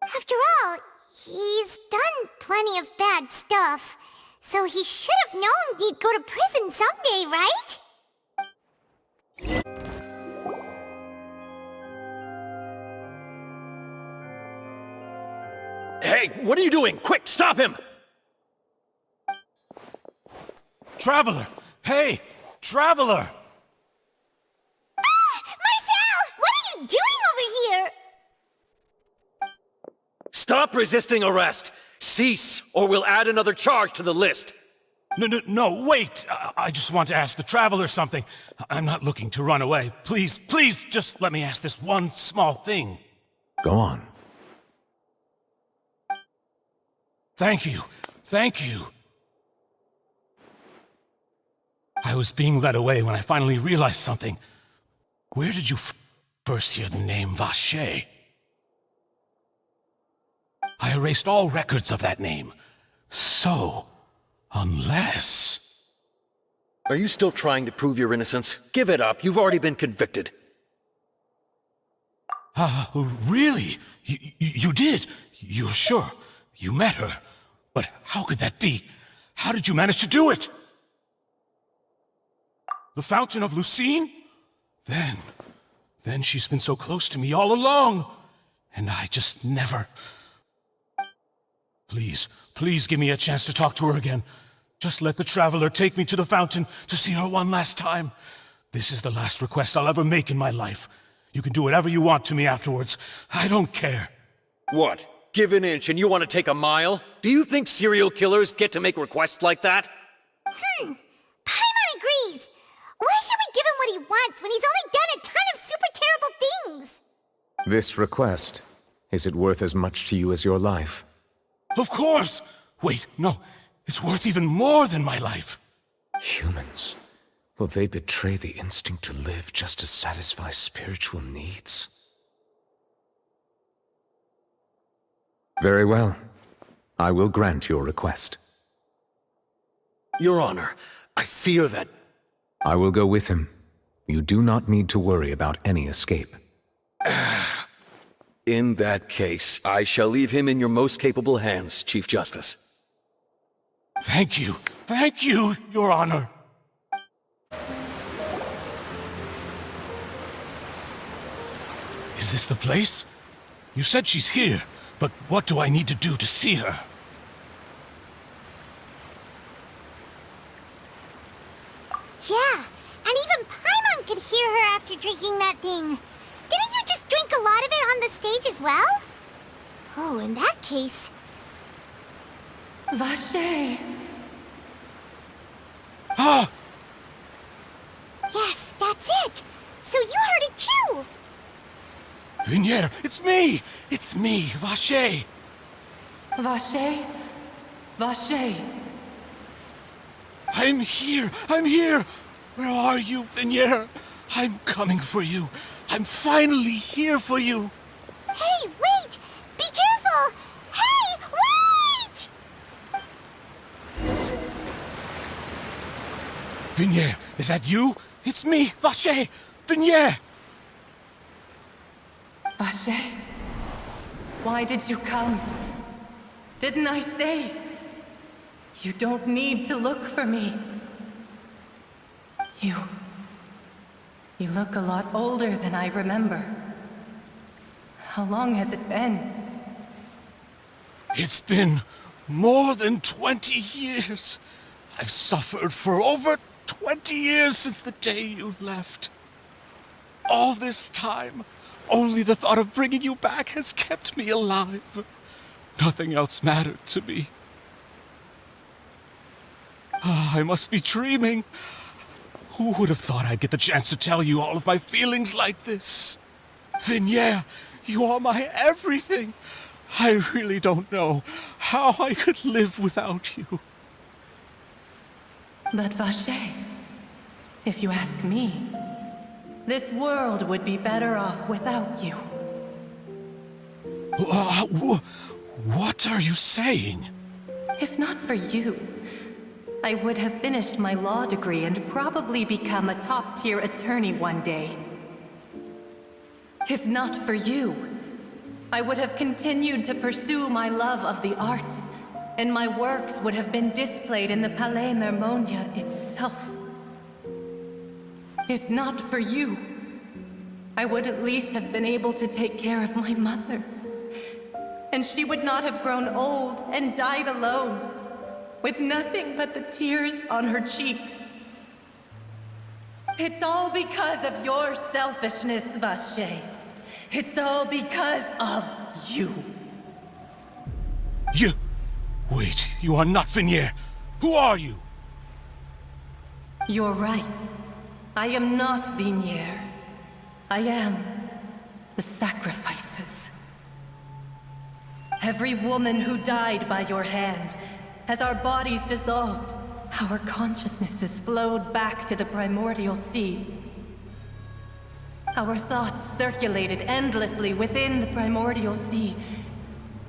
Speaker 2: After all, he's done plenty of bad stuff, so he should have known he'd go to prison someday, right?
Speaker 3: Hey, what are you doing? Quick, stop him!
Speaker 14: Traveler! Hey! Traveler!
Speaker 2: Marcel! What are you doing over here?
Speaker 3: Stop resisting arrest! Cease, or we'll add another charge to the list!
Speaker 14: No, wait! I just want to ask the Traveler something. I'm not looking to run away. Please, just let me ask this one small thing.
Speaker 8: Go on.
Speaker 14: Thank you. I was being led away when I finally realized something. Where did you first hear the name Vacher? I erased all records of that name. So, unless...
Speaker 3: Are you still trying to prove your innocence? Give it up, you've already been convicted.
Speaker 14: Really? You did? You're sure? You met her? But how could that be? How did you manage to do it? The Fountain of Lucine? Then she's been so close to me all along. And I just never... Please give me a chance to talk to her again. Just let the Traveler take me to the fountain to see her one last time. This is the last request I'll ever make in my life. You can do whatever you want to me afterwards. I don't care.
Speaker 3: What? Give an inch and you want to take a mile? Do you think serial killers get to make requests like that?
Speaker 2: Paimon agrees. Why should we give him what he wants when he's only done a ton of super terrible things?
Speaker 8: This request, is it worth as much to you as your life?
Speaker 14: Of course! Wait, no. It's worth even more than my life.
Speaker 8: Humans. Will they betray the instinct to live just to satisfy spiritual needs? Very well. I will grant your request.
Speaker 3: Your Honor, I fear that...
Speaker 8: I will go with him. You do not need to worry about any escape.
Speaker 3: In that case, I shall leave him in your most capable hands, Chief Justice.
Speaker 14: Thank you, Your Honor. Is this the place? You said she's here, but what do I need to do to see her?
Speaker 2: Yeah, and even Paimon could hear her after drinking that thing. Didn't you just drink a lot of it on the stage as well? Oh, in that case...
Speaker 17: Vacher!
Speaker 14: Ah!
Speaker 2: Yes, that's it! So you heard it too!
Speaker 14: Vacher, it's me! It's me, Vacher!
Speaker 17: Vacher? Vacher!
Speaker 14: I'm here! I'm here! Where are you, Vacher? I'm coming for you. I'm finally here for you.
Speaker 2: Hey, wait! Be careful! Hey, wait!
Speaker 14: Vacher, is that you? It's me, Vacher! Vacher!
Speaker 17: Vacher? Why did you come? Didn't I say? You don't need to look for me. You look a lot older than I remember. How long has it been?
Speaker 14: It's been more than 20 years. I've suffered for over 20 years since the day you left. All this time, only the thought of bringing you back has kept me alive. Nothing else mattered to me. I must be dreaming. Who would have thought I'd get the chance to tell you all of my feelings like this? Vacher, you are my everything. I really don't know how I could live without you.
Speaker 17: But Vacher, if you ask me, this world would be better off without you.
Speaker 14: What are you saying?
Speaker 17: If not for you, I would have finished my law degree and probably become a top-tier attorney one day. If not for you, I would have continued to pursue my love of the arts, and my works would have been displayed in the Palais Mermonia itself. If not for you, I would at least have been able to take care of my mother. And she would not have grown old and died alone, with nothing but the tears on her cheeks. It's all because of your selfishness, Vacher. It's all because of you.
Speaker 14: You... Wait, you are not Vacher. Who are you?
Speaker 17: You're right. I am not Vacher. I am the sacrifices. Every woman who died by your hand, as our bodies dissolved, our consciousnesses flowed back to the primordial sea. Our thoughts circulated endlessly within the primordial sea,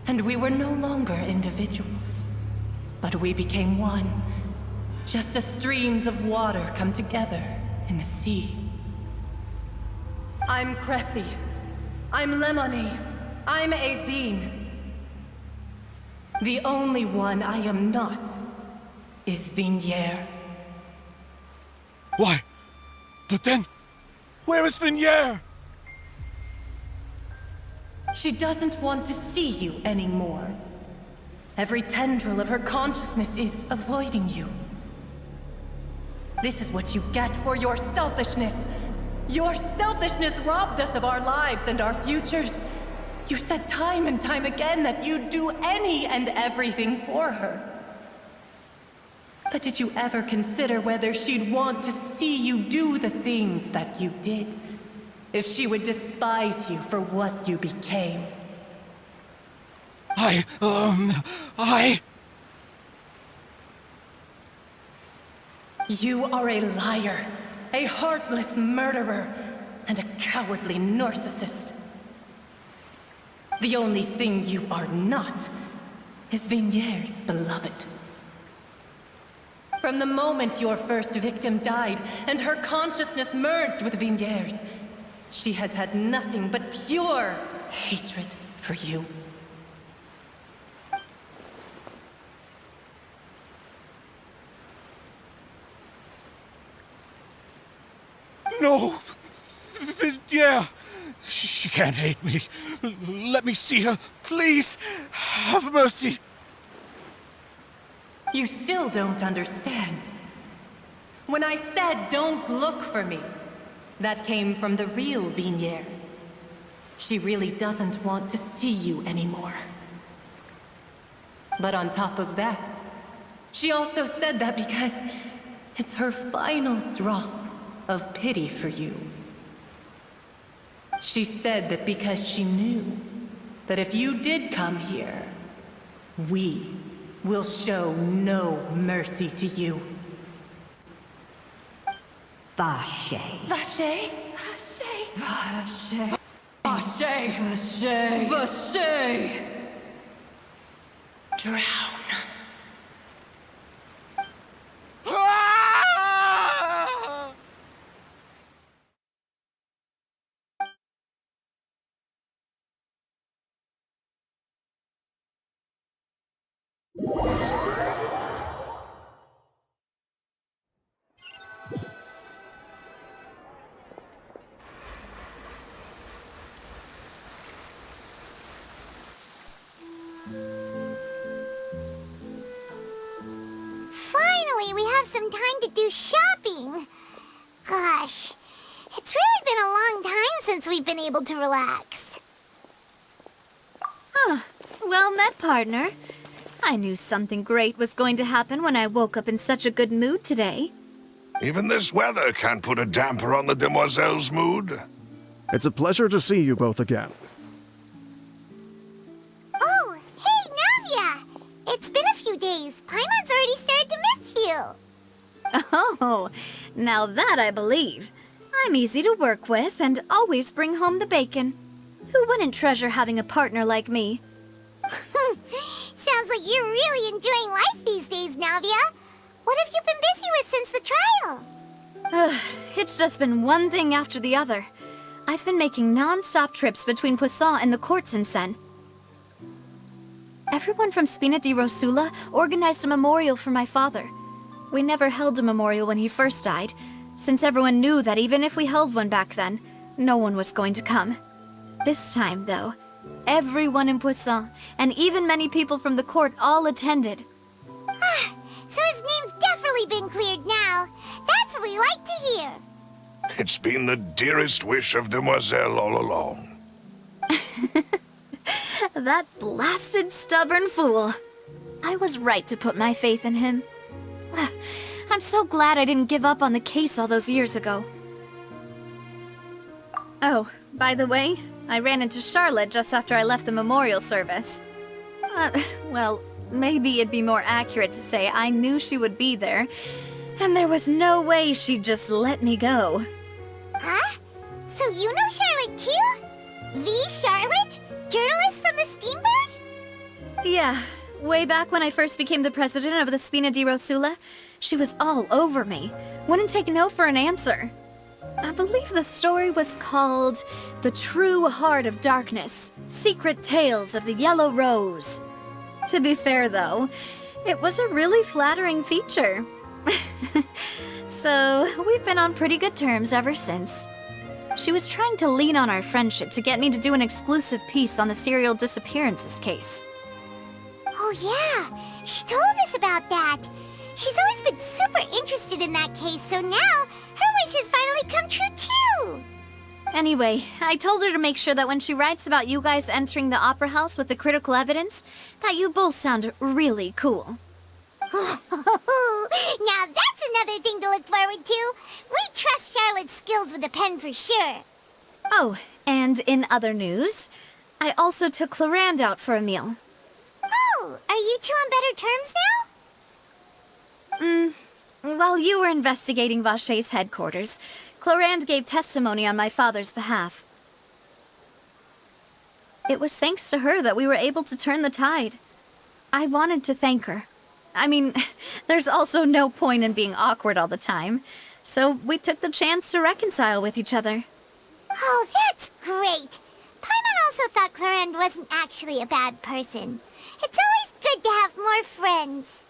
Speaker 17: and we were no longer individuals, but we became one, just as streams of water come together in the sea. I'm Cressy. I'm Lemony. I'm Azine. The only one I am not is Vacher.
Speaker 14: Why? But then, where is Vacher?
Speaker 17: She doesn't want to see you anymore. Every tendril of her consciousness is avoiding you. This is what you get for your selfishness. Your selfishness robbed us of our lives and our futures. You said time and time again that you'd do any and everything for her. But did you ever consider whether she'd want to see you do the things that you did? If she would despise you for what you became? You are a liar, a heartless murderer, and a cowardly narcissist. The only thing you are not is Vacher's beloved. From the moment your first victim died and her consciousness merged with Vacher's, she has had nothing but pure hatred for you.
Speaker 14: No! Vacher!
Speaker 21: She can't hate me. Let me see her, please. Have mercy.
Speaker 17: You still don't understand. When I said don't look for me, that came from the real Vacher. She really doesn't want to see you anymore. But on top of that, she also said that because it's her final drop of pity for you. She said that because she knew that if you did come here, we will show no mercy to you.
Speaker 7: Vacher.
Speaker 17: Vacher? Vacher. Vacher. Vacher. Vacher.
Speaker 7: Drown.
Speaker 2: Finally, we have some time to do shopping. Gosh, it's really been a long time since we've been able to relax.
Speaker 1: Huh. Well met, partner. I knew something great was going to happen when I woke up in such a good mood today.
Speaker 6: Even this weather can't put a damper on the demoiselle's mood.
Speaker 5: It's a pleasure to see you both again.
Speaker 2: Oh, hey, Navia! It's been a few days. Paimon's already started to miss you.
Speaker 1: Oh, now that I believe. I'm easy to work with and always bring home the bacon. Who wouldn't treasure having a partner like me?
Speaker 2: Sounds like you're really enjoying life these days, Navia. What have you been busy with since the trial?
Speaker 1: It's just been one thing after the other. I've been making non-stop trips between Poisson and the courts in Sen. Everyone from Spina di Rosula organized a memorial for my father. We never held a memorial when he first died, since everyone knew that even if we held one back then, no one was going to come. This time, though, everyone in Poisson, and even many people from the court, all attended.
Speaker 2: So his name's definitely been cleared now. That's what we like to hear.
Speaker 6: It's been the dearest wish of Demoiselle all along.
Speaker 1: That blasted stubborn fool. I was right to put my faith in him. I'm so glad I didn't give up on the case all those years ago. Oh, by the way, I ran into Charlotte just after I left the memorial service. Well, maybe it'd be more accurate to say I knew she would be there, and there was no way she'd just let me go.
Speaker 2: Huh? So you know Charlotte too? The Charlotte? Journalist from the Steambird?
Speaker 1: Yeah, way back when I first became the president of the Spina di Rosula, she was all over me. Wouldn't take no for an answer. I believe the story was called The True Heart of Darkness, Secret Tales of the Yellow Rose. To be fair, though, it was a really flattering feature. So, we've been on pretty good terms ever since. She was trying to lean on our friendship to get me to do an exclusive piece on the serial disappearances case.
Speaker 2: Oh yeah, she told us about that. She's always been super interested in that case, so now her wish has finally come true too!
Speaker 1: Anyway, I told her to make sure that when she writes about you guys entering the opera house with the critical evidence, that you both sound really cool.
Speaker 2: Now that's another thing to look forward to. We trust Charlotte's skills with a pen for sure.
Speaker 1: Oh, and in other news, I also took Clorinde out for a meal.
Speaker 2: Oh, are you two on better terms now?
Speaker 1: While you were investigating Vacher's headquarters, Clorinde gave testimony on my father's behalf. It was thanks to her that we were able to turn the tide. I wanted to thank her. I mean, there's also no point in being awkward all the time, so we took the chance to reconcile with each other.
Speaker 2: Oh, that's great! Paimon also thought Clorinde wasn't actually a bad person. It's always good to have more friends.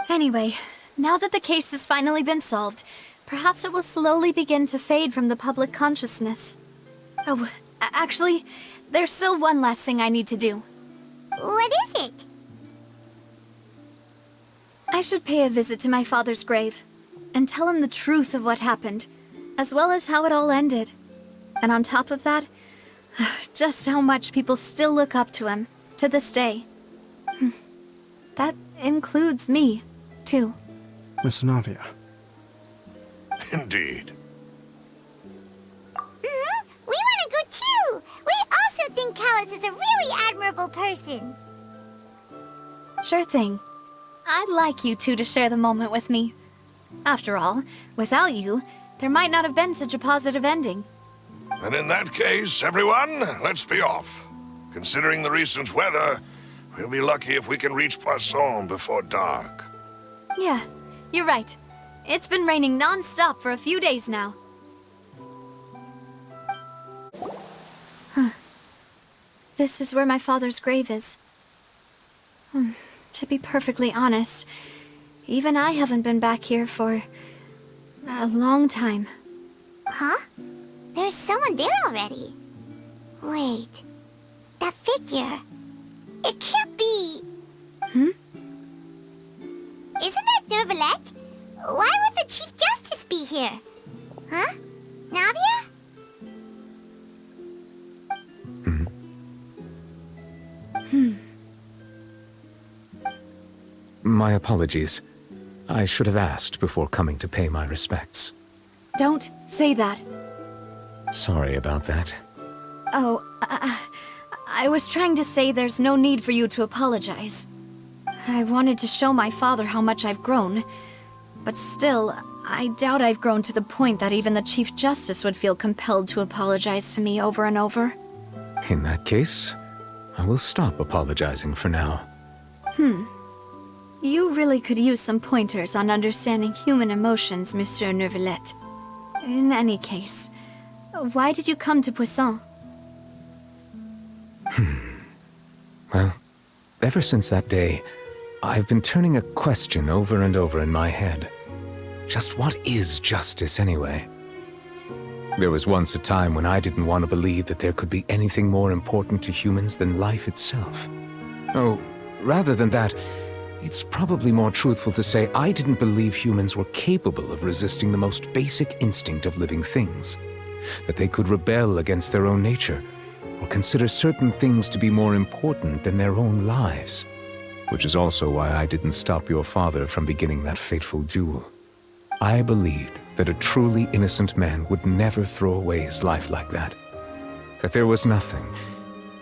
Speaker 1: Anyway, now that the case has finally been solved, perhaps it will slowly begin to fade from the public consciousness. Oh, Actually, there's still one last thing I need to do.
Speaker 2: What is it?
Speaker 1: I should pay a visit to my father's grave, and tell him the truth of what happened, as well as how it all ended. And on top of that, just how much people still look up to him, to this day. That includes me, too.
Speaker 5: Miss Navia.
Speaker 6: Indeed.
Speaker 2: We want to go too! We also think Callus is a really admirable person.
Speaker 1: Sure thing. I'd like you two to share the moment with me. After all, without you, there might not have been such a positive ending.
Speaker 6: And in that case, everyone, let's be off. Considering the recent weather, we'll be lucky if we can reach Poisson before dark.
Speaker 1: Yeah, you're right. It's been raining non-stop for a few days now. Huh. This is where my father's grave is. To be perfectly honest, even I haven't been back here for a long time.
Speaker 2: Huh? There's someone there already. Wait. That figure. It can't be...
Speaker 1: Hmm?
Speaker 2: Isn't that Neuvillette? Why would the Chief Justice be here? Huh? Navia?
Speaker 8: My apologies. I should have asked before coming to pay my respects.
Speaker 1: Don't say that.
Speaker 8: Sorry about that.
Speaker 1: Oh, I was trying to say there's no need for you to apologize. I wanted to show my father how much I've grown, but still, I doubt I've grown to the point that even the Chief Justice would feel compelled to apologize to me over and over.
Speaker 8: In that case, I will stop apologizing for now.
Speaker 1: You really could use some pointers on understanding human emotions, Monsieur Neuvillette. In any case, why did you come to Poisson?
Speaker 8: Well, ever since that day, I've been turning a question over and over in my head. Just what is justice anyway? There was once a time when I didn't want to believe that there could be anything more important to humans than life itself. Oh, rather than that, it's probably more truthful to say I didn't believe humans were capable of resisting the most basic instinct of living things. That they could rebel against their own nature, or consider certain things to be more important than their own lives. Which is also why I didn't stop your father from beginning that fateful duel. I believed that a truly innocent man would never throw away his life like that. That there was nothing,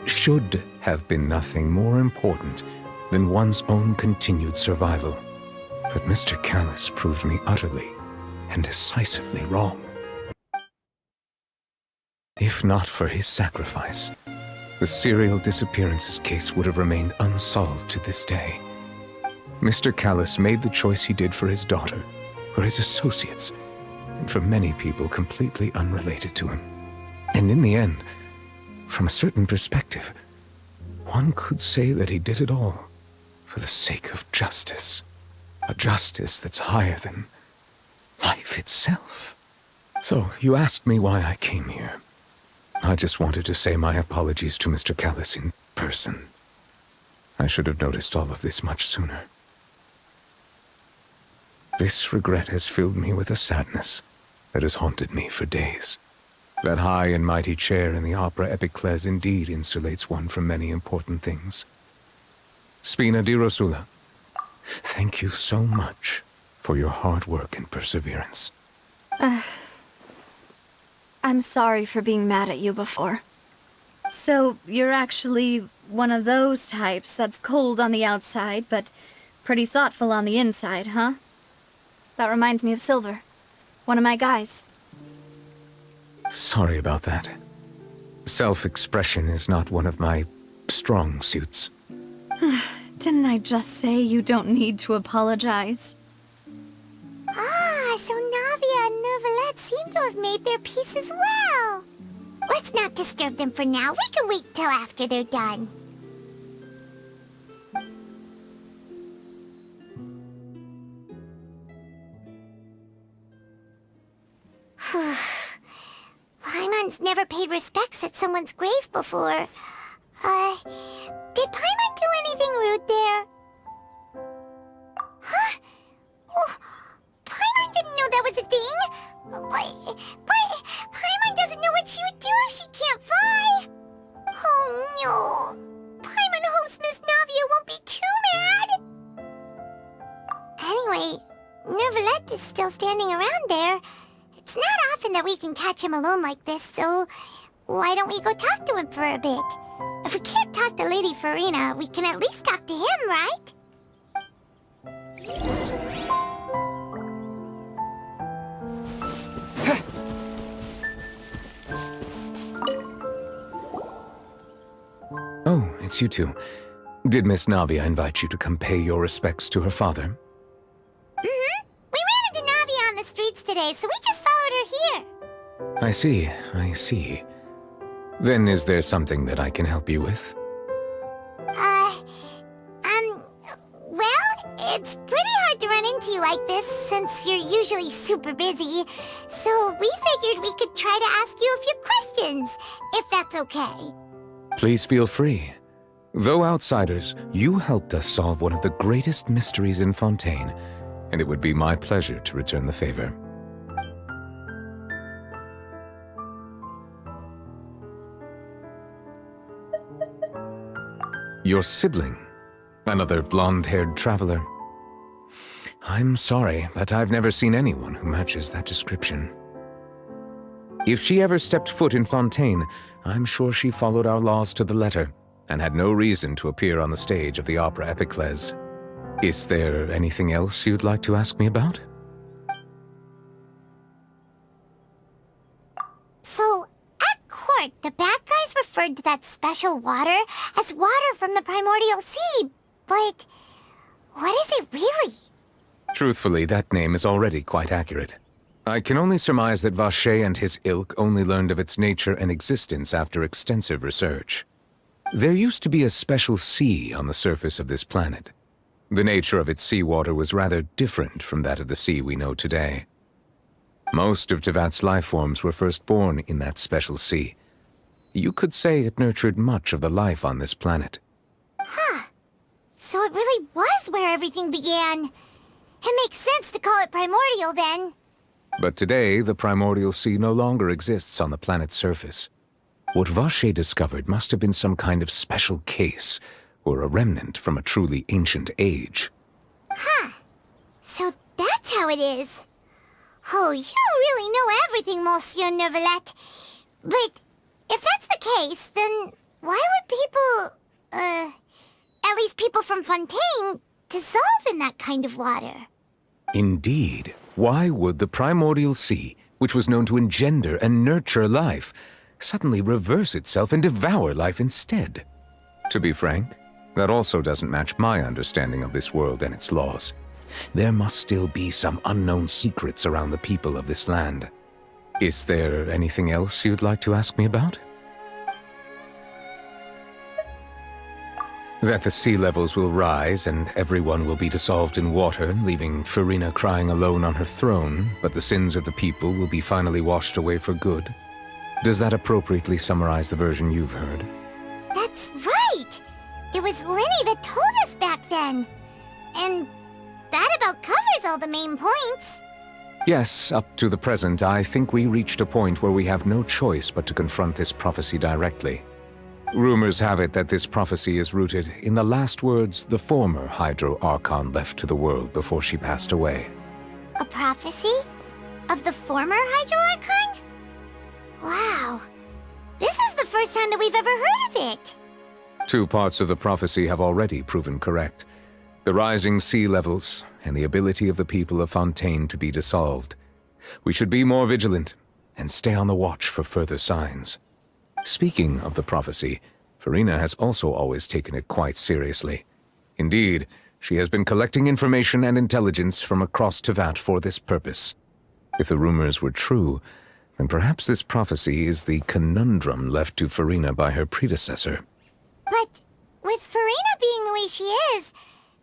Speaker 8: should have been nothing more important than one's own continued survival. But Mr. Callus proved me utterly and decisively wrong. If not for his sacrifice, the serial disappearances case would have remained unsolved to this day. Mr. Callus made the choice he did for his daughter, for his associates, and for many people completely unrelated to him. And in the end, from a certain perspective, one could say that he did it all for the sake of justice. A justice that's higher than life itself. So, you asked me why I came here. I just wanted to say my apologies to Mr. Callus in person. I should have noticed all of this much sooner. This regret has filled me with a sadness that has haunted me for days. That high and mighty chair in the opera Epiclese indeed insulates one from many important things. Spina di Rosula, thank you so much for your hard work and perseverance.
Speaker 1: I'm sorry for being mad at you before. So, you're actually one of those types that's cold on the outside, but pretty thoughtful on the inside, huh? That reminds me of Silver, one of my guys.
Speaker 8: Sorry about that. Self-expression is not one of my strong suits.
Speaker 1: Didn't I just say you don't need to apologize?
Speaker 2: Ah, so Navia and Neuvillette seem to have made their peace as well. Let's not disturb them for now. We can wait till after they're done. Paimon Paimon's never paid respects at someone's grave before. Did Paimon do anything rude there? Huh? Oh, Paimon didn't know that was a thing! But Paimon doesn't know what she would do if she can't fly! Oh no! Paimon hopes Miss Navia won't be too mad! Anyway, Nervalette is still standing around there. It's not often that we can catch him alone like this, so why don't we go talk to him for a bit? If we can't talk to Lady Furina, we can at least talk to him, right?
Speaker 8: Oh, it's you two. Did Miss Navia invite you to come pay your respects to her father?
Speaker 2: Mm-hmm. We ran into Navia on the streets today, so we just followed her here.
Speaker 8: I see. Then is there something that I can help you with?
Speaker 2: Well, it's pretty hard to run into you like this since you're usually super busy. So we figured we could try to ask you a few questions, if that's okay.
Speaker 8: Please feel free. Though outsiders, you helped us solve one of the greatest mysteries in Fontaine, and it would be my pleasure to return the favor. Your sibling, another blonde-haired traveler. I'm sorry, but I've never seen anyone who matches that description. If she ever stepped foot in Fontaine, I'm sure she followed our laws to the letter, and had no reason to appear on the stage of the opera Epiclese. Is there anything else you'd like to ask me about?
Speaker 2: So, at court, the bad guys referred to that special water as water from the primordial sea, but what is it really?
Speaker 8: Truthfully, that name is already quite accurate. I can only surmise that Vacher and his ilk only learned of its nature and existence after extensive research. There used to be a special sea on the surface of this planet. The nature of its seawater was rather different from that of the sea we know today. Most of Tevat's life forms were first born in that special sea. You could say it nurtured much of the life on this planet.
Speaker 2: Huh. So it really was where everything began. It makes sense to call it primordial then.
Speaker 8: But today, the primordial sea no longer exists on the planet's surface. What Vacher discovered must have been some kind of special case, or a remnant from a truly ancient age.
Speaker 2: Huh. So that's how it is. Oh, you really know everything, Monsieur Nervalette. But if that's the case, then why would people, at least people from Fontaine, dissolve in that kind of water?
Speaker 8: Indeed. Why would the primordial sea, which was known to engender and nurture life, suddenly reverse itself and devour life instead? To be frank, that also doesn't match my understanding of this world and its laws. There must still be some unknown secrets around the people of this land. Is there anything else you'd like to ask me about? That the sea levels will rise and everyone will be dissolved in water, leaving Furina crying alone on her throne, but the sins of the people will be finally washed away for good. Does that appropriately summarize the version you've heard?
Speaker 2: That's right! It was Linny that told us back then. And that about covers all the main points.
Speaker 8: Yes, up to the present, I think we reached a point where we have no choice but to confront this prophecy directly. Rumors have it that this prophecy is rooted in the last words the former Hydro Archon left to the world before she passed away.
Speaker 2: A prophecy? Of the former Hydro Archon? Wow. This is the first time that we've ever heard of it.
Speaker 8: Two parts of the prophecy have already proven correct. The rising sea levels and the ability of the people of Fontaine to be dissolved. We should be more vigilant and stay on the watch for further signs. Speaking of the prophecy, Furina has also always taken it quite seriously. Indeed, she has been collecting information and intelligence from across Tevat for this purpose. If the rumors were true, then perhaps this prophecy is the conundrum left to Furina by her predecessor.
Speaker 2: But with Furina being the way she is,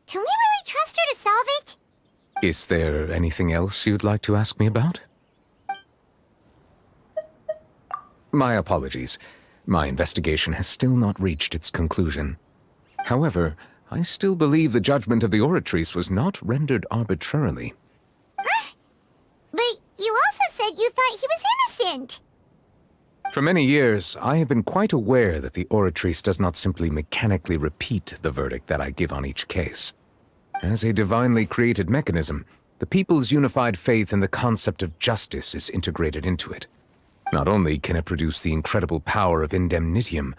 Speaker 2: can we really trust her to solve it?
Speaker 8: Is there anything else you'd like to ask me about? My apologies. My investigation has still not reached its conclusion. However, I still believe the judgment of the Oratrice was not rendered arbitrarily.
Speaker 2: But you also said you thought he was innocent.
Speaker 8: For many years, I have been quite aware that the Oratrice does not simply mechanically repeat the verdict that I give on each case. As a divinely created mechanism, the people's unified faith in the concept of justice is integrated into it. Not only can it produce the incredible power of indemnitium,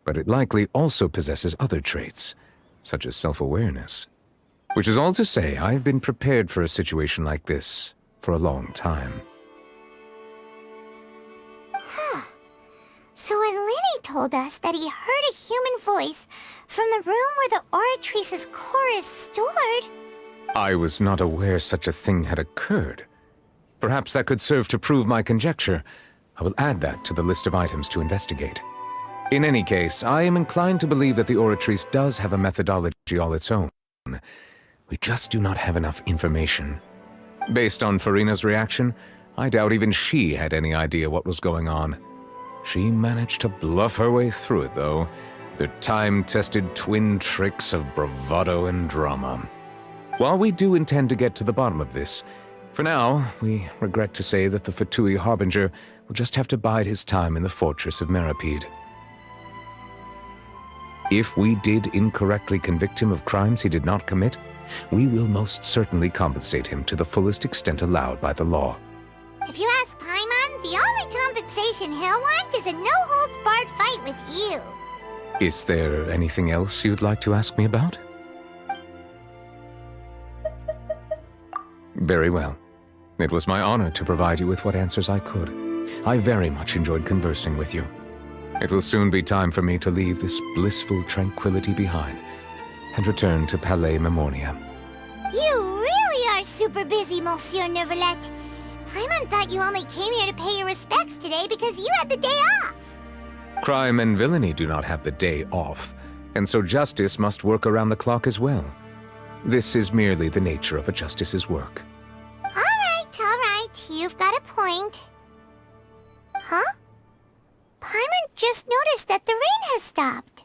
Speaker 8: but it likely also possesses other traits, such as self-awareness. Which is all to say, I have been prepared for a situation like this for a long time.
Speaker 2: So when Lenny told us that he heard a human voice from the room where the Oratrice's core is stored...
Speaker 8: I was not aware such a thing had occurred. Perhaps that could serve to prove my conjecture. I will add that to the list of items to investigate. In any case, I am inclined to believe that the Oratrice does have a methodology all its own. We just do not have enough information. Based on Furina's reaction, I doubt even she had any idea what was going on. She managed to bluff her way through it, though, with her time-tested twin tricks of bravado and drama. While we do intend to get to the bottom of this, for now, we regret to say that the Fatui Harbinger will just have to bide his time in the fortress of Meripede. If we did incorrectly convict him of crimes he did not commit, we will most certainly compensate him to the fullest extent allowed by the law.
Speaker 2: If you ask Paimon, the only compensation he'll want is a no-holds-barred fight with you.
Speaker 8: Is there anything else you'd like to ask me about? Very well. It was my honor to provide you with what answers I could. I very much enjoyed conversing with you. It will soon be time for me to leave this blissful tranquility behind and return to Palais Memornia.
Speaker 2: You really are super busy, Monsieur Neuvillette. Paimon thought you only came here to pay your respects today because you had the day off.
Speaker 8: Crime and villainy do not have the day off, and so justice must work around the clock as well. This is merely the nature of a justice's work.
Speaker 2: All right, you've got a point. Huh? Paimon just noticed that the rain has stopped.